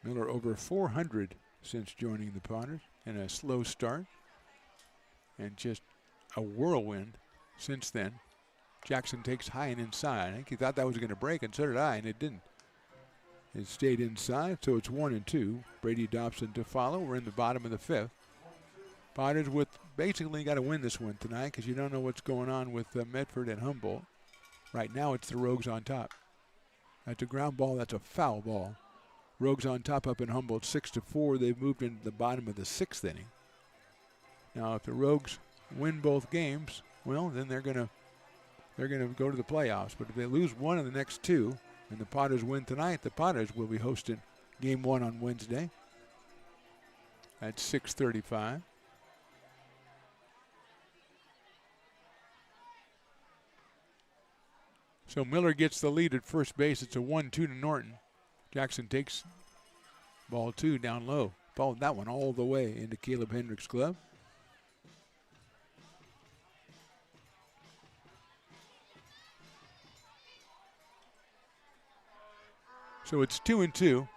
Speaker 4: Miller over 400 since joining the Potters, and a slow start, and just a whirlwind since then. Jackson takes high and inside. I think he thought that was going to break, and so did I, and it didn't. It stayed inside, so it's 1-2. Brady Dobson to follow. We're in the bottom of the fifth. Potters with basically got to win this one tonight because you don't know what's going on with Medford and Humboldt. Right now it's the Rogues on top. That's a ground ball. That's a foul ball. Rogues on top up in Humboldt 6-4. They've moved into the bottom of the 6th inning. Now if the Rogues win both games, well, then they're gonna go to the playoffs. But if they lose one of the next 2, and the Potters win tonight, the Potters will be hosting Game 1 on Wednesday at 6:35. So Miller gets the lead at first base. It's a 1-2 to Norton. Jackson takes ball 2 down low. Followed that one all the way into Caleb Hendricks' glove. So it's 2-2.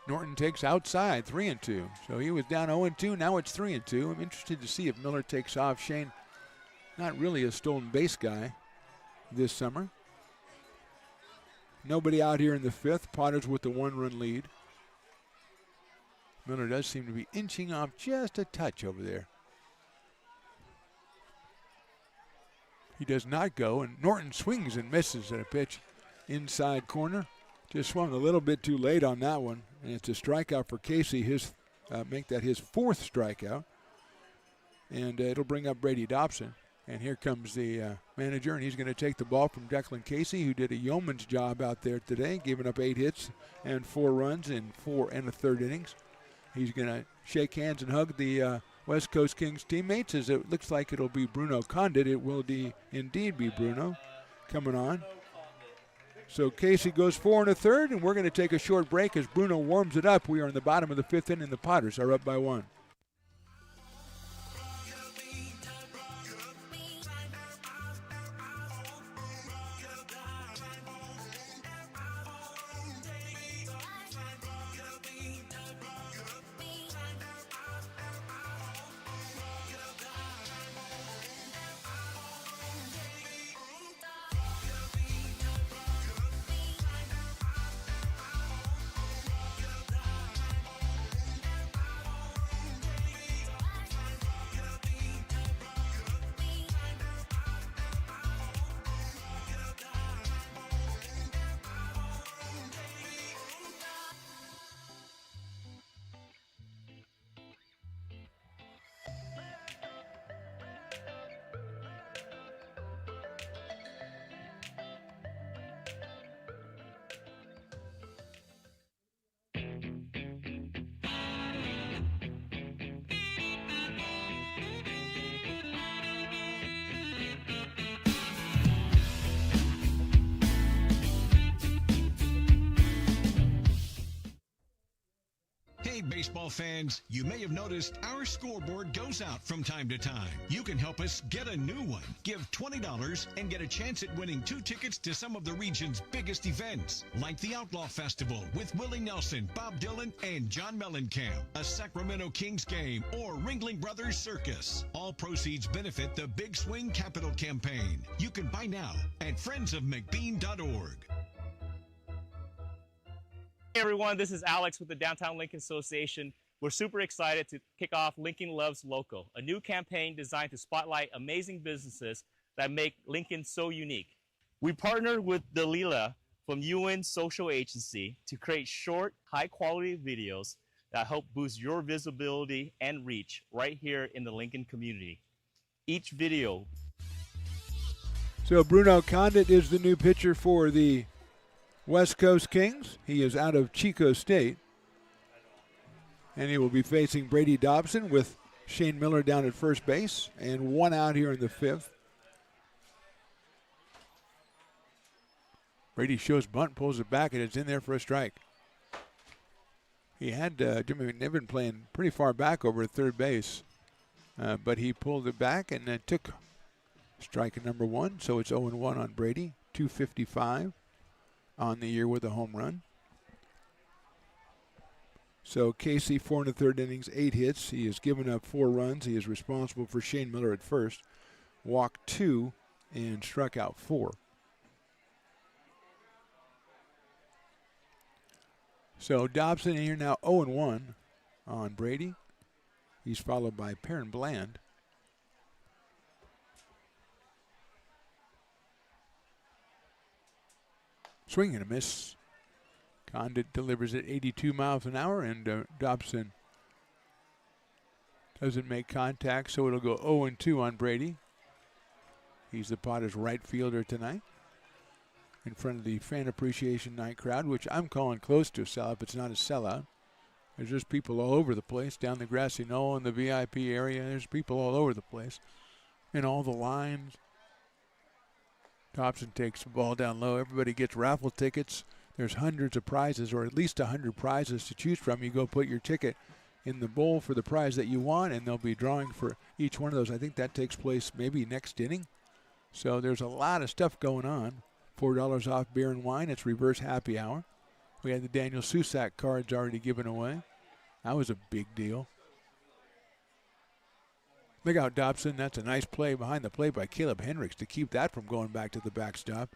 Speaker 4: Norton takes outside, 3-2. So he was down 0-2. Now it's 3-2. I'm interested to see if Miller takes off. Shane, not really a stolen base guy this summer. Nobody out here in the 5th. Potters with the 1-run lead. Miller does seem to be inching off just a touch over there. He does not go, and Norton swings and misses at a pitch inside corner. Just swung a little bit too late on that one, and it's a strikeout for Casey. Make that his 4th strikeout, and it'll bring up Brady Dobson. And here comes the manager, and he's going to take the ball from Declan Casey, who did a yeoman's job out there today, giving up 8 hits and 4 runs in 4 1/3 innings. He's going to shake hands and hug the West Coast Kings teammates, as it looks like it'll be Bruno Condit. It will indeed be Bruno coming on. So Casey goes 4 1/3, and we're going to take a short break as Bruno warms it up. We are in the bottom of the 5th inning. The Potters are up by 1.
Speaker 6: Hey, baseball fans, you may have noticed our scoreboard goes out from time to time. You can help us get a new one. Give $20 and get a chance at winning 2 tickets to some of the region's biggest events, like the Outlaw Festival with Willie Nelson, Bob Dylan, and John Mellencamp, a Sacramento Kings game, or Ringling Brothers Circus. All proceeds benefit the Big Swing Capital Campaign. You can buy now at friendsofmcbean.org.
Speaker 21: Hey everyone, this is Alex with the Downtown Lincoln Association. We're super excited to kick off Lincoln Loves Local, a new campaign designed to spotlight amazing businesses that make Lincoln so unique. We partnered with Dalila from UN Social Agency to create short, high-quality videos that help boost your visibility and reach right here in the Lincoln community. Each video.
Speaker 4: So Bruno Condit is the new pitcher for the West Coast Kings. He is out of Chico State. And he will be facing Brady Dobson with Shane Miller down at first base and 1 out here in the 5th. Brady shows bunt, pulls it back, and it's in there for a strike. He had Jimmy McNiven playing pretty far back over at third base, but he pulled it back and took strike number 1. So it's 0-1 on Brady, 255. On the year with a home run. So Casey, 4 1/3 innings, 8 hits. He has given up 4 runs. He is responsible for Shane Miller at first. Walked 2 and struck out 4. So Dobson here now 0-1 on Brady. He's followed by Perrin Bland. Swing and a miss. Condit delivers at 82 miles an hour, and Dobson doesn't make contact, so it'll go 0-2 on Brady. He's the Potters' right fielder tonight. in front of the Fan Appreciation Night crowd, which I'm calling close to a sellout, but it's not a sellout. There's just people all over the place, down the grassy knoll in the VIP area. There's people all over the place in all the lines. Dobson takes the ball down low. Everybody gets raffle tickets. There's hundreds of prizes, or at least 100 prizes to choose from. You go put your ticket in the bowl for the prize that you want, and they'll be drawing for each one of those. I think that takes place maybe next inning. So there's a lot of stuff going on. $4 off beer and wine. It's reverse happy hour. We had the Daniel Susac cards already given away. That was a big deal. Look out, Dobson. That's a nice play behind the plate by Caleb Hendricks to keep that from going back to the backstop.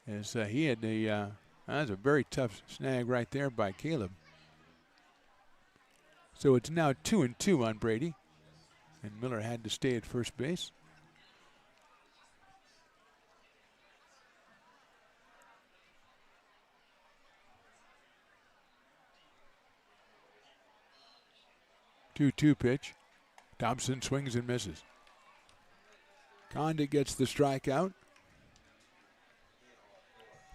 Speaker 4: As he had the, that was a very tough snag right there by Caleb. So it's now 2-2 on Brady. And Miller had to stay at first base. Two-two pitch. Dobson swings and misses. Condit gets the strikeout.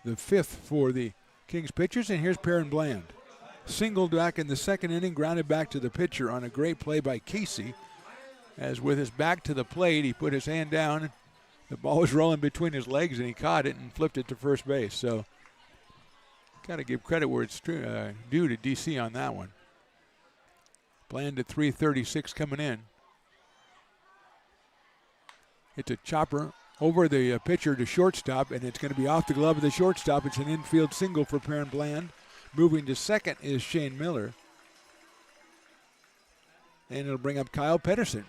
Speaker 4: The 5th for the Kings pitchers, and here's Perrin Bland. Singled back in the second inning, grounded back to the pitcher on a great play by Casey. As with his back to the plate, he put his hand down. The ball was rolling between his legs, and he caught it and flipped it to first base. So, got to give credit where it's due to DC on that one. Bland at 336 coming in. It's a chopper over the pitcher to shortstop, and it's going to be off the glove of the shortstop. It's an infield single for Perrin Bland. Moving to second is Shane Miller. And it'll bring up Kyle Pedersen.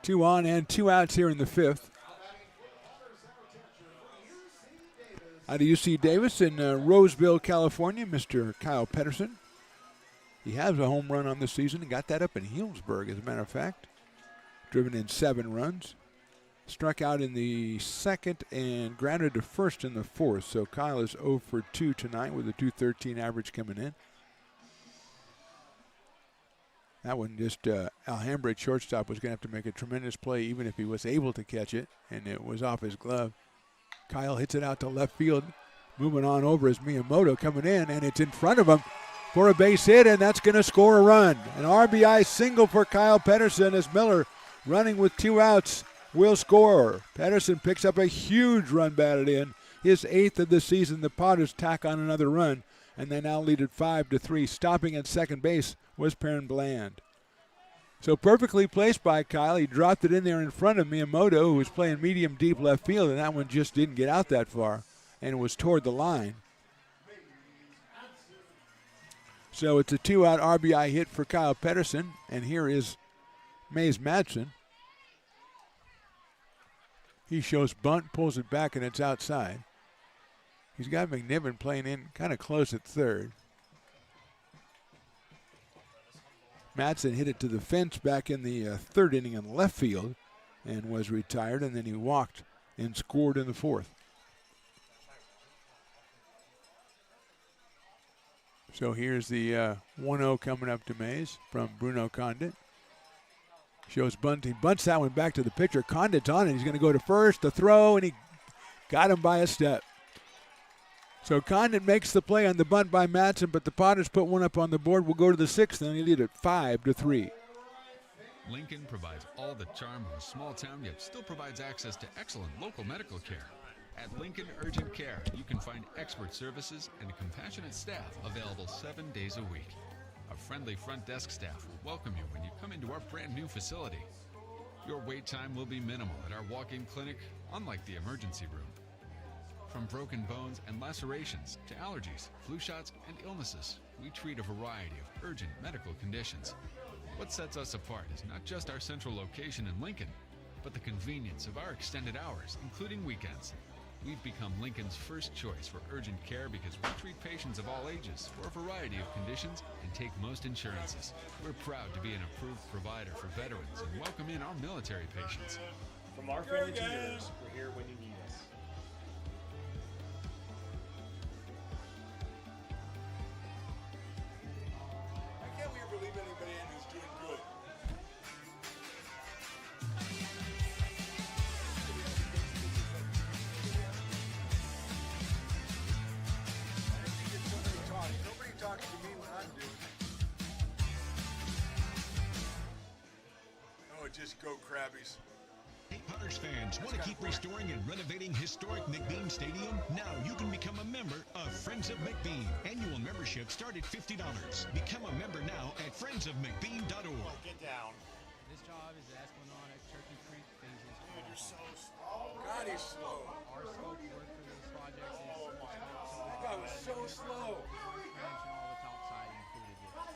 Speaker 4: 2 on and 2 outs here in the 5th. Out of UC Davis in Roseville, California, Mr. Kyle Pedersen. He has a home run on the season and got that up in Healdsburg, as a matter of fact. Driven in 7 runs. Struck out in the 2nd and grounded to first in the 4th. So Kyle is 0 for 2 tonight with a .213 average coming in. That one just, Alhambra at shortstop was going to have to make a tremendous play even if he was able to catch it, and it was off his glove. Kyle hits it out to left field. Moving on over is Miyamoto coming in, and it's in front of him for a base hit, and that's going to score a run. An RBI single for Kyle Pedersen as Miller, running with 2 outs, will score. Pedersen picks up a huge run batted in, his 8th of the season. The Potters tack on another run, and they now lead at 5-3. Stopping at second base was Perrin Bland. So perfectly placed by Kyle. He dropped it in there in front of Miyamoto, who was playing medium deep left field, and that one just didn't get out that far, and it was toward the line. So it's a 2-out RBI hit for Kyle Pedersen, and here is Mays Madsen. He shows bunt, pulls it back, and it's outside. He's got McNiven playing in kind of close at third. Madsen hit it to the fence back in the 3rd inning in left field and was retired, and then he walked and scored in the 4th. So here's the 1-0 coming up to Mays from Bruno Condit. Shows bunting, bunts that one back to the pitcher. Condit's on it. He's going to go to first, the throw, and he got him by a step. So Condit makes the play on the bunt by Madsen, but the Potters put one up on the board. We'll go to the 6th, and they lead it 5-3.
Speaker 22: Lincoln provides all the charm of a small town, yet still provides access to excellent local medical care. At Lincoln Urgent Care, you can find expert services and a compassionate staff available 7 days a week. A friendly front desk staff will welcome you when you come into our brand new facility. Your wait time will be minimal at our walk-in clinic, unlike the emergency room. From broken bones and lacerations to allergies, flu shots, and illnesses, we treat a variety of urgent medical conditions. What sets us apart is not just our central location in Lincoln, but the convenience of our extended hours, including weekends. We've become Lincoln's first choice for urgent care because we treat patients of all ages for a variety of conditions and take most insurances. We're proud to be an approved provider for veterans and welcome in our military patients.
Speaker 23: From our family to yours, we're here when you need us.
Speaker 2: I can't believe anybody in who's doing good. Go Crabbies.
Speaker 6: Hey, Potters fans, want to keep restoring and renovating historic McBean Stadium? Now you can become a member of Friends of McBean. Annual membership start at $50. Become a member now at friendsofmcbean.org.
Speaker 2: Get down.
Speaker 8: This job is the Esplanade Turkey Creek phases.
Speaker 2: Dude, you're so slow. God, he's slow.
Speaker 8: Our scope work for this project is
Speaker 2: That guy was so slow.
Speaker 8: trench and all the top side included with it.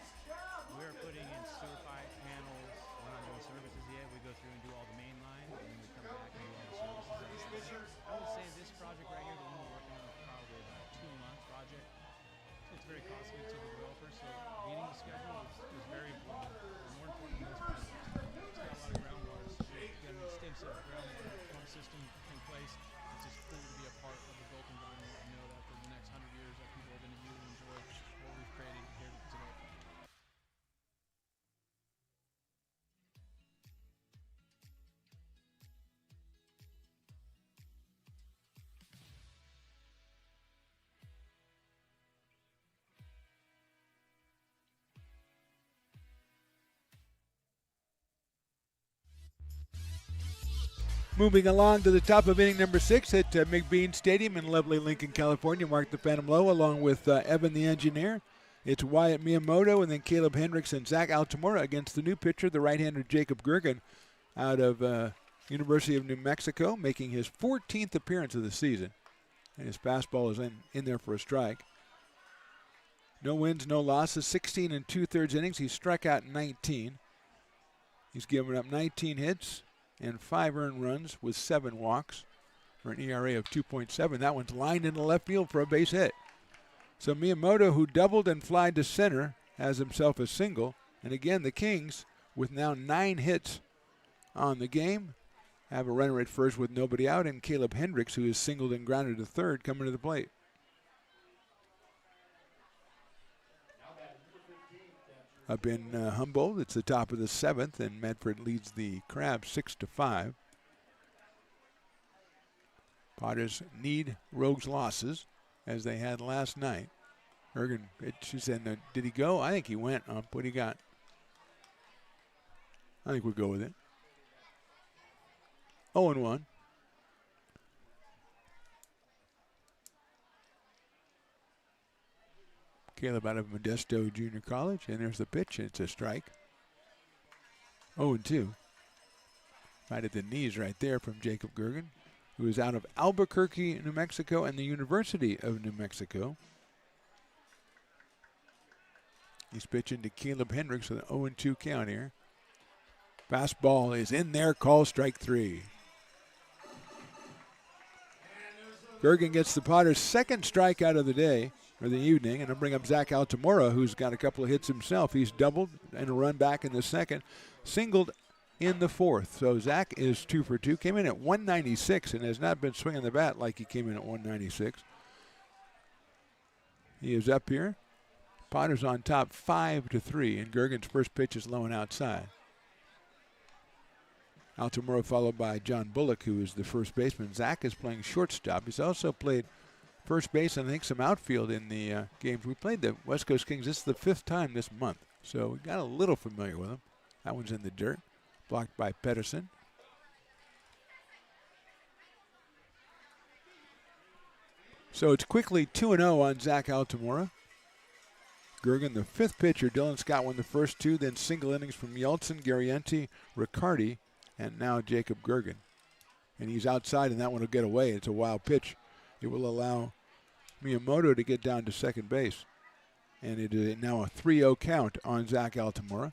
Speaker 8: We're putting in sewer pipe panels. We're not doing services yet. We go through and do all the main line, and then we come back and do all the services. I would say this project right here, the one we're working on, is probably about a 2-month project. It's very costly to the developer, so meeting the schedule is very important. More important than most projects. It's got a lot of groundwater, so we've got an extensive groundwater pump system in place. It's just cool to be a part of the built environment and know that for the next 100 years that people are going to use and enjoy what we've created here today.
Speaker 4: Moving along to the top of inning number 6 at McBean Stadium in lovely Lincoln, California. Mark the Phantom Low along with Evan the Engineer. It's Wyatt Miyamoto and then Caleb Hendricks and Zach Altamora against the new pitcher, the right-hander Jacob Gergen out of University of New Mexico, making his 14th appearance of the season. And his fastball is in there for a strike. No wins, no losses, 16 2/3 innings. He's struck out 19. He's given up 19 hits and 5 earned runs with 7 walks for an ERA of 2.7. That one's lined into left field for a base hit. So Miyamoto, who doubled and flied to center, has himself a single. And again, the Kings, with now 9 hits on the game, have a runner at first with nobody out, and Caleb Hendricks, who is singled and grounded to third, coming to the plate. Up in Humboldt, it's the top of the 7th, and Medford leads the Crabs 6-5. Potters need Rogues losses, as they had last night. Gergen pitches, and did he go? I think he went up. What do you got? I think we'll go with it. 0-1. Caleb out of Modesto Junior College, and there's the pitch. It's a strike. 0-2. Right at the knees right there from Jacob Gergen, who is out of Albuquerque, New Mexico, and the University of New Mexico. He's pitching to Caleb Hendricks with an 0-2 count here. Fastball is in there, call strike 3. Gergen gets the Potters' second strikeout of the day, or the evening, and I'll bring up Zach Altamora, who's got a couple of hits himself. He's doubled and a run back in the second, singled in the 4th. So Zach is 2 for 2, came in at 196 and has not been swinging the bat like he came in at 196. He is up here. Potters on top 5-3, and Gergen's first pitch is low and outside. Altamora followed by John Bullock, who is the first baseman. Zach is playing shortstop. He's also played first base and I think some outfield in the games. We played the West Coast Kings. This is the 5th time this month, so we got a little familiar with him. That one's in the dirt, blocked by Pedersen. So it's quickly 2-0 on Zach Altamora. Gergen, the 5th pitcher. Dylan Scott won the first 2, then single innings from Yeltsin, Garrienti, Riccardi, and now Jacob Gergen. And he's outside, and that one will get away. It's a wild pitch. It will allow Miyamoto to get down to second base. And it is now a 3-0 count on Zach Altamora.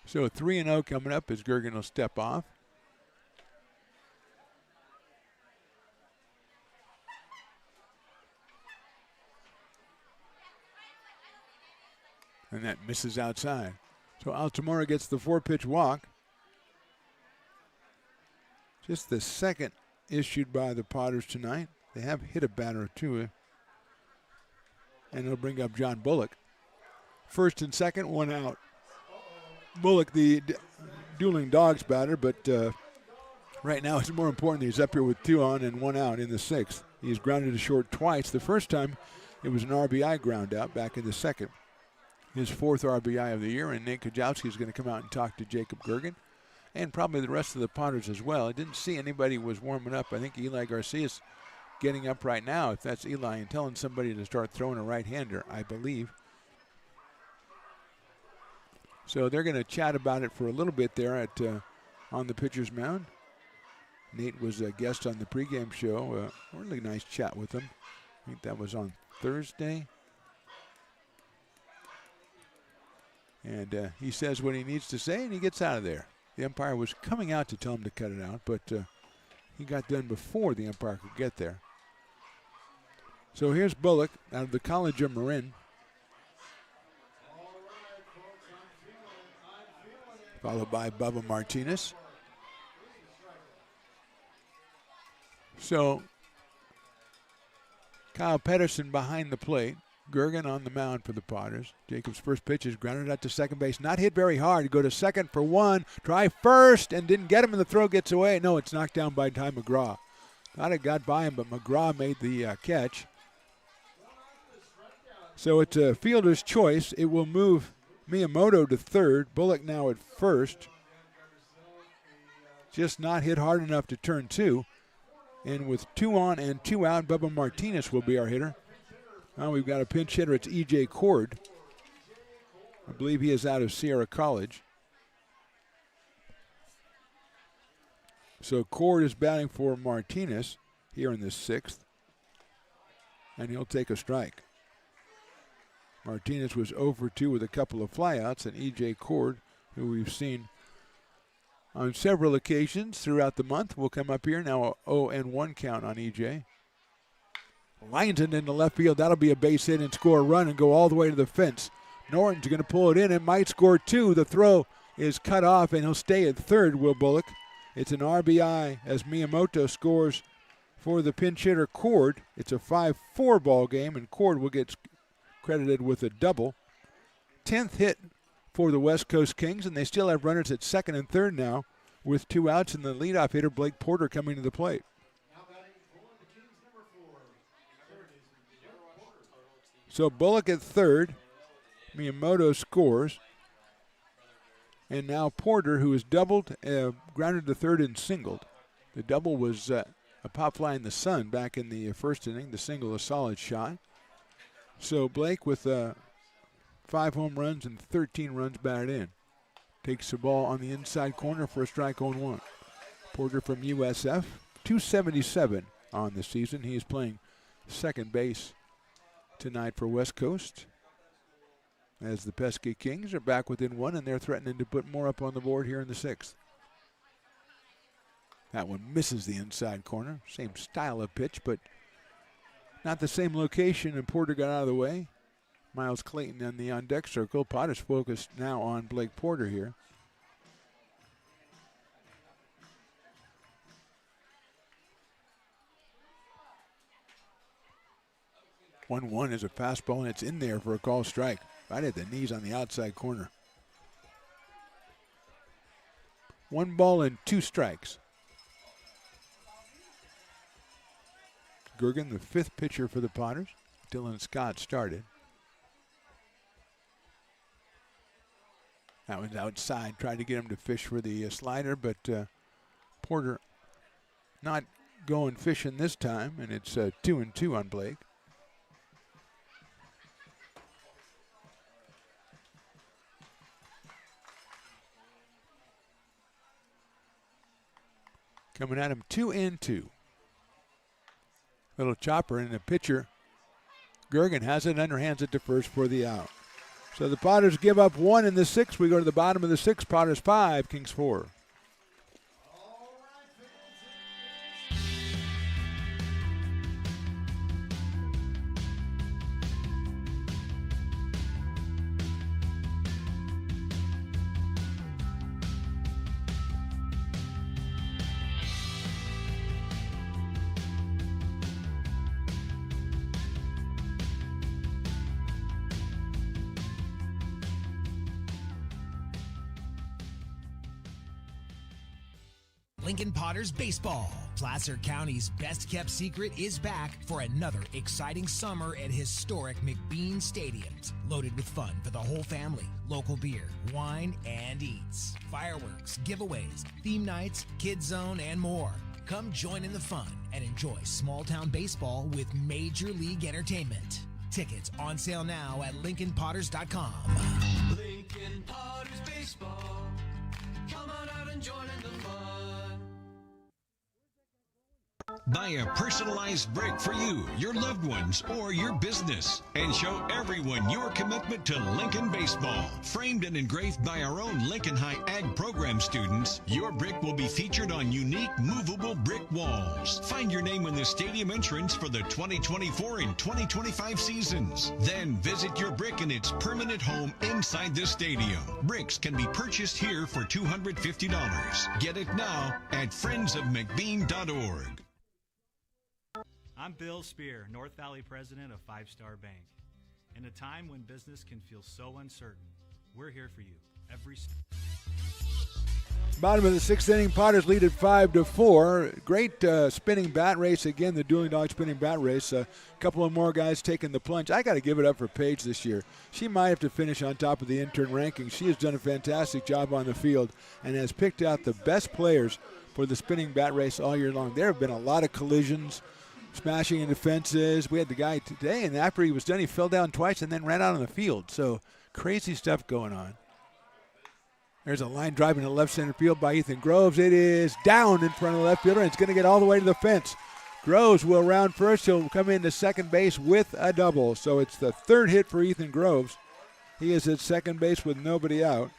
Speaker 4: So 3-0 coming up as Gergen will step off. And that misses outside. So Altamora gets the 4-pitch walk. Just the second issued by the Potters tonight. They have hit a batter or two. And it'll bring up John Bullock. First and second, one out. Bullock, the dueling dogs batter, but right now it's more important that he's up here with 2 on and 1 out in the 6th. He's grounded to short twice. The first time it was an RBI ground out back in the 2nd. His 4th RBI of the year, and Nate Kujawski is going to come out and talk to Jacob Gergen and probably the rest of the Potters as well. I didn't see anybody was warming up. I think Eli Garcia's getting up right now, if that's Eli, and telling somebody to start throwing a right-hander, I believe. So they're going to chat about it for a little bit there at on the pitcher's mound. Nate was a guest on the pregame show. Really nice chat with him. I think that was on Thursday. And he says what he needs to say, and he gets out of there. The umpire was coming out to tell him to cut it out, but he got done before the umpire could get there. So here's Bullock out of the College of Marin. Followed by Bubba Martinez. So Kyle Pedersen behind the plate. Gergen on the mound for the Potters. Jacob's first pitch is grounded out to second base. Not hit very hard. Go to second for 1. Try first and didn't get him, and the throw gets away. No, it's knocked down by Ty McGraw. Thought it got by him, but McGraw made the catch. So it's a fielder's choice. It will move Miyamoto to third. Bullock now at first. Just not hit hard enough to turn 2. And with 2 on and 2 out, Bubba Martinez will be our hitter. Now we've got a pinch hitter. It's E.J. Cord. I believe he is out of Sierra College. So Cord is batting for Martinez here in the 6th. And he'll take a strike. Martinez was 0 for 2 with a couple of flyouts, and E.J. Cord, who we've seen on several occasions throughout the month, will come up here. Now a 0-1 count on E.J. Lines it into left field. That'll be a base hit and score a run and go all the way to the fence. Norton's going to pull it in and might score 2. The throw is cut off, and he'll stay at third, Will Bullock. It's an RBI as Miyamoto scores for the pinch hitter Cord. It's a 5-4 ball game, and Cord will get credited with a double. 10th hit for the West Coast Kings, and they still have runners at second and third now with 2 outs, and the leadoff hitter Blake Porter coming to the plate. So Bullock at third. Miyamoto scores. And now Porter, who is doubled, grounded to third and singled. The double was a pop fly in the sun back in the first inning. The single a solid shot. So Blake with 5 home runs and 13 runs batted in. Takes the ball on the inside corner for a strike on 1. Porter from USF, 277 on the season. He is playing second base tonight for West Coast, as the Pesky Kings are back within 1, and they're threatening to put more up on the board here in the 6th. That one misses the inside corner. Same style of pitch, but not the same location, and Porter got out of the way. Miles Clayton on the on-deck circle. Potter's focused now on Blake Porter here. One is a fastball, and it's in there for a call strike. Right at the knees on the outside corner. 1 ball and 2 strikes. Gergen, the 5th pitcher for the Potters. Dylan Scott started. That one's outside. Tried to get him to fish for the slider, but Porter not going fishing this time, and it's 2-2 on Blake. Coming at him 2-2. Little chopper, and the pitcher, Gergen, has it, underhands it to first for the out. So the Potters give up 1 in the 6th. We go to the bottom of the 6th. Potters 5, Kings 4.
Speaker 1: Lincoln Potters Baseball. Placer County's best-kept secret is back for another exciting summer at historic McBean Stadiums. Loaded with fun for the whole family, local beer, wine, and eats. Fireworks, giveaways, theme nights, kids zone, and more. Come join in the fun and enjoy small-town baseball with Major League Entertainment. Tickets on sale now at LincolnPotters.com.
Speaker 9: Lincoln Potters Baseball. Come on out and join in the fun.
Speaker 6: Buy a personalized brick for you, your loved ones, or your business, and show everyone your commitment to Lincoln baseball. Framed and engraved by our own Lincoln High Ag program students, your brick will be featured on unique movable brick walls. Find your name in the stadium entrance for the 2024 and 2025 seasons. Then visit your brick in its permanent home inside the stadium. Bricks can be purchased here for $250. Get it now at friendsofmcbean.org.
Speaker 3: I'm Bill Spear, North Valley president of Five Star Bank. In a time when business can feel so uncertain, we're here for you every step.
Speaker 4: Bottom of the sixth inning, Potters lead at 5-4. Great spinning bat race again, the Dueling Dog spinning bat race. A couple of more guys taking the plunge. I got to give it up for Paige this year. She might have to finish on top of the intern rankings. She has done a fantastic job on the field and has picked out the best players for the spinning bat race all year long. There have been a lot of collisions, smashing into fences. We had the guy today, and after he was done, he fell down twice and then ran out on the field. So crazy stuff going on. There's a line drive into left center field by Ethan Groves. It is down in front of the left fielder, and it's going to get all the way to the fence. Groves will round first. He'll come into second base with a double. So it's the third hit for Ethan Groves. He is at second base with nobody out.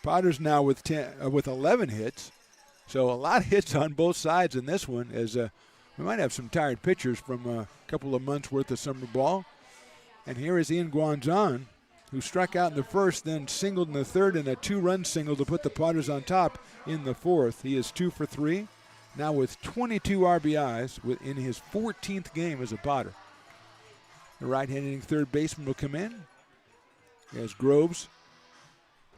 Speaker 4: Potters now with 11 hits. So a lot of hits on both sides in this one, as we might have some tired pitchers from a couple of months' worth of summer ball. And here is Ian Guanzon, who struck out in the first, then singled in the third, and a two-run single to put the Potters on top in the fourth. He is 2 for 3, now with 22 RBIs in his 14th game as a Potter. The right-handed third baseman will come in as Groves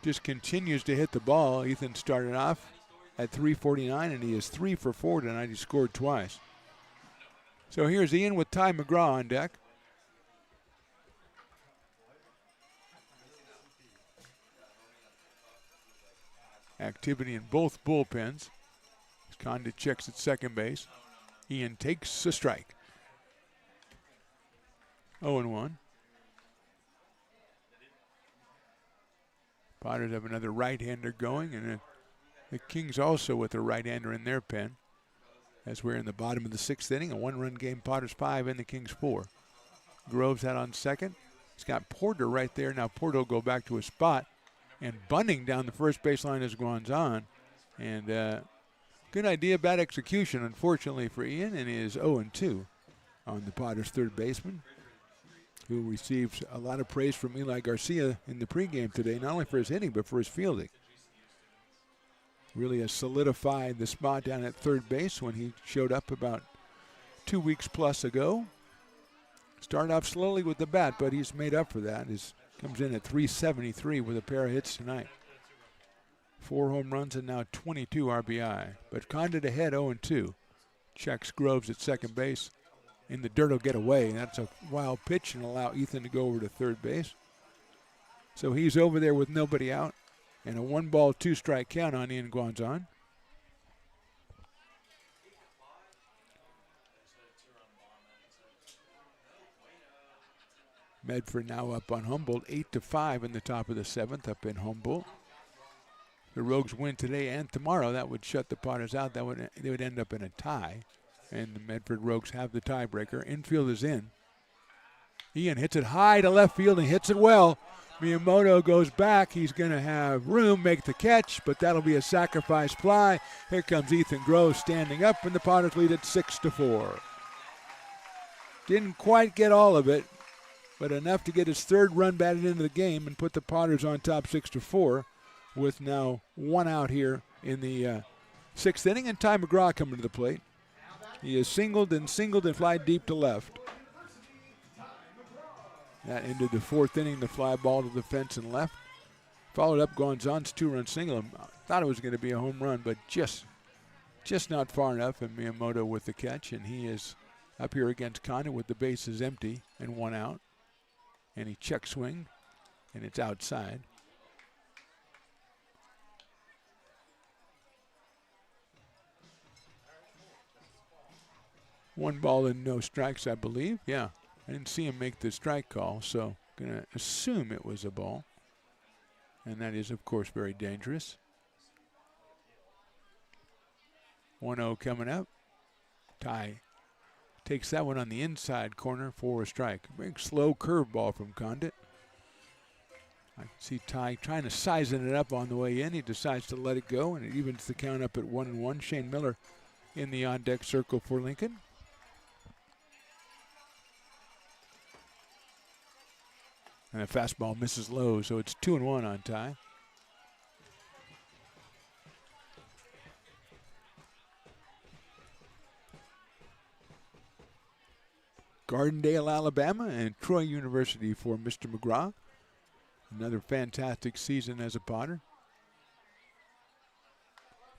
Speaker 4: just continues to hit the ball. Ethan started off at 349, and he is 3 for 4 tonight. He scored twice. So here's Ian with Ty McGraw on deck. Activity in both bullpens. Condit checks at second base. Ian takes a strike. 0-1. Potters have another right-hander going, and the Kings also with a right-hander in their pen. As we're in the bottom of the sixth inning, a one-run game, Potters 5 and the Kings 4. Groves out on second. He's got Porter right there. Now Porter will go back to his spot. And bunting down the first baseline is Guanzon. And good idea, bad execution, unfortunately, for Ian. And he is 0-2 on the Potters' third baseman, who received a lot of praise from Eli Garcia in the pregame today, not only for his hitting, but for his fielding. Really has solidified the spot down at third base when he showed up about 2 weeks plus ago. Started off slowly with the bat, but he's made up for that. He comes in at 373 with a pair of hits tonight. 4 home runs and now 22 RBI. But Condit ahead 0-2. Checks Groves at second base. In the dirt will get away. That's a wild pitch and allow Ethan to go over to third base. So he's over there with nobody out. And a 1-ball, 2-strike count on Ian Guanzon. Medford now up on Humboldt, 8-5 in the top of the seventh up in Humboldt. The Rogues win today and tomorrow. That would shut the Potters out. They would end up in a tie. And the Medford Rogues have the tiebreaker. Infield is in. Ian hits it high to left field and hits it well. Miyamoto goes back. He's going to have room, make the catch, but that'll be a sacrifice fly. Here comes Ethan Groves standing up, and the Potters lead at 6-4. Didn't quite get all of it, but enough to get his third run batted into the game and put the Potters on top 6-4 with now 1 out here in the sixth inning, and Ty McGraw coming to the plate. He is singled and fly deep to left. That ended the fourth inning, the fly ball to the fence and left. Followed up Guanzon's 2-run single. Thought it was going to be a home run, but just Just not far enough, and Miyamoto with the catch, and he is up here against Condit with the bases empty and 1 out. And he check swing, and it's outside. One ball and no strikes, I believe. Yeah, I didn't see him make the strike call, so going to assume it was a ball. And that is, of course, very dangerous. 1-0 coming up. Ty takes that one on the inside corner for a strike. Big slow curveball from Condit. I see Ty trying to sizen it up on the way in. He decides to let it go, and it evens the count up at 1-1. Shane Miller in the on-deck circle for Lincoln. And the fastball misses low, so it's 2-1 on Ty. Gardendale, Alabama, and Troy University for Mr. McGraw. Another fantastic season as a Potter.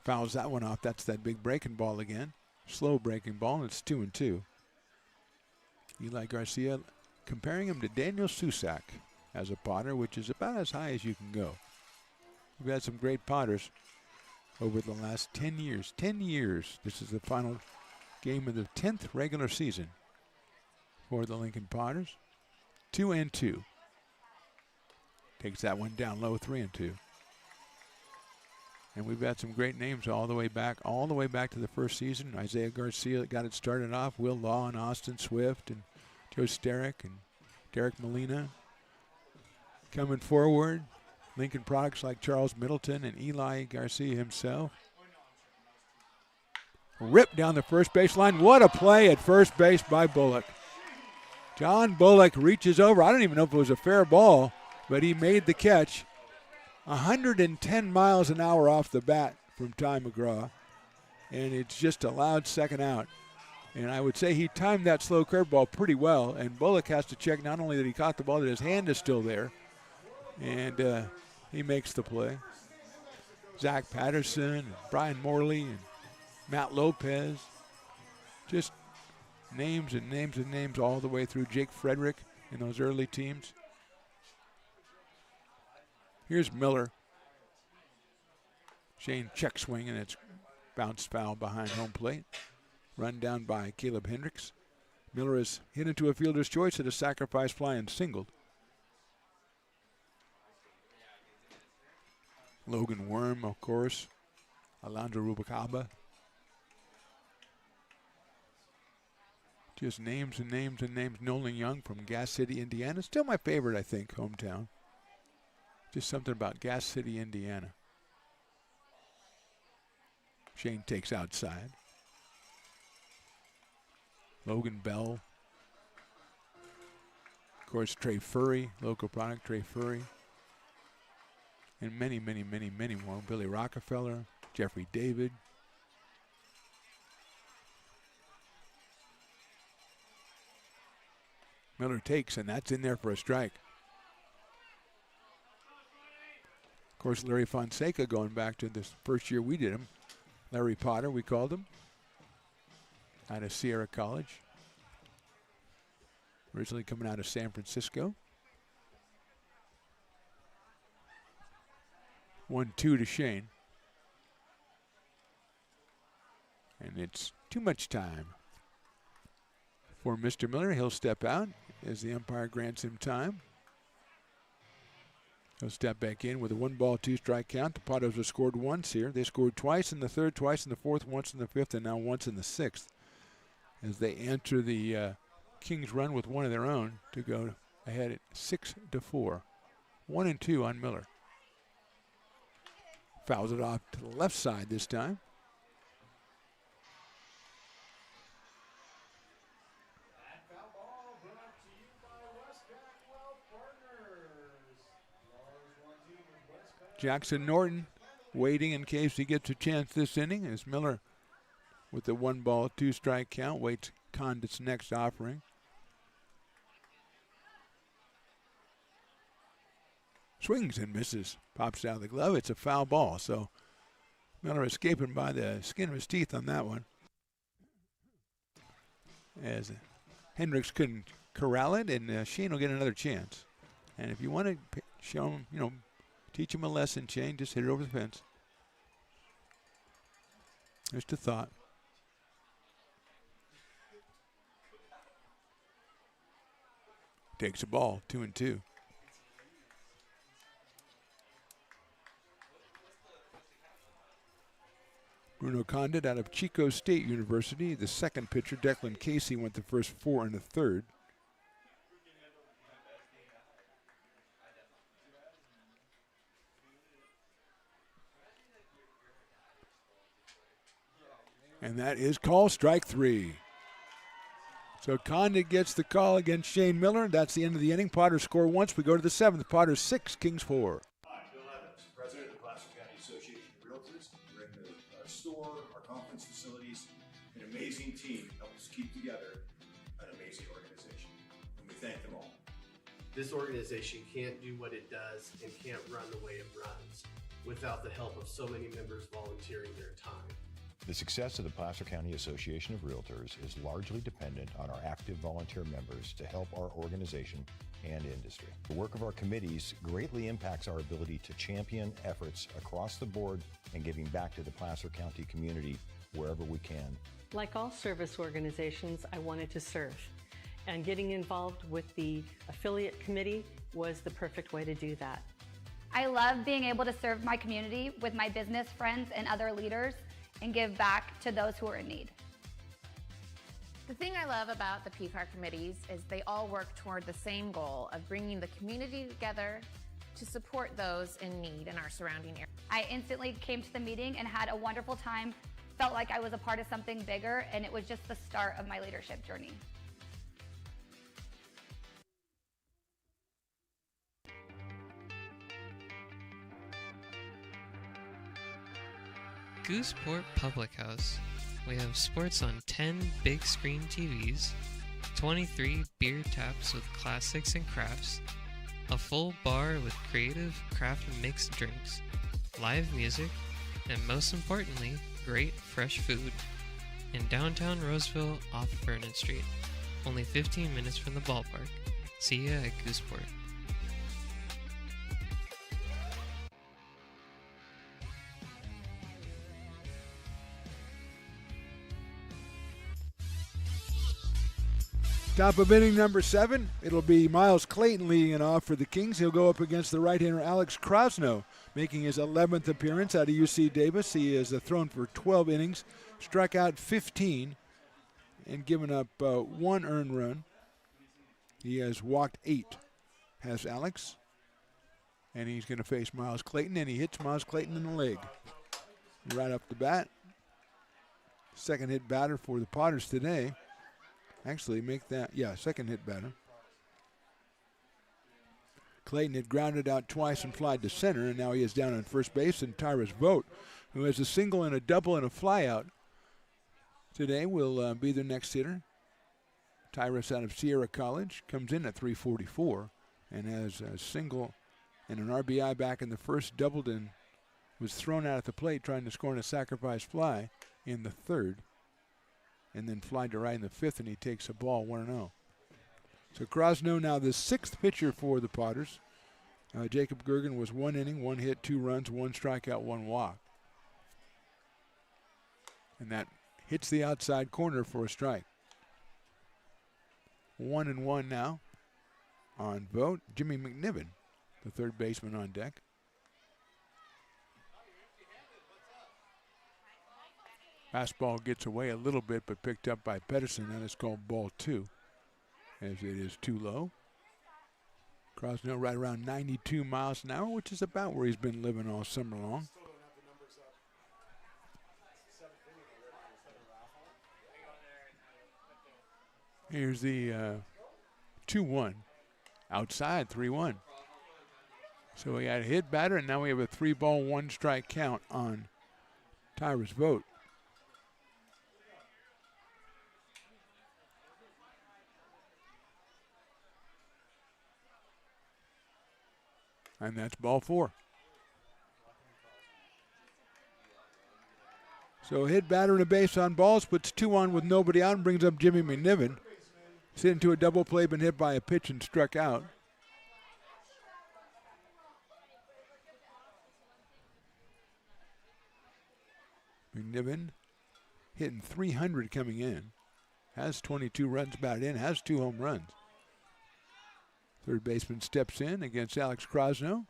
Speaker 4: Fouls that one off. That's that big breaking ball again. Slow breaking ball, and it's 2-2. Eli Garcia comparing him to Daniel Susak as a Potter, which is about as high as you can go. We've had some great Potters over the last 10 years. 10 years. This is the final game of the 10th regular season for the Lincoln Potters. 2-2. Takes that one down low, 3-2. And we've had some great names all the way back to the first season. Isaiah Garcia got it started off. Will Law and Austin Swift and Joe Sterick and Derek Molina. Coming forward, Lincoln products like Charles Middleton and Eli Garcia himself. Ripped down the first baseline. What a play at first base by Bullock. John Bullock reaches over. I don't even know if it was a fair ball, but he made the catch. 110 miles an hour off the bat from Ty McGraw, and it's just a loud second out. And I would say he timed that slow curveball pretty well, and Bullock has to check not only that he caught the ball, that his hand is still there, and he makes the play. Zach Patterson, and Brian Morley, and Matt Lopez, just names and names and names all the way through. Jake Frederick in those early teams. Here's Miller. Shane check swing, and it's bounced foul behind home plate. Run down by Caleb Hendricks. Miller is hit into a fielder's choice at a sacrifice fly and singled. Logan Worm, of course. Alondra Rubalcaba. Just names and names and names. Nolan Young from Gas City, Indiana. Still my favorite, I think, hometown. Just something about Gas City, Indiana. Shane takes outside. Logan Bell. Of course, Trey Furry, local product, Trey Furry. And many, many, many, many more. Billy Rockefeller, Jeffrey David. Miller takes, and that's in there for a strike. Of course, Larry Fonseca, going back to this first year we did him. Larry Potter, we called him. Out of Sierra College. Originally coming out of San Francisco. 1-2 to Shane. And it's too much time for Mr. Miller. He'll step out as the umpire grants him time. He'll step back in with a 1-ball, 2-strike count. The Pottos have scored once here. They scored twice in the third, twice in the fourth, once in the fifth, and now once in the sixth, as they enter the Kings run with one of their own to go ahead at 6-4. 1-2 on Miller. Fouls it off to the left side this time. Jackson Norton waiting in case he gets a chance this inning, as Miller with the 1-ball, 2-strike count waits Condit's next offering. Swings and misses. Pops out of the glove. It's a foul ball. So Miller escaping by the skin of his teeth on that one. As Hendricks couldn't corral it, and Shane will get another chance. And if you want to show him, teach him a lesson, Shane, just hit it over the fence. Just a thought. Takes the ball, 2-2. Bruno Condit out of Chico State University. The second pitcher, Declan Casey, went the first 4 and a third. And that is call strike 3. So Condit gets the call against Shane Miller. That's the end of the inning. Potters score once. We go to the 7th. Potters 6, Kings 4.
Speaker 11: Hi, Bill Evans, President of the Placer County Association of Realtors. We're in the store, our conference facilities, an amazing team help us keep together an amazing organization. And we thank them all.
Speaker 12: This organization can't do what it does and can't run the way it runs without the help of so many members volunteering their time.
Speaker 13: The success of the Placer County Association of Realtors is largely dependent on our active volunteer members to help our organization and industry. The work of our committees greatly impacts our ability to champion efforts across the board and giving back to the Placer County community wherever we can.
Speaker 14: Like all service organizations, I wanted to serve. And getting involved with the affiliate committee was the perfect way to do that.
Speaker 10: I love being able to serve my community with my business friends and other leaders and give back to those who are in need.
Speaker 15: The thing I love about the PCAR committees is they all work toward the same goal of bringing the community together to support those in need in our surrounding area.
Speaker 10: I instantly came to the meeting and had a wonderful time, felt like I was a part of something bigger, and it was just the start of my leadership journey.
Speaker 17: Gooseport Public House. We have sports on 10 big screen TVs, 23 beer taps with classics and crafts, a full bar with creative craft mixed drinks, live music, and most importantly, great fresh food. In downtown Roseville off Vernon Street, only 15 minutes from the ballpark. See ya at Gooseport.
Speaker 4: Top of inning number 7. It'll be Miles Clayton leading it off for the Kings. He'll go up against the right-hander Alex Krasno, making his 11th appearance out of UC Davis. He has thrown for 12 innings, struck out 15, and given up 1 earned run. He has walked 8, has Alex. And he's going to face Miles Clayton, and he hits Miles Clayton in the leg. Right off the bat. Second hit batter for the Potters today. Actually, make that, second hit batter. Clayton had grounded out twice and flied to center, and now he is down on first base. And Tyrus Vogt, who has a single and a double and a flyout today, will be the next hitter. Tyrus out of Sierra College comes in at 344 and has a single and an RBI back in the first, doubled and was thrown out at the plate trying to score on a sacrifice fly in the third. And then fly to right in the 5th, and he takes a ball 1-0. So Krasno now the 6th pitcher for the Potters. Jacob Gergen was 1 inning, 1 hit, 2 runs, 1 strikeout, 1 walk. And that hits the outside corner for a strike. 1-1 now on Vogt. Jimmy McNiven, the third baseman, on deck. Fastball gets away a little bit, but picked up by Pedersen, and it's called ball 2, as it is too low. Krasno right around 92 miles an hour, which is about where he's been living all summer long. Here's the 2-1. Outside, 3-1. So we had a hit batter, and now we have a 3-ball, 1-strike count on Tyrus Vogt. And that's ball 4. So a hit batter and a base on balls, puts 2 on with nobody out and brings up Jimmy McNiven. He's into a double play, been hit by a pitch and struck out. McNiven hitting .300 coming in. Has 22 runs batted in, has 2 home runs. Third baseman steps in against Alex Krasno.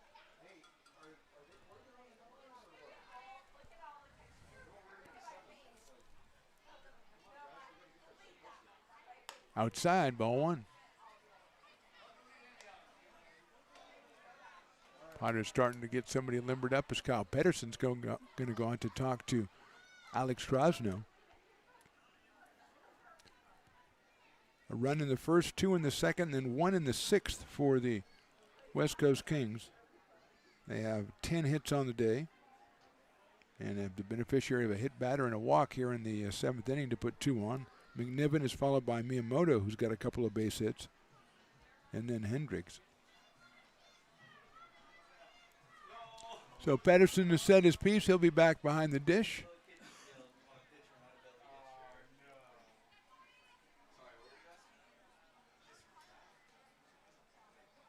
Speaker 4: Outside, ball 1. Potter's starting to get somebody limbered up as Kyle Pedersen's going to go on to talk to Alex Krasno. A run in the first, 2 in the second, then 1 in the 6th for the West Coast Kings. They have 10 hits on the day and have the beneficiary of a hit batter and a walk here in the 7th inning to put 2 on. McNiven is followed by Miyamoto, who's got a couple of base hits, and then Hendricks. So Pedersen has said his piece. He'll be back behind the dish.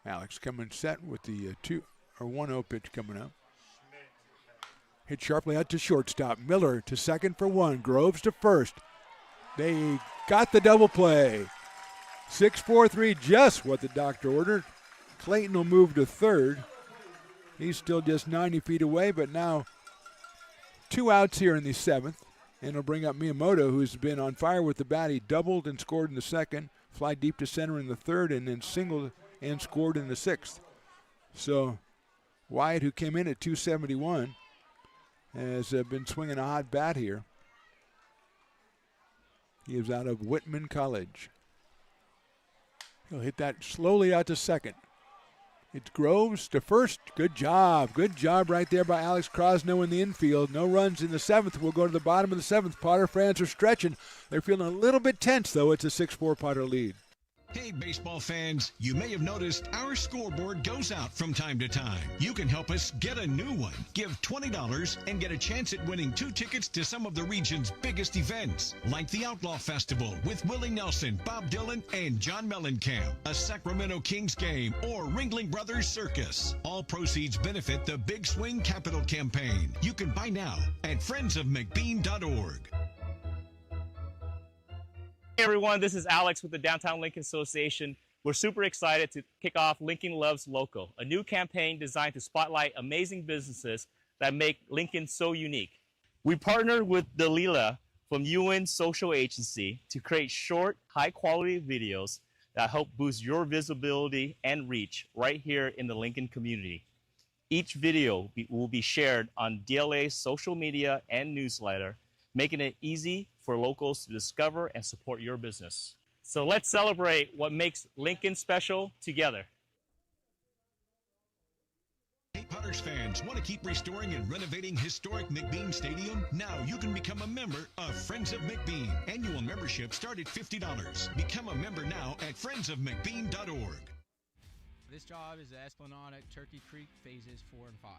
Speaker 4: Alex coming set with the 1-0 pitch coming up. Hit sharply out to shortstop. Miller to second for 1. Groves to first. They got the double play. 6-4-3, just what the doctor ordered. Clayton will move to third. He's still just 90 feet away, but now 2 outs here in the 7th. And it'll bring up Miyamoto, who's been on fire with the bat. He doubled and scored in the 2nd, fly deep to center in the 3rd, and then singled and scored in the 6th. So Wyatt, who came in at 271, has been swinging a hot bat here. He is out of Whitman College. He'll hit that slowly out to second. It's Groves to first. Good job. Good job right there by Alex Krasno in the infield. No runs in the 7th. We'll go to the bottom of the 7th. Potter fans are stretching. They're feeling a little bit tense, though. It's a 6-4 Potter lead.
Speaker 6: Hey, baseball fans, you may have noticed our scoreboard goes out from time to time. You can help us get a new one. Give $20 and get a chance at winning 2 tickets to some of the region's biggest events, like the Outlaw Festival with Willie Nelson, Bob Dylan, and John Mellencamp, a Sacramento Kings game, or Ringling Brothers Circus. All proceeds benefit the Big Swing Capital Campaign. You can buy now at friendsofmcbean.org.
Speaker 21: Hey everyone, this is Alex with the Downtown Lincoln Association. We're super excited to kick off Lincoln Loves Local, a new campaign designed to spotlight amazing businesses that make Lincoln so unique. We partnered with Dalila from UN Social Agency to create short, high-quality videos that help boost your visibility and reach right here in the Lincoln community. Each video will be shared on DLA's social media and newsletter, making it easy for locals to discover and support your business. So let's celebrate what makes Lincoln special together.
Speaker 6: Hey, Potters fans, want to keep restoring and renovating historic McBean Stadium? Now you can become a member of Friends of McBean. Annual membership start at $50. Become a member now at friendsofmcbean.org.
Speaker 5: This job is the Esplanade at Turkey Creek phases 4 and 5.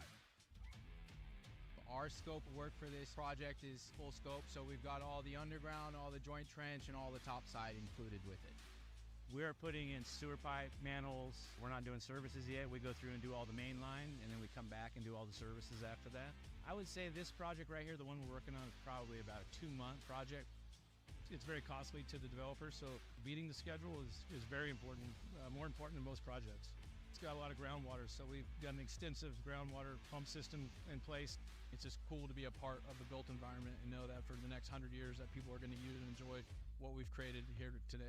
Speaker 5: Our scope of work for this project is full scope, so we've got all the underground, all the joint trench, and all the top side included with it.
Speaker 8: We're putting in sewer pipe, manholes. We're not doing services yet. We go through and do all the main line, and then we come back and do all the services after that. I would say this project right here, the one we're working on, is probably about a 2-month project. It's very costly to the developer, so beating the schedule is very important, more important than most projects. It's got a lot of groundwater, so we've got an extensive groundwater pump system in place. It's just cool to be a part of the built environment and know that for the next 100 years that people are going to use and enjoy what we've created here today.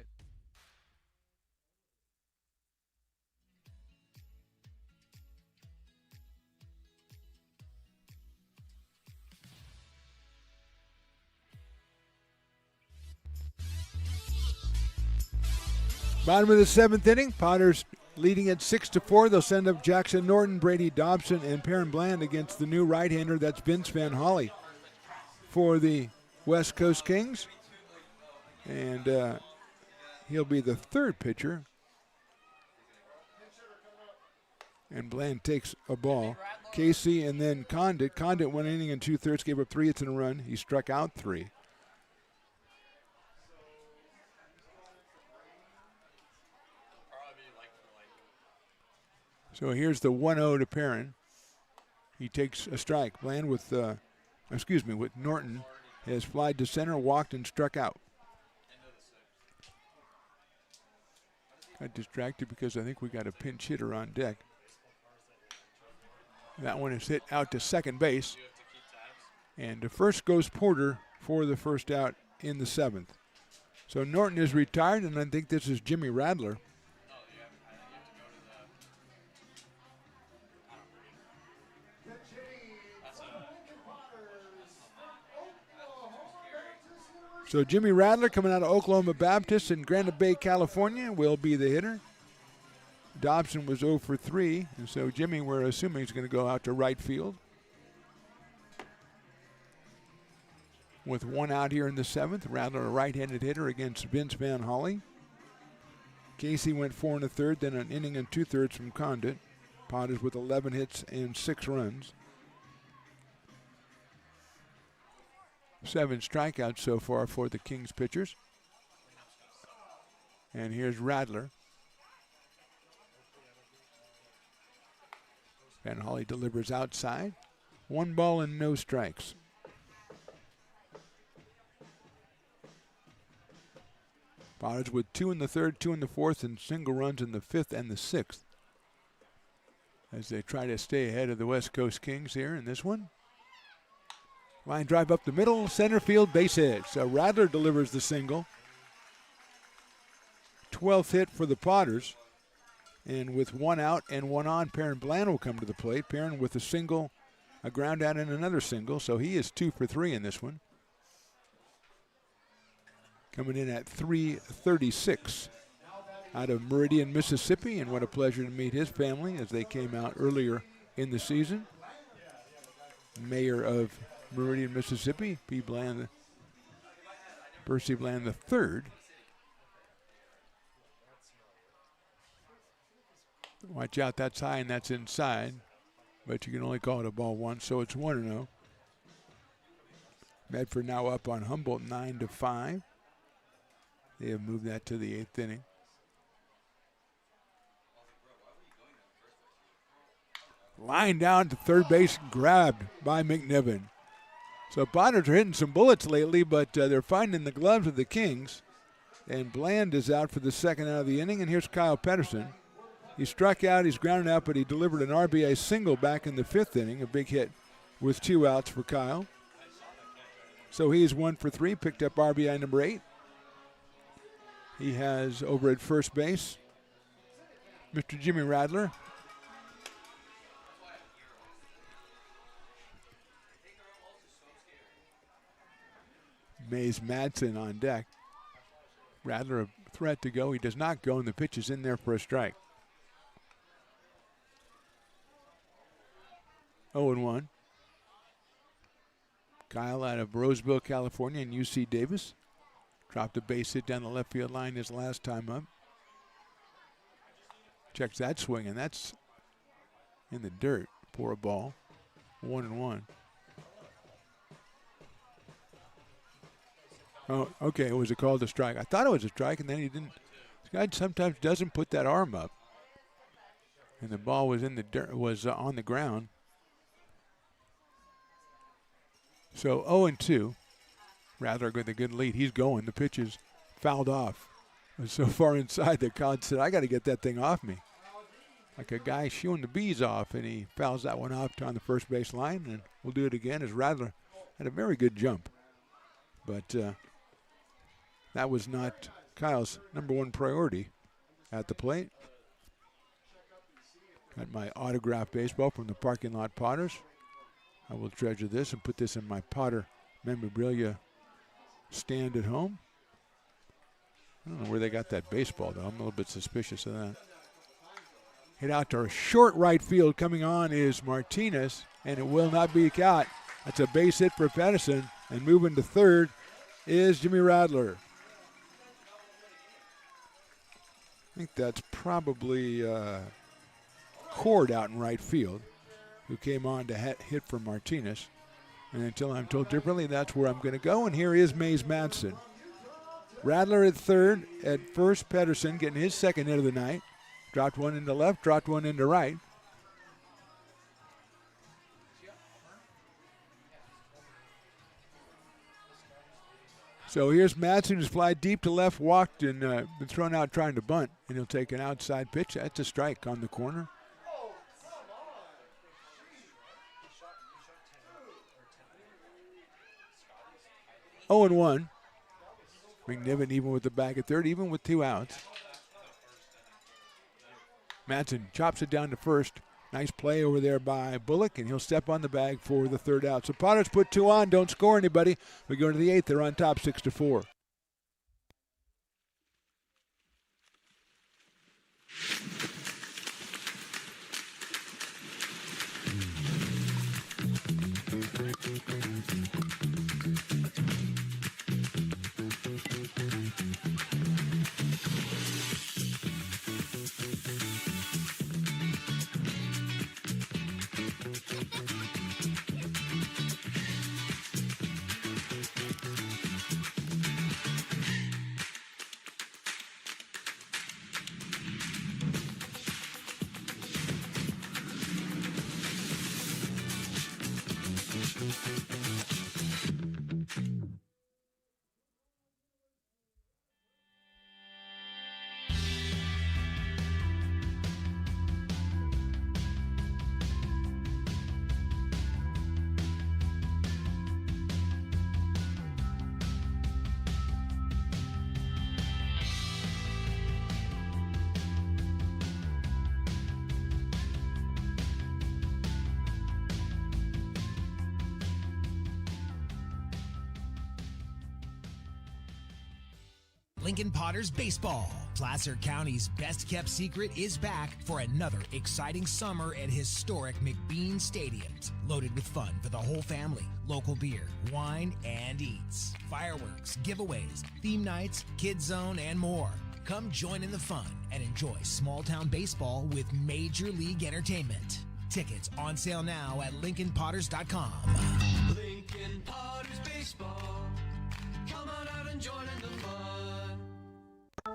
Speaker 4: Bottom of the 7th inning, Potters leading at 6-4. They'll send up Jackson Norton, Brady Dobson, and Perrin Bland against the new right-hander. That's Vince Van Holly for the West Coast Kings. And he'll be the 3rd pitcher. And Bland takes a ball. Casey and then Condit. Condit 1 inning and 2/3, gave up 3 hits and a run. He struck out 3. So here's the 1-0 to Perrin. He takes a strike. Bland with Norton has flied to center, walked, and struck out. Got distracted because I think we got a pinch hitter on deck. That one is hit out to second base. And to first goes Porter for the first out in the 7th. So Norton is retired, and I think this is Jimmy Radler. So Jimmy Radler, coming out of Oklahoma Baptist in Granite Bay, California, will be the hitter. Dobson was 0 for 3, and so Jimmy, we're assuming, is going to go out to right field. With 1 out here in the 7th, Radler, a right-handed hitter against Vince Van Holly. Casey went 4 1/3, then an inning and 2/3 from Condit. Potters with 11 hits and 6 runs. 7 strikeouts so far for the Kings pitchers. And here's Radler. Van Holly delivers outside. 1 ball and no strikes. Potters with 2 in the 3rd, 2 in the 4th, and single runs in the 5th and the 6th. As they try to stay ahead of the West Coast Kings here in this one. Line drive up the middle, center field, base hit. So Radler delivers the single. 12th hit for the Potters. And with 1 out and 1 on, Perrin Bland will come to the plate. Perrin with a single, a ground out, and another single. So he is 2 for 3 in this one. Coming in at 336 out of Meridian, Mississippi. And what a pleasure to meet his family as they came out earlier in the season. Mayor of Meridian, Mississippi, P. Bland, Percy Bland III. Watch out, that's high and that's inside, but you can only call it a ball once, so it's 1-0. Medford now up on Humboldt 9-5. They have moved that to the 8th inning. Line down to third base, grabbed by McNiven. So Potters are hitting some bullets lately, but they're finding the gloves of the Kings. And Bland is out for the 2nd out of the inning, and here's Kyle Pedersen. He struck out, he's grounded out, but he delivered an RBI single back in the 5th inning, a big hit with 2 outs for Kyle. So he is 1 for 3, picked up RBI number 8. He has over at first base Mr. Jimmy Radler. Mays Madsen on deck. Radler a threat to go. He does not go, and the pitch is in there for a strike. 0-1. Kyle out of Roseville, California, and UC Davis. Dropped a base hit down the left field line his last time up. Checks that swing, and that's in the dirt for a ball. 1-1. Oh, okay, was it called a strike? I thought it was a strike, and then he didn't. This guy sometimes doesn't put that arm up. And the ball was in the dirt, was on the ground. So 0-2. Radler with a good lead. He's going. The pitch is fouled off. It was so far inside that Con said, I got to get that thing off me. Like a guy shooing the bees off, and he fouls that one off on the first base line, and we'll do it again as Radler had a very good jump. But that was not Kyle's number 1 priority at the plate. Got my autographed baseball from the parking lot Potters. I will treasure this and put this in my Potter memorabilia stand at home. I don't know where they got that baseball, though. I'm a little bit suspicious of that. Hit out to short right field. Coming on is Martinez, and it will not be caught. That's a base hit for Pedersen, and moving to third is Jimmy Radler. I think that's probably McCord out in right field, who came on to hit for Martinez. And until I'm told differently, that's where I'm going to go. And here is Mays Madsen. Rattler at third. At first, Pedersen getting his second hit of the night. Dropped one into left, dropped one into right. So here's Madsen, who's fly deep to left, walked and been thrown out trying to bunt. And he'll take an outside pitch. That's a strike on the corner. Oh and 1. McNiven even with the bag at third, even with 2 outs. Madsen chops it down to first. Nice play over there by Bullock, and he'll step on the bag for the 3rd out. So Potters put 2 on, don't score anybody. We go to the 8th, they're on top 6-4.
Speaker 1: Lincoln Potters Baseball. Placer County's best-kept secret is back for another exciting summer at historic McBean Stadiums. Loaded with fun for the whole family, local beer, wine, and eats. Fireworks, giveaways, theme nights, kids zone, and more. Come join in the fun and enjoy small-town baseball with Major League Entertainment. Tickets on sale now at LincolnPotters.com.
Speaker 9: Lincoln Potters Baseball. Come on out and join in the fun.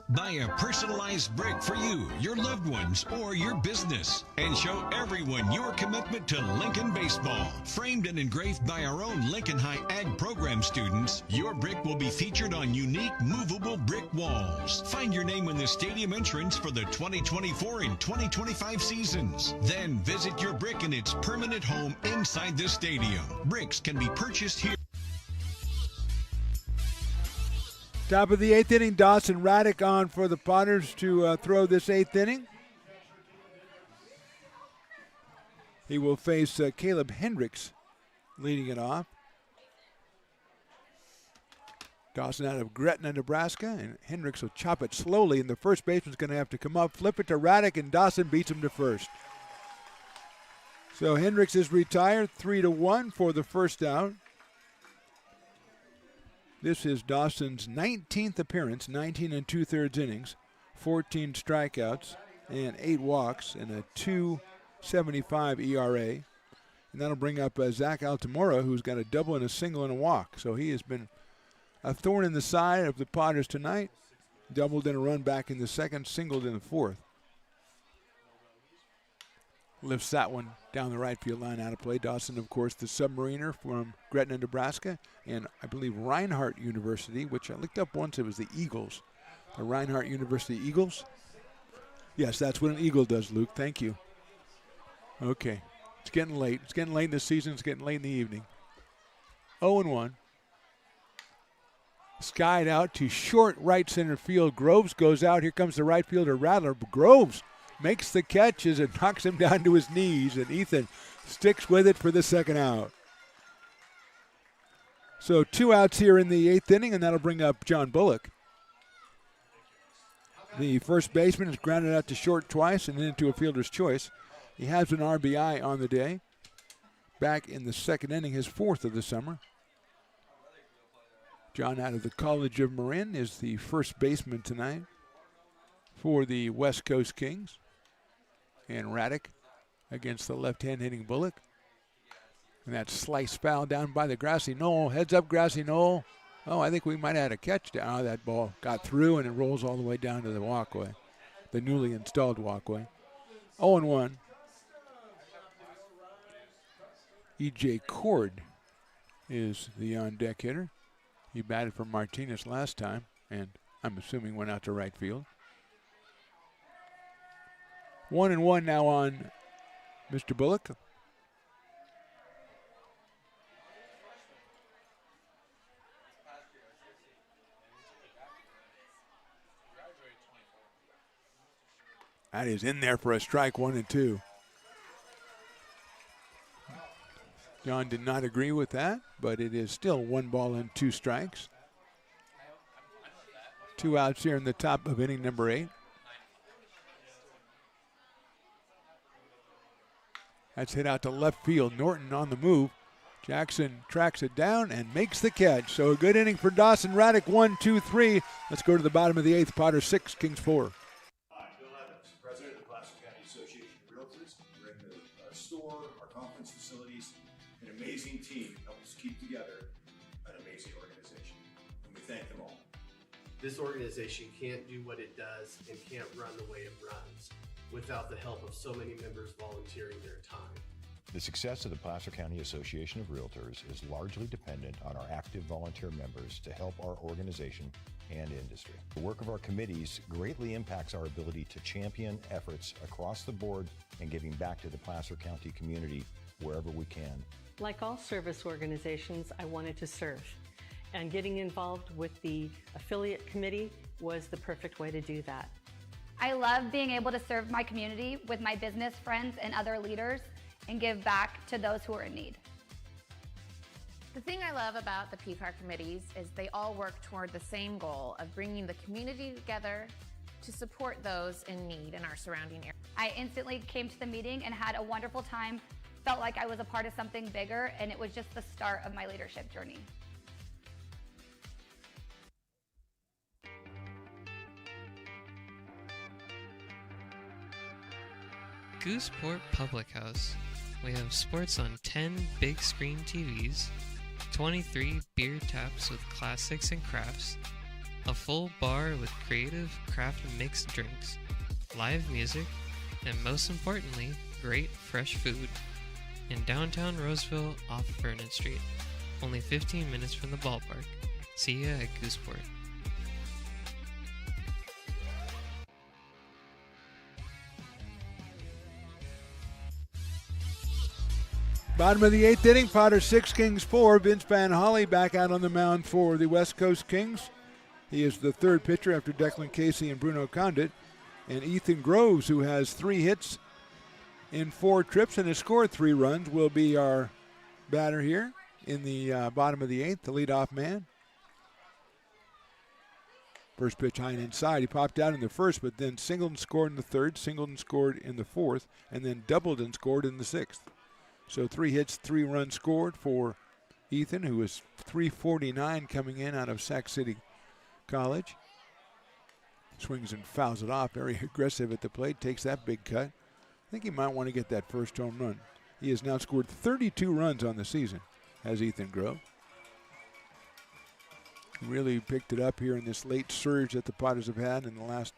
Speaker 6: Buy a personalized brick for you, your loved ones, or your business, and show everyone your commitment to Lincoln baseball. Framed and engraved by our own Lincoln High Ag program students, your brick will be featured on unique movable brick walls. Find your name in the stadium entrance for the 2024 and 2025 seasons. Then visit your brick in its permanent home inside the stadium. Bricks can be purchased here.
Speaker 4: Top of the 8th inning, Dawson Raddick on for the Potters to throw this 8th inning. He will face Caleb Hendricks leading it off. Dawson out of Gretna, Nebraska, and Hendricks will chop it slowly, and the first baseman's going to have to come up, flip it to Raddick, and Dawson beats him to first. So Hendricks is retired, 3-1 for the first out. This is Dawson's 19th appearance, 19 2/3 innings, 14 strikeouts, and 8 walks, and a 2.75 ERA. And that'll bring up Zach Altamora, who's got a double and a single and a walk. So he has been a thorn in the side of the Potters tonight. Doubled in a run back in the second, singled in the fourth. Lifts that one down the right field line out of play. Dawson, of course, the submariner from Gretna, Nebraska, and I believe Reinhardt University, which I looked up once, it was the Eagles. The Reinhardt University Eagles. Yes, that's what an Eagle does, Luke. Thank you. Okay. It's getting late. It's getting late in the season. It's getting late in the evening. 0-1. Skied out to short right center field. Groves goes out. Here comes the right fielder, Rattler. Groves makes the catch as it knocks him down to his knees, and Ethan sticks with it for the second out. So 2 outs here in the 8th inning, and that'll bring up John Bullock. The first baseman is grounded out to short twice and into a fielder's choice. He has an RBI on the day. Back in the second inning, his 4th of the summer. John out of the College of Marin is the first baseman tonight for the West Coast Kings. And Raddick against the left-hand hitting Bullock. And that slice foul down by the grassy knoll. Heads up, grassy knoll. Oh, I think we might have had a catch down. Oh, that ball got through and it rolls all the way down to the walkway, the newly installed walkway. 0-1. E.J. Cord is the on-deck hitter. He batted for Martinez last time, and I'm assuming went out to right field. 1-1 now on Mr. Bullock. That is in there for a strike, 1-2. John did not agree with that, but it is still 1 ball and 2 strikes. 2 outs here in the top of inning number 8. That's hit out to left field. Norton on the move. Jackson tracks it down and makes the catch. So a good inning for Dawson Raddick, 1, 2, 3. Let's go to the bottom of the 8th. Potter 6, Kings 4.
Speaker 11: Hi, Bill Evans, President of the Placer County Association of Realtors. We're in the store, our conference facilities, an amazing team help us keep together an amazing organization. And we thank them all.
Speaker 12: This organization can't do what it does and can't run the way it runs without the help of so many members volunteering their time.
Speaker 13: The success of the Placer County Association of Realtors is largely dependent on our active volunteer members to help our organization and industry. The work of our committees greatly impacts our ability to champion efforts across the board and giving back to the Placer County community wherever we can.
Speaker 14: Like all service organizations, I wanted to serve. And getting involved with the affiliate committee was the perfect way to do that.
Speaker 10: I love being able to serve my community with my business friends and other leaders and give back to those who are in need.
Speaker 15: The thing I love about the PCAR committees is they all work toward the same goal of bringing the community together to support those in need in our surrounding area.
Speaker 10: I instantly came to the meeting and had a wonderful time, felt like I was a part of something bigger, and it was just the start of my leadership journey.
Speaker 17: Gooseport Public House. We have sports on 10 big screen TVs, 23 beer taps with classics and crafts, a full bar with creative craft mixed drinks, live music, and most importantly, great fresh food. In downtown Roseville off Vernon Street, only 15 minutes from the ballpark. See ya at Gooseport.
Speaker 4: Bottom of the 8th inning, Potter 6, Kings 4. Vince Van Holly back out on the mound for the West Coast Kings. He is the third pitcher after Declan Casey and Bruno Condit. And Ethan Groves, who has 3 hits in 4 trips and has scored 3 runs, will be our batter here in the bottom of the 8th, the leadoff man. First pitch high and inside. He popped out in the first, but then singled and scored in the third, singled and scored in the fourth, and then doubled and scored in the 6th. So 3 hits, 3 runs scored for Ethan, who is .349 coming in out of Sac City College. Swings and fouls it off, very aggressive at the plate, takes that big cut. I think he might want to get that first home run. He has now scored 32 runs on the season, has Ethan Grove. Really picked it up here in this late surge that the Potters have had in the last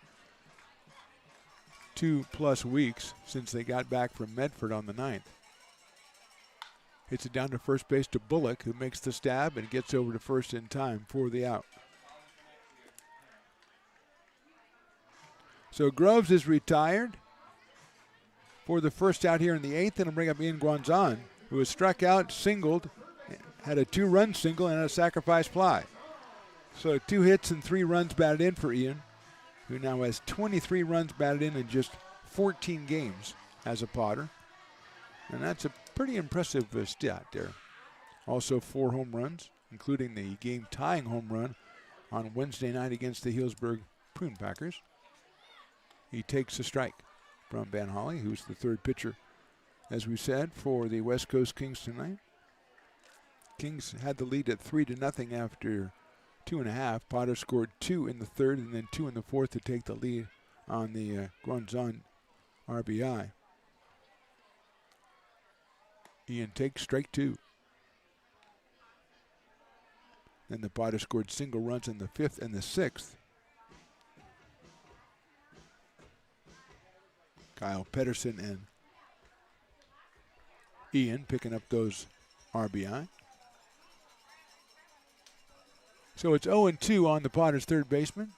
Speaker 4: 2+ weeks since they got back from Medford on the 9th. Hits it down to first base to Bullock, who makes the stab and gets over to first in time for the out. So Groves is retired for the first out here in the 8th, and I'll bring up Ian Guanzon, who has struck out, singled, had a 2-run single and a sacrifice fly. So 2 hits and 3 runs batted in for Ian, who now has 23 runs batted in just 14 games as a Potter. And that's a pretty impressive stat there. Also 4 home runs, including the game-tying home run on Wednesday night against the Healdsburg Prune Packers. He takes a strike from Van Holly, who's the third pitcher, as we said, for the West Coast Kings tonight. Kings had the lead at 3-0 after 2.5. Potter scored 2 in the third and then 2 in the fourth to take the lead on the Guanzon RBI. Ian takes strike 2. Then the Potters scored single runs in the 5th and the 6th. Kyle Pedersen and Ian picking up those RBI. So it's 0-2 on the Potters' third baseman.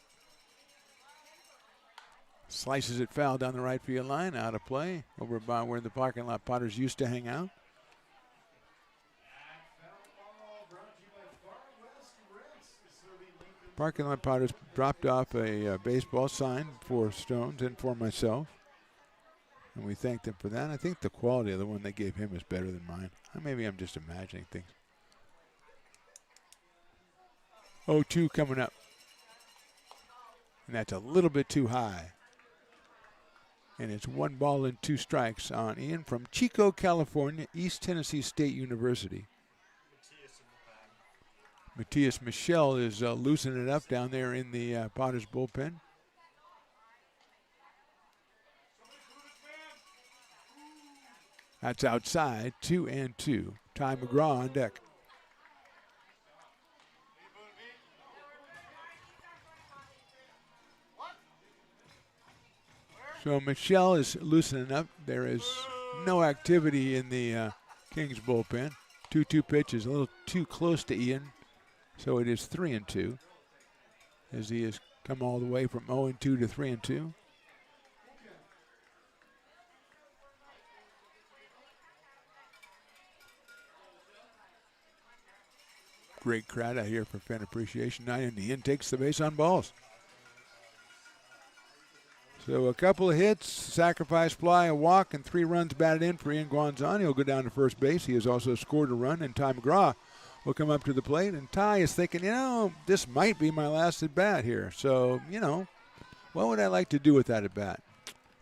Speaker 4: Slices it foul down the right field line, out of play, over by where the parking lot Potters used to hang out. Parking lot Potters dropped off a baseball sign for Stones and for myself. And we thank them for that. I think the quality of the one they gave him is better than mine. Maybe I'm just imagining things. 0-2 coming up. And that's a little bit too high. And it's 1 ball and 2 strikes on Ian from Chico, California, East Tennessee State University. Matthias Michel is loosening it up down there in the Potters bullpen. That's outside, 2-2. Ty McGraw on deck. So Michel is loosening up. There is no activity in the Kings bullpen. 2-2 pitches, a little too close to Ian. So it is 3-2 as he has come all the way from 0-2 to 3-2. Great crowd out here for Fan Appreciation Night, and Ian takes the base on balls. So a couple of hits, sacrifice fly, a walk, and 3 runs batted in for Ian Guanzon. He'll go down to first base. He has also scored a run, and Ty McGraw will come up to the plate. And Ty is thinking, this might be my last at bat here. So, what would I like to do with that at bat?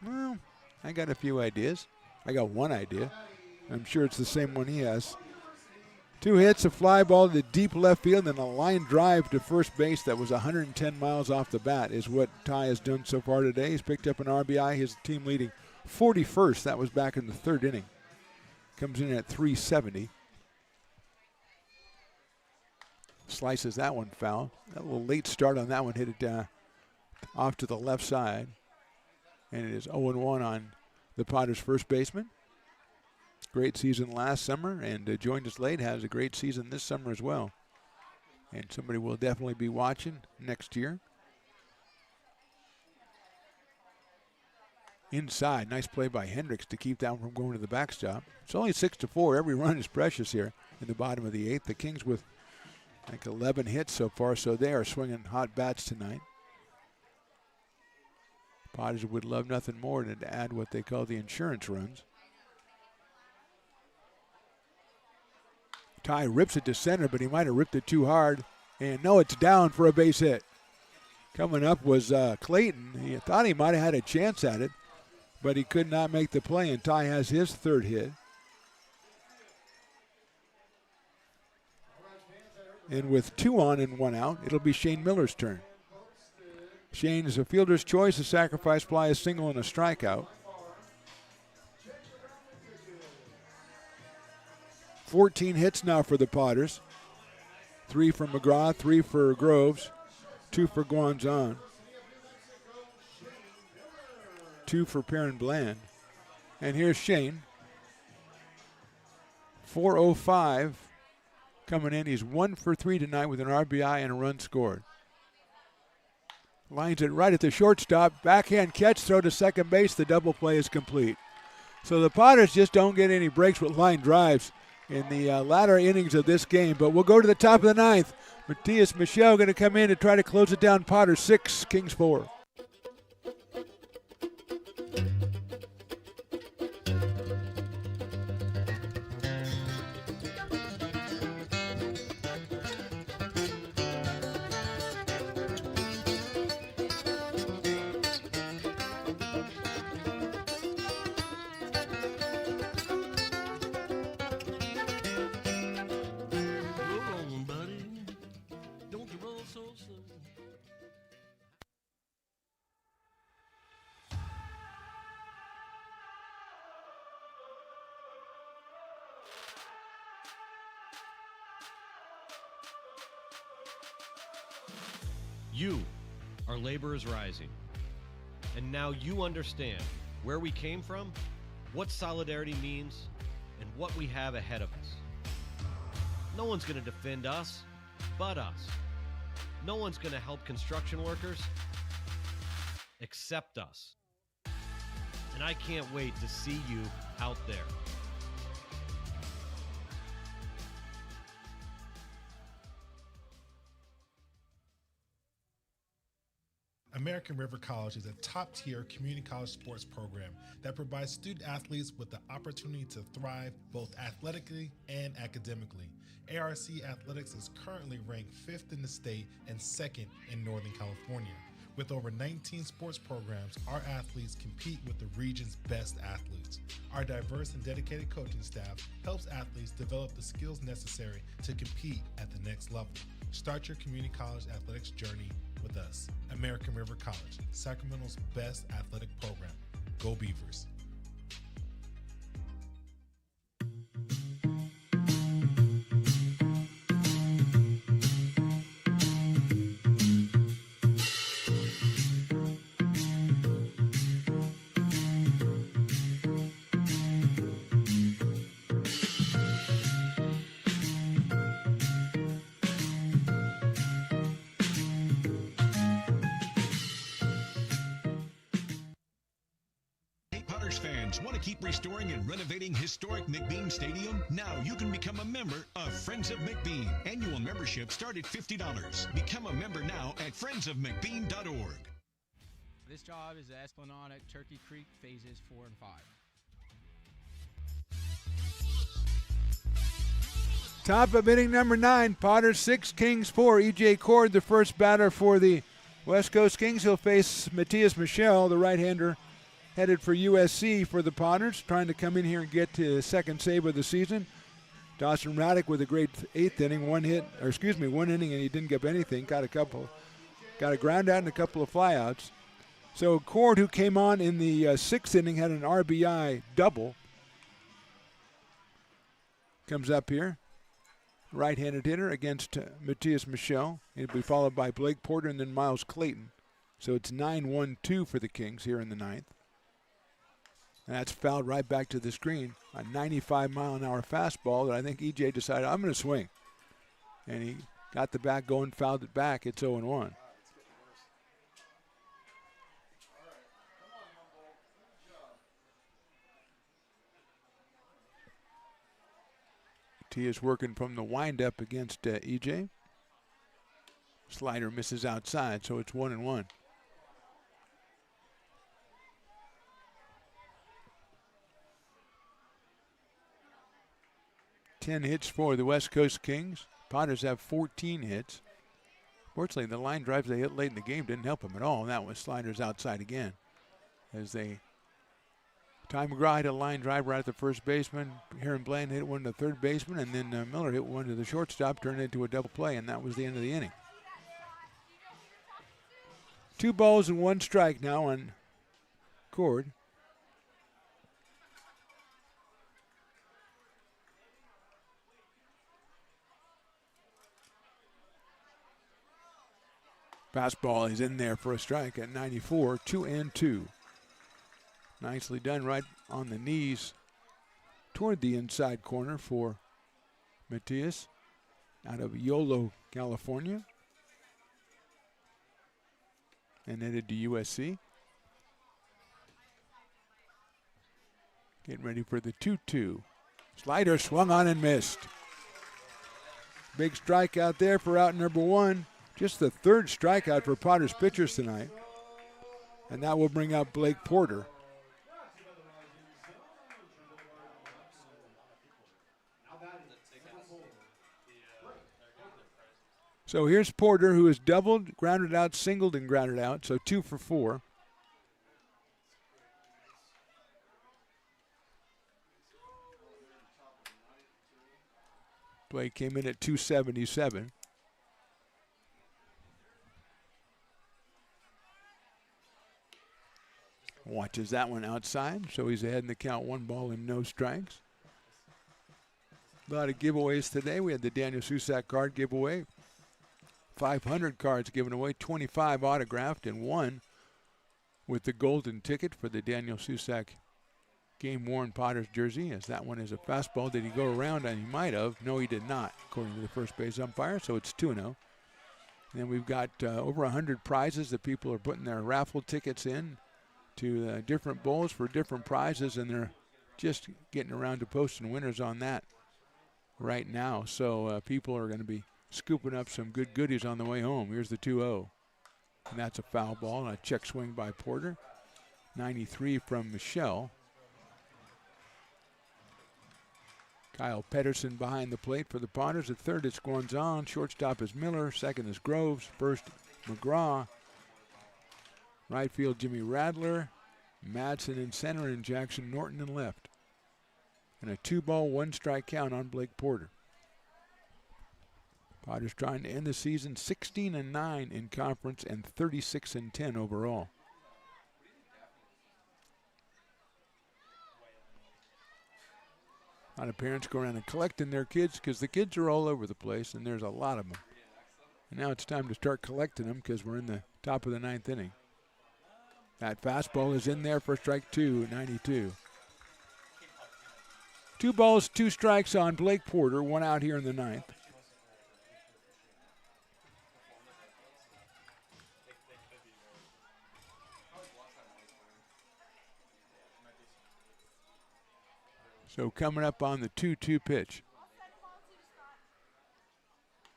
Speaker 4: Well, I got a few ideas. I got one idea. I'm sure it's the same one he has. 2 hits, a fly ball to deep left field, and a line drive to first base that was 110 miles off the bat is what Ty has done so far today. He's picked up an RBI, his team leading 41st. That was back in the 3rd inning. Comes in at 370. Slices that one foul. That little late start on that one hit it off to the left side. And it is 0-1 on the Potters' first baseman. Great season last summer, and joined us late, has a great season this summer as well. And somebody we'll definitely be watching next year. Inside, nice play by Hendricks to keep that one from going to the backstop. It's only 6-4. Every run is precious here in the bottom of the 8th. The Kings with 11 hits so far, so they are swinging hot bats tonight. Potters would love nothing more than to add what they call the insurance runs. Ty rips it to center, but he might have ripped it too hard. And no, it's down for a base hit. Coming up was Clayton. He thought he might have had a chance at it, but he could not make the play, and Ty has his 3rd hit. And with 2 on and 1 out, it'll be Shane Miller's turn. Shane is a fielder's choice, a sacrifice fly, a single, and a strikeout. 14 hits now for the Potters. 3 for McGraw, 3 for Groves, 2 for Guanzon, 2 for Perrin Bland. And here's Shane. 4:05 coming in. He's 1 for 3 tonight with an RBI and a run scored. Lines it right at the shortstop. Backhand catch, throw to second base. The double play is complete. So the Potters just don't get any breaks with line drives in the latter innings of this game. But we'll go to the top of the 9th. Matthias Michel going to come in to try to close it down. Potters 6, Kings 4.
Speaker 7: You are Laborers Rising. And now you understand where we came from, what solidarity means, and what we have ahead of us. No one's going to defend us but us. No one's going to help construction workers except us. And I can't wait to see you out there.
Speaker 20: American River College is a top-tier community college sports program that provides student athletes with the opportunity to thrive both athletically and academically. ARC Athletics is currently ranked 5th in the state and 2nd in Northern California. With over 19 sports programs, our athletes compete with the region's best athletes. Our diverse and dedicated coaching staff helps athletes develop the skills necessary to compete at the next level. Start your community college athletics journey with us. American River College, Sacramento's best athletic program. Go Beavers.
Speaker 6: Want to keep restoring and renovating historic McBean Stadium? Now you can become a member of Friends of McBean. Annual membership start at $50. Become a member now at friendsofmcbean.org.
Speaker 5: This job is the Esplanade at Turkey Creek phases 4 and 5.
Speaker 4: Top of inning number 9, Potters 6, Kings 4. E.J. Cord, the first batter for the West Coast Kings. He'll face Matthias Michel, the right-hander, headed for USC for the Potters, trying to come in here and get to his second save of the season. Dawson Raddick with a great 8th inning, one inning, and he didn't give anything. Got a ground out and a couple of flyouts. So Cord, who came on in the 6th inning, had an RBI double. Comes up here, right-handed hitter against Matthias Michel. He'll be followed by Blake Porter and then Miles Clayton. So it's 9-1-2 for the Kings here in the 9th. And that's fouled right back to the screen. A 95-mile-an-hour fastball that I think E.J. decided, I'm going to swing. And he got the bat going, fouled it back. It's 0-1. T is working from the windup against E.J. Slider misses outside, so it's 1-1. Ten hits for the West Coast Kings. Potters have 14 hits. Fortunately, the line drives they hit late in the game didn't help them at all, and that was sliders outside again. As Ty McGraw hit a line drive right at the first baseman. Heron Bland hit one to the third baseman, and then Miller hit one to the shortstop, turned it into a double play, and that was the end of the inning. 2 balls and 1 strike now on Cord. Fastball is in there for a strike at 94, 2-2. Nicely done right on the knees toward the inside corner for Matthias out of Yolo, California. And headed to USC. Getting ready for the 2-2. Slider swung on and missed. Big strikeout there for out number 1. Just the 3rd strikeout for Potters pitchers tonight. And that will bring out Blake Porter. So here's Porter, who has doubled, grounded out, singled, and grounded out. So 2 for 4. Blake came in at 277. Watches that one outside, so he's ahead in the count, 1 ball and no strikes. A lot of giveaways today. We had the Daniel Susac card giveaway. 500 cards given away, 25 autographed, and 1 with the golden ticket for the Daniel Susac game-worn Potters jersey, as that one is a fastball. Did he go around? And he might have. No, he did not, according to the first base umpire, so it's 2-0. And then we've got over 100 prizes that people are putting their raffle tickets in to different bowls for different prizes, and they're just getting around to posting winners on that right now. So people are going to be scooping up some good goodies on the way home. Here's the 2-0. And that's a foul ball and a check swing by Porter. 93 from Michelle. Kyle Pedersen behind the plate for the Potters. At third, it's Guanzon. Shortstop is Miller. Second is Groves. First, McGraw. Right field, Jimmy Radler. Madsen in center, and Jackson Norton in left. And a 2-ball, 1-strike count on Blake Porter. Potters trying to end the season 16-9 in conference and 36-10 overall. A lot of parents go around and collecting their kids because the kids are all over the place, and there's a lot of them. And now it's time to start collecting them because we're in the top of the 9th inning. That fastball is in there for strike 2, 92. 2 balls, 2 strikes on Blake Porter, 1 out here in the 9th. So coming up on the 2-2 pitch.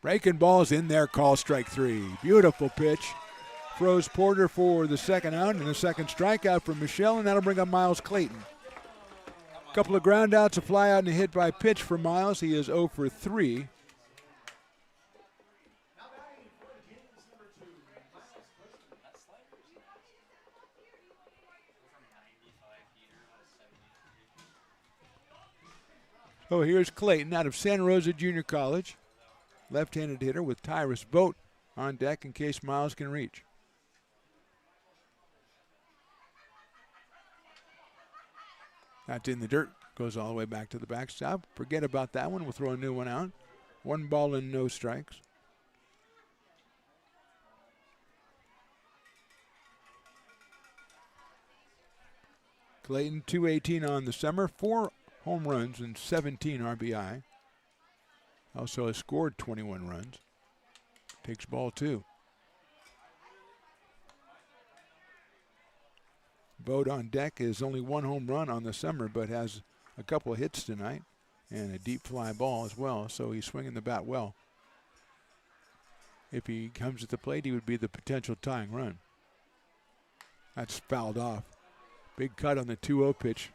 Speaker 4: Breaking ball's in there, call strike 3. Beautiful pitch. Froze Porter for the second out, and a second strikeout for Michelle, and that'll bring up Miles Clayton. A couple of ground outs, a fly out, and a hit by pitch for Miles. He is 0 for 3. Oh, here's Clayton out of Santa Rosa Junior College. Left-handed hitter with Tyrus Boat on deck in case Miles can reach. That's in the dirt. Goes all the way back to the backstop. Forget about that one. We'll throw a new one out. 1 ball and no strikes. Clayton, 218 on the summer. 4 home runs and 17 RBI. Also has scored 21 runs. Takes ball 2. Boat on deck is only 1 home run on the summer, but has a couple of hits tonight and a deep fly ball as well, so he's swinging the bat well. If he comes at the plate, he would be the potential tying run. That's fouled off. Big cut on the 2-0 pitch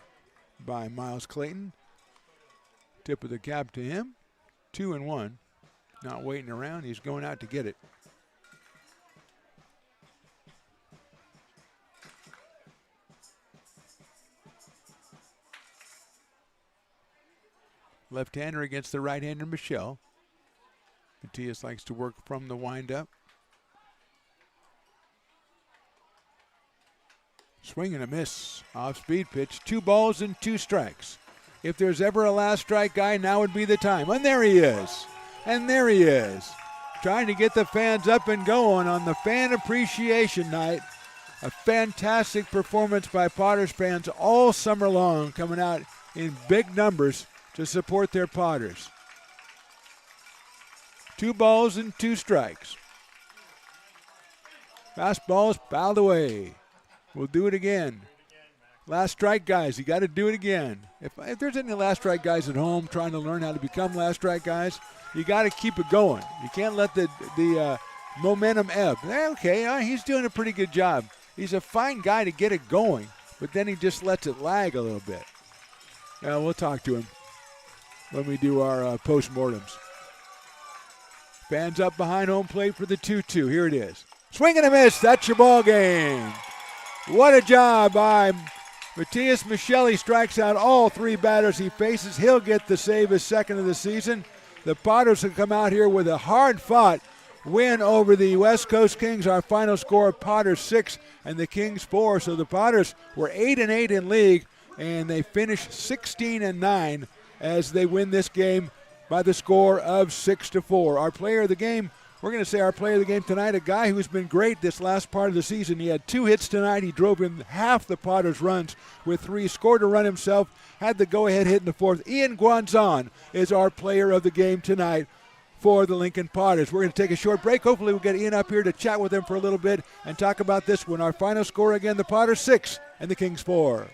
Speaker 4: by Miles Clayton. Tip of the cap to him. 2-1. Not waiting around. He's going out to get it. Left-hander against the right-hander, Michelle. Matias likes to work from the windup. Swing and a miss. Off-speed pitch. 2 balls and 2 strikes. If there's ever a last strike guy, now would be the time. And there he is. And there he is. Trying to get the fans up and going on the Fan Appreciation Night. A fantastic performance by Potters fans all summer long, coming out in big numbers to support their Potters. 2 balls and 2 strikes. Fastball's fouled away. We'll do it again. Last strike guys, you got to do it again. If there's any last strike guys at home trying to learn how to become last strike guys, you got to keep it going. You can't let the momentum ebb. Okay, he's doing a pretty good job. He's a fine guy to get it going, but then he just lets it lag a little bit. We'll talk to him when we do our post-mortems. Fans up behind home plate for the 2-2. Here it is. Swing and a miss. That's your ball game. What a job by Matias Michelle. He strikes out all 3 batters he faces. He'll get the save, his second of the season. The Potters have come out here with a hard-fought win over the West Coast Kings. Our final score, Potters 6 and the Kings 4. So the Potters were 8-8 in league, and they finished 16-9 as they win this game by the score of 6-4. Our player of the game We're going to say our player of the game tonight, a guy who's been great this last part of the season. He had 2 hits tonight. He drove in half the Potters' runs with 3, scored a run himself, had the go-ahead hit in the 4th. Ian Guanzon is our player of the game tonight for the Lincoln Potters. We're going to take a short break. Hopefully we'll get Ian up here to chat with him for a little bit and talk about this one. Our final score again, the Potters 6 and the Kings 4.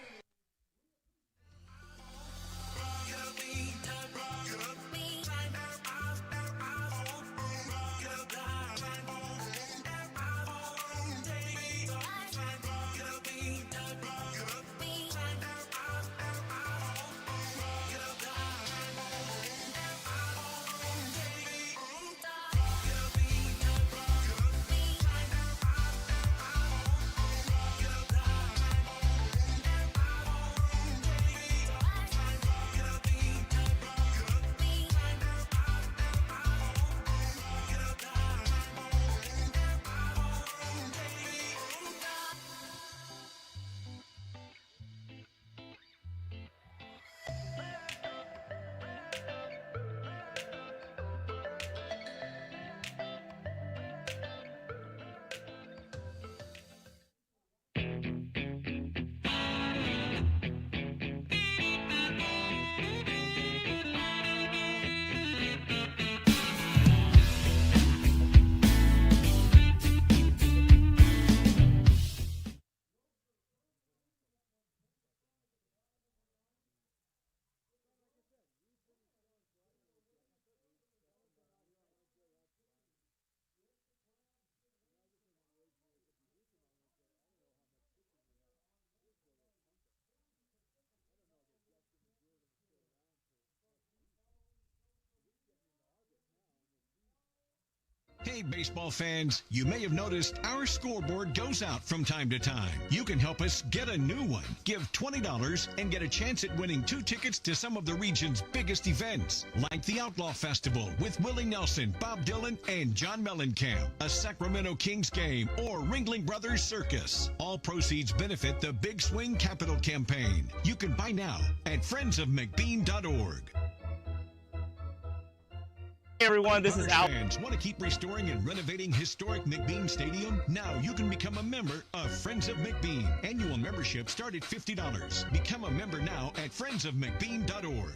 Speaker 6: Hey, baseball fans, you may have noticed our scoreboard goes out from time to time. You can help us get a new one. Give $20 and get a chance at winning 2 tickets to some of the region's biggest events, like the Outlaw Festival with Willie Nelson, Bob Dylan, and John Mellencamp, a Sacramento Kings game, or Ringling Brothers Circus. All proceeds benefit the Big Swing Capital Campaign. You can buy now at friendsofmcbean.org.
Speaker 21: Hey everyone, this is Al.
Speaker 6: Fans want to keep restoring and renovating historic McBean Stadium? Now you can become a member of Friends of McBean. Annual membership start at $50. Become a member now at friendsofmcbean.org.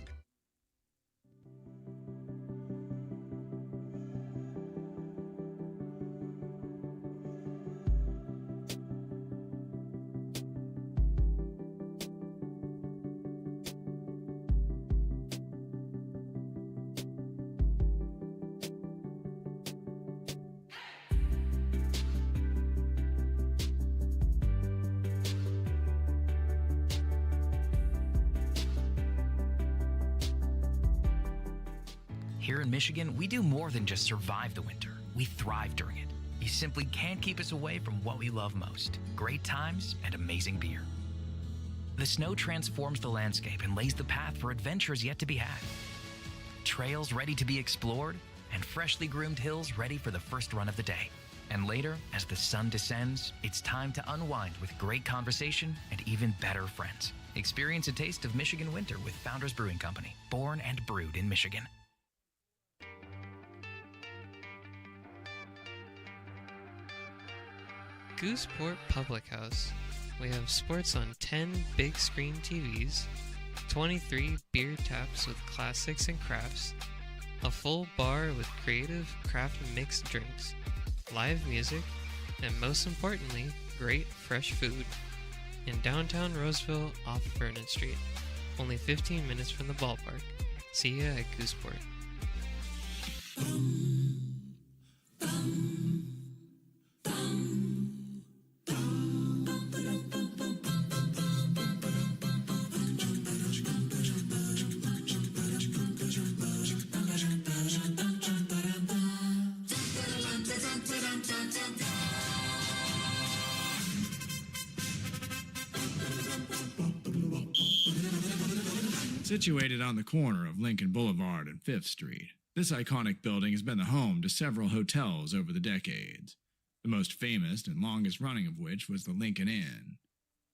Speaker 16: Here in Michigan, we do more than just survive the winter. We thrive during it. You simply can't keep us away from what we love most: great times and amazing beer. The snow transforms the landscape and lays the path for adventures yet to be had. Trails ready to be explored and freshly groomed hills ready for the first run of the day. And later, as the sun descends, it's time to unwind with great conversation and even better friends. Experience a taste of Michigan winter with Founders Brewing Company, born and brewed in Michigan.
Speaker 17: Gooseport Public House. We have sports on 10 big screen TVs, 23 beer taps with classics and crafts, a full bar with creative craft mixed drinks, live music, and most importantly, great fresh food. In downtown Roseville off Vernon Street. Only 15 minutes from the ballpark. See ya at Gooseport.
Speaker 18: Situated on the corner of Lincoln Boulevard and 5th Street, this iconic building has been the home to several hotels over the decades, the most famous and longest running of which was the Lincoln Inn.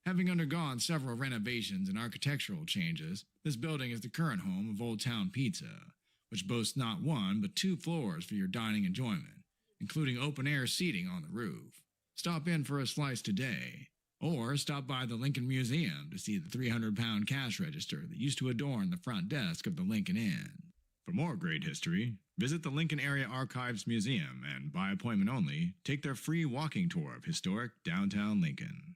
Speaker 18: Having undergone several renovations and architectural changes, this building is the current home of Old Town Pizza, which boasts not one but 2 floors for your dining enjoyment, including open-air seating on the roof. Stop in for a slice today, or stop by the Lincoln Museum to see the 300-pound cash register that used to adorn the front desk of the Lincoln Inn. For more great history, visit the Lincoln Area Archives Museum and, by appointment only, take their free walking tour of historic downtown Lincoln.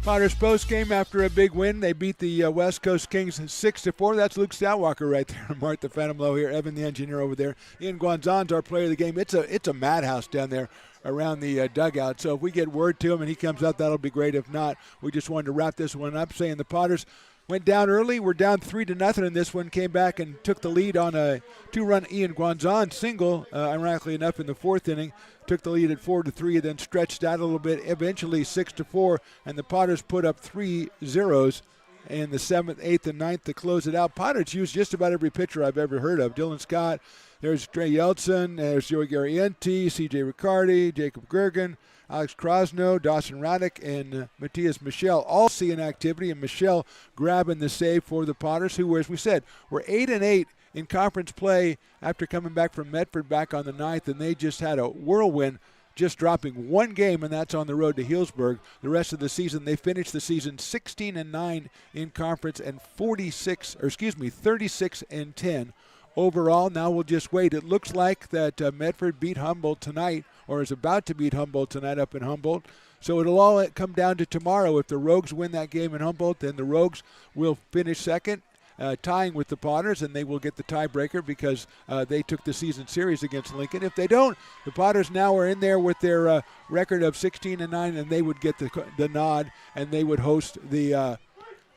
Speaker 4: Potters post game after a big win. They beat the West Coast Kings 6-4. That's Luke Stoutwalker right there. Martha Phantomlow here. Evan the engineer over there. Ian Guanzon's our player of the game. It's a madhouse down there around the dugout. So if we get word to him and he comes out, that'll be great. If not, we just wanted to wrap this one up saying the Potters went down early. We're down 3-0 in this one. Came back and took the lead on a 2-run Ian Guanzon single, ironically enough, in the fourth inning. Took the lead at 4-3, then stretched out a little bit, eventually 6-4, and the Potters put up 3 zeros in the 7th, 8th, and 9th to close it out. Potters used just about every pitcher I've ever heard of. Dylan Scott, there's Trey Yeltsin, there's Joey Garrienti, C.J. Riccardi, Jacob Gergen, Alex Krosno, Dawson Raddick, and Matthias Michel all seeing activity, and Michel grabbing the save for the Potters, who, as we said, were 8-8 in conference play after coming back from Medford back on the 9th, and they just had a whirlwind, just dropping one game, and that's on the road to Healdsburg. The rest of the season, they finished the season 16-9 in conference and 36-10 overall. Now we'll just wait. It looks like that Medford beat Humboldt tonight, or is about to beat Humboldt tonight up in Humboldt. So it'll all come down to tomorrow. If the Rogues win that game in Humboldt, then the Rogues will finish second, tying with the Potters, and they will get the tiebreaker because they took the season series against Lincoln. If they don't, the Potters now are in there with their record of 16-9, and they would get the nod, and they would host the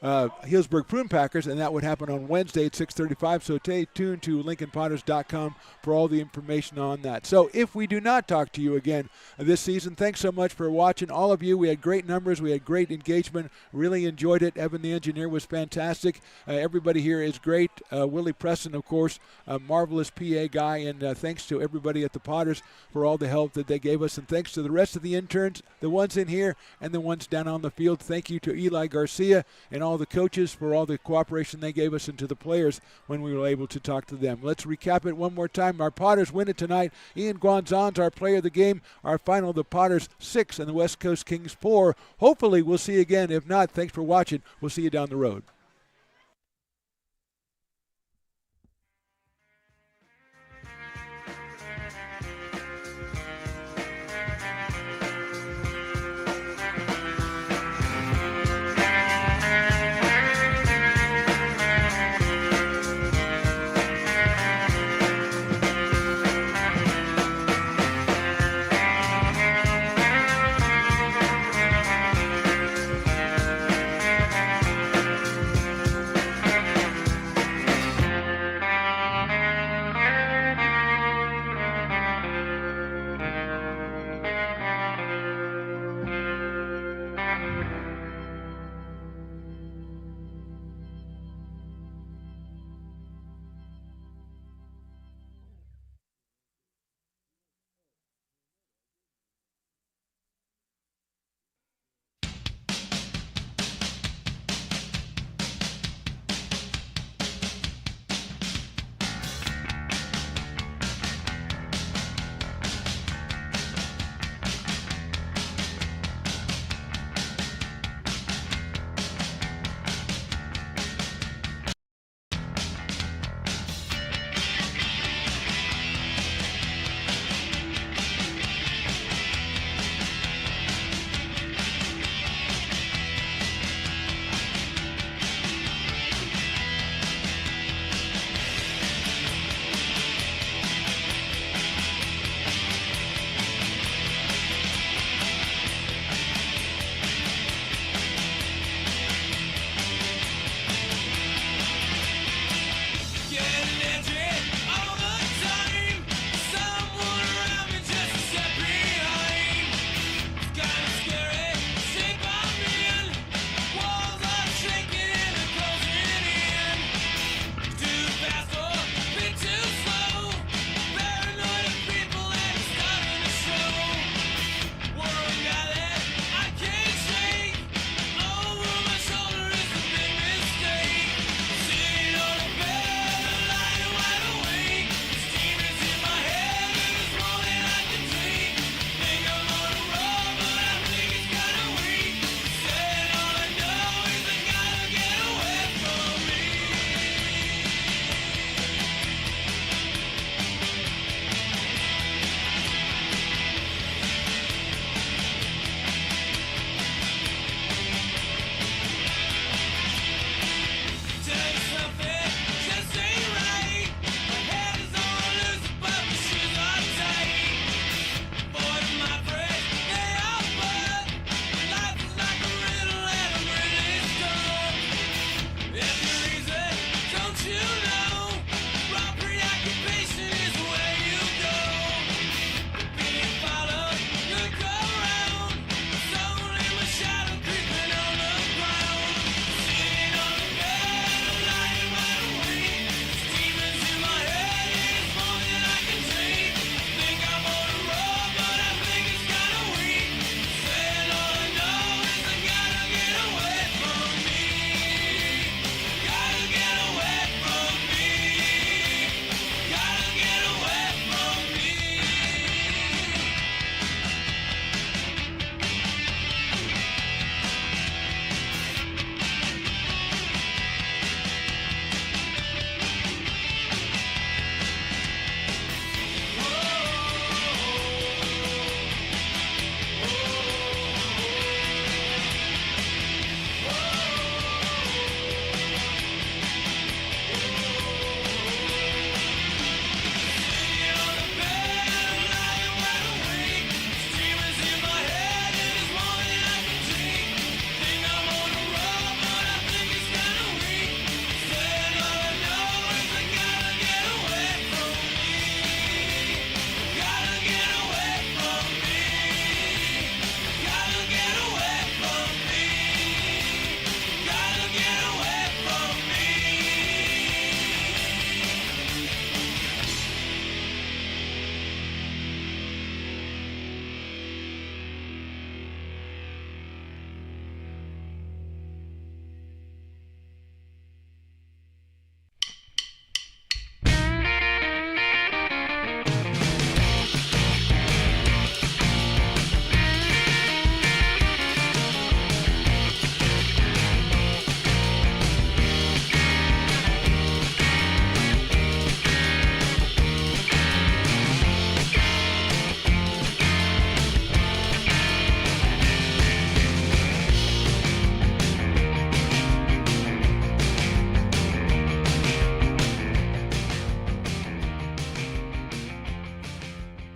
Speaker 4: Healdsburg Prune Packers, and that would happen on Wednesday at 6:35. So stay tuned to LincolnPotters.com for all the information on that. So if we do not talk to you again this season, thanks so much for watching, all of you. We had great numbers. We had great engagement. Really enjoyed it. Evan the engineer was fantastic. Everybody here is great. Willie Preston, of course, a marvelous PA guy, and thanks to everybody at the Potters for all the help that they gave us, and thanks to the rest of the interns, the ones in here and the ones down on the field. Thank you to Eli Garcia and all the coaches for all the cooperation they gave us, and to the players when we were able to talk to them. Let's recap it one more time. Our Potters win it tonight. Ian Guanzon's our player of the game. Our final, the Potters 6 and the West Coast Kings 4. Hopefully we'll see you again. If not, thanks for watching. We'll see you down the road.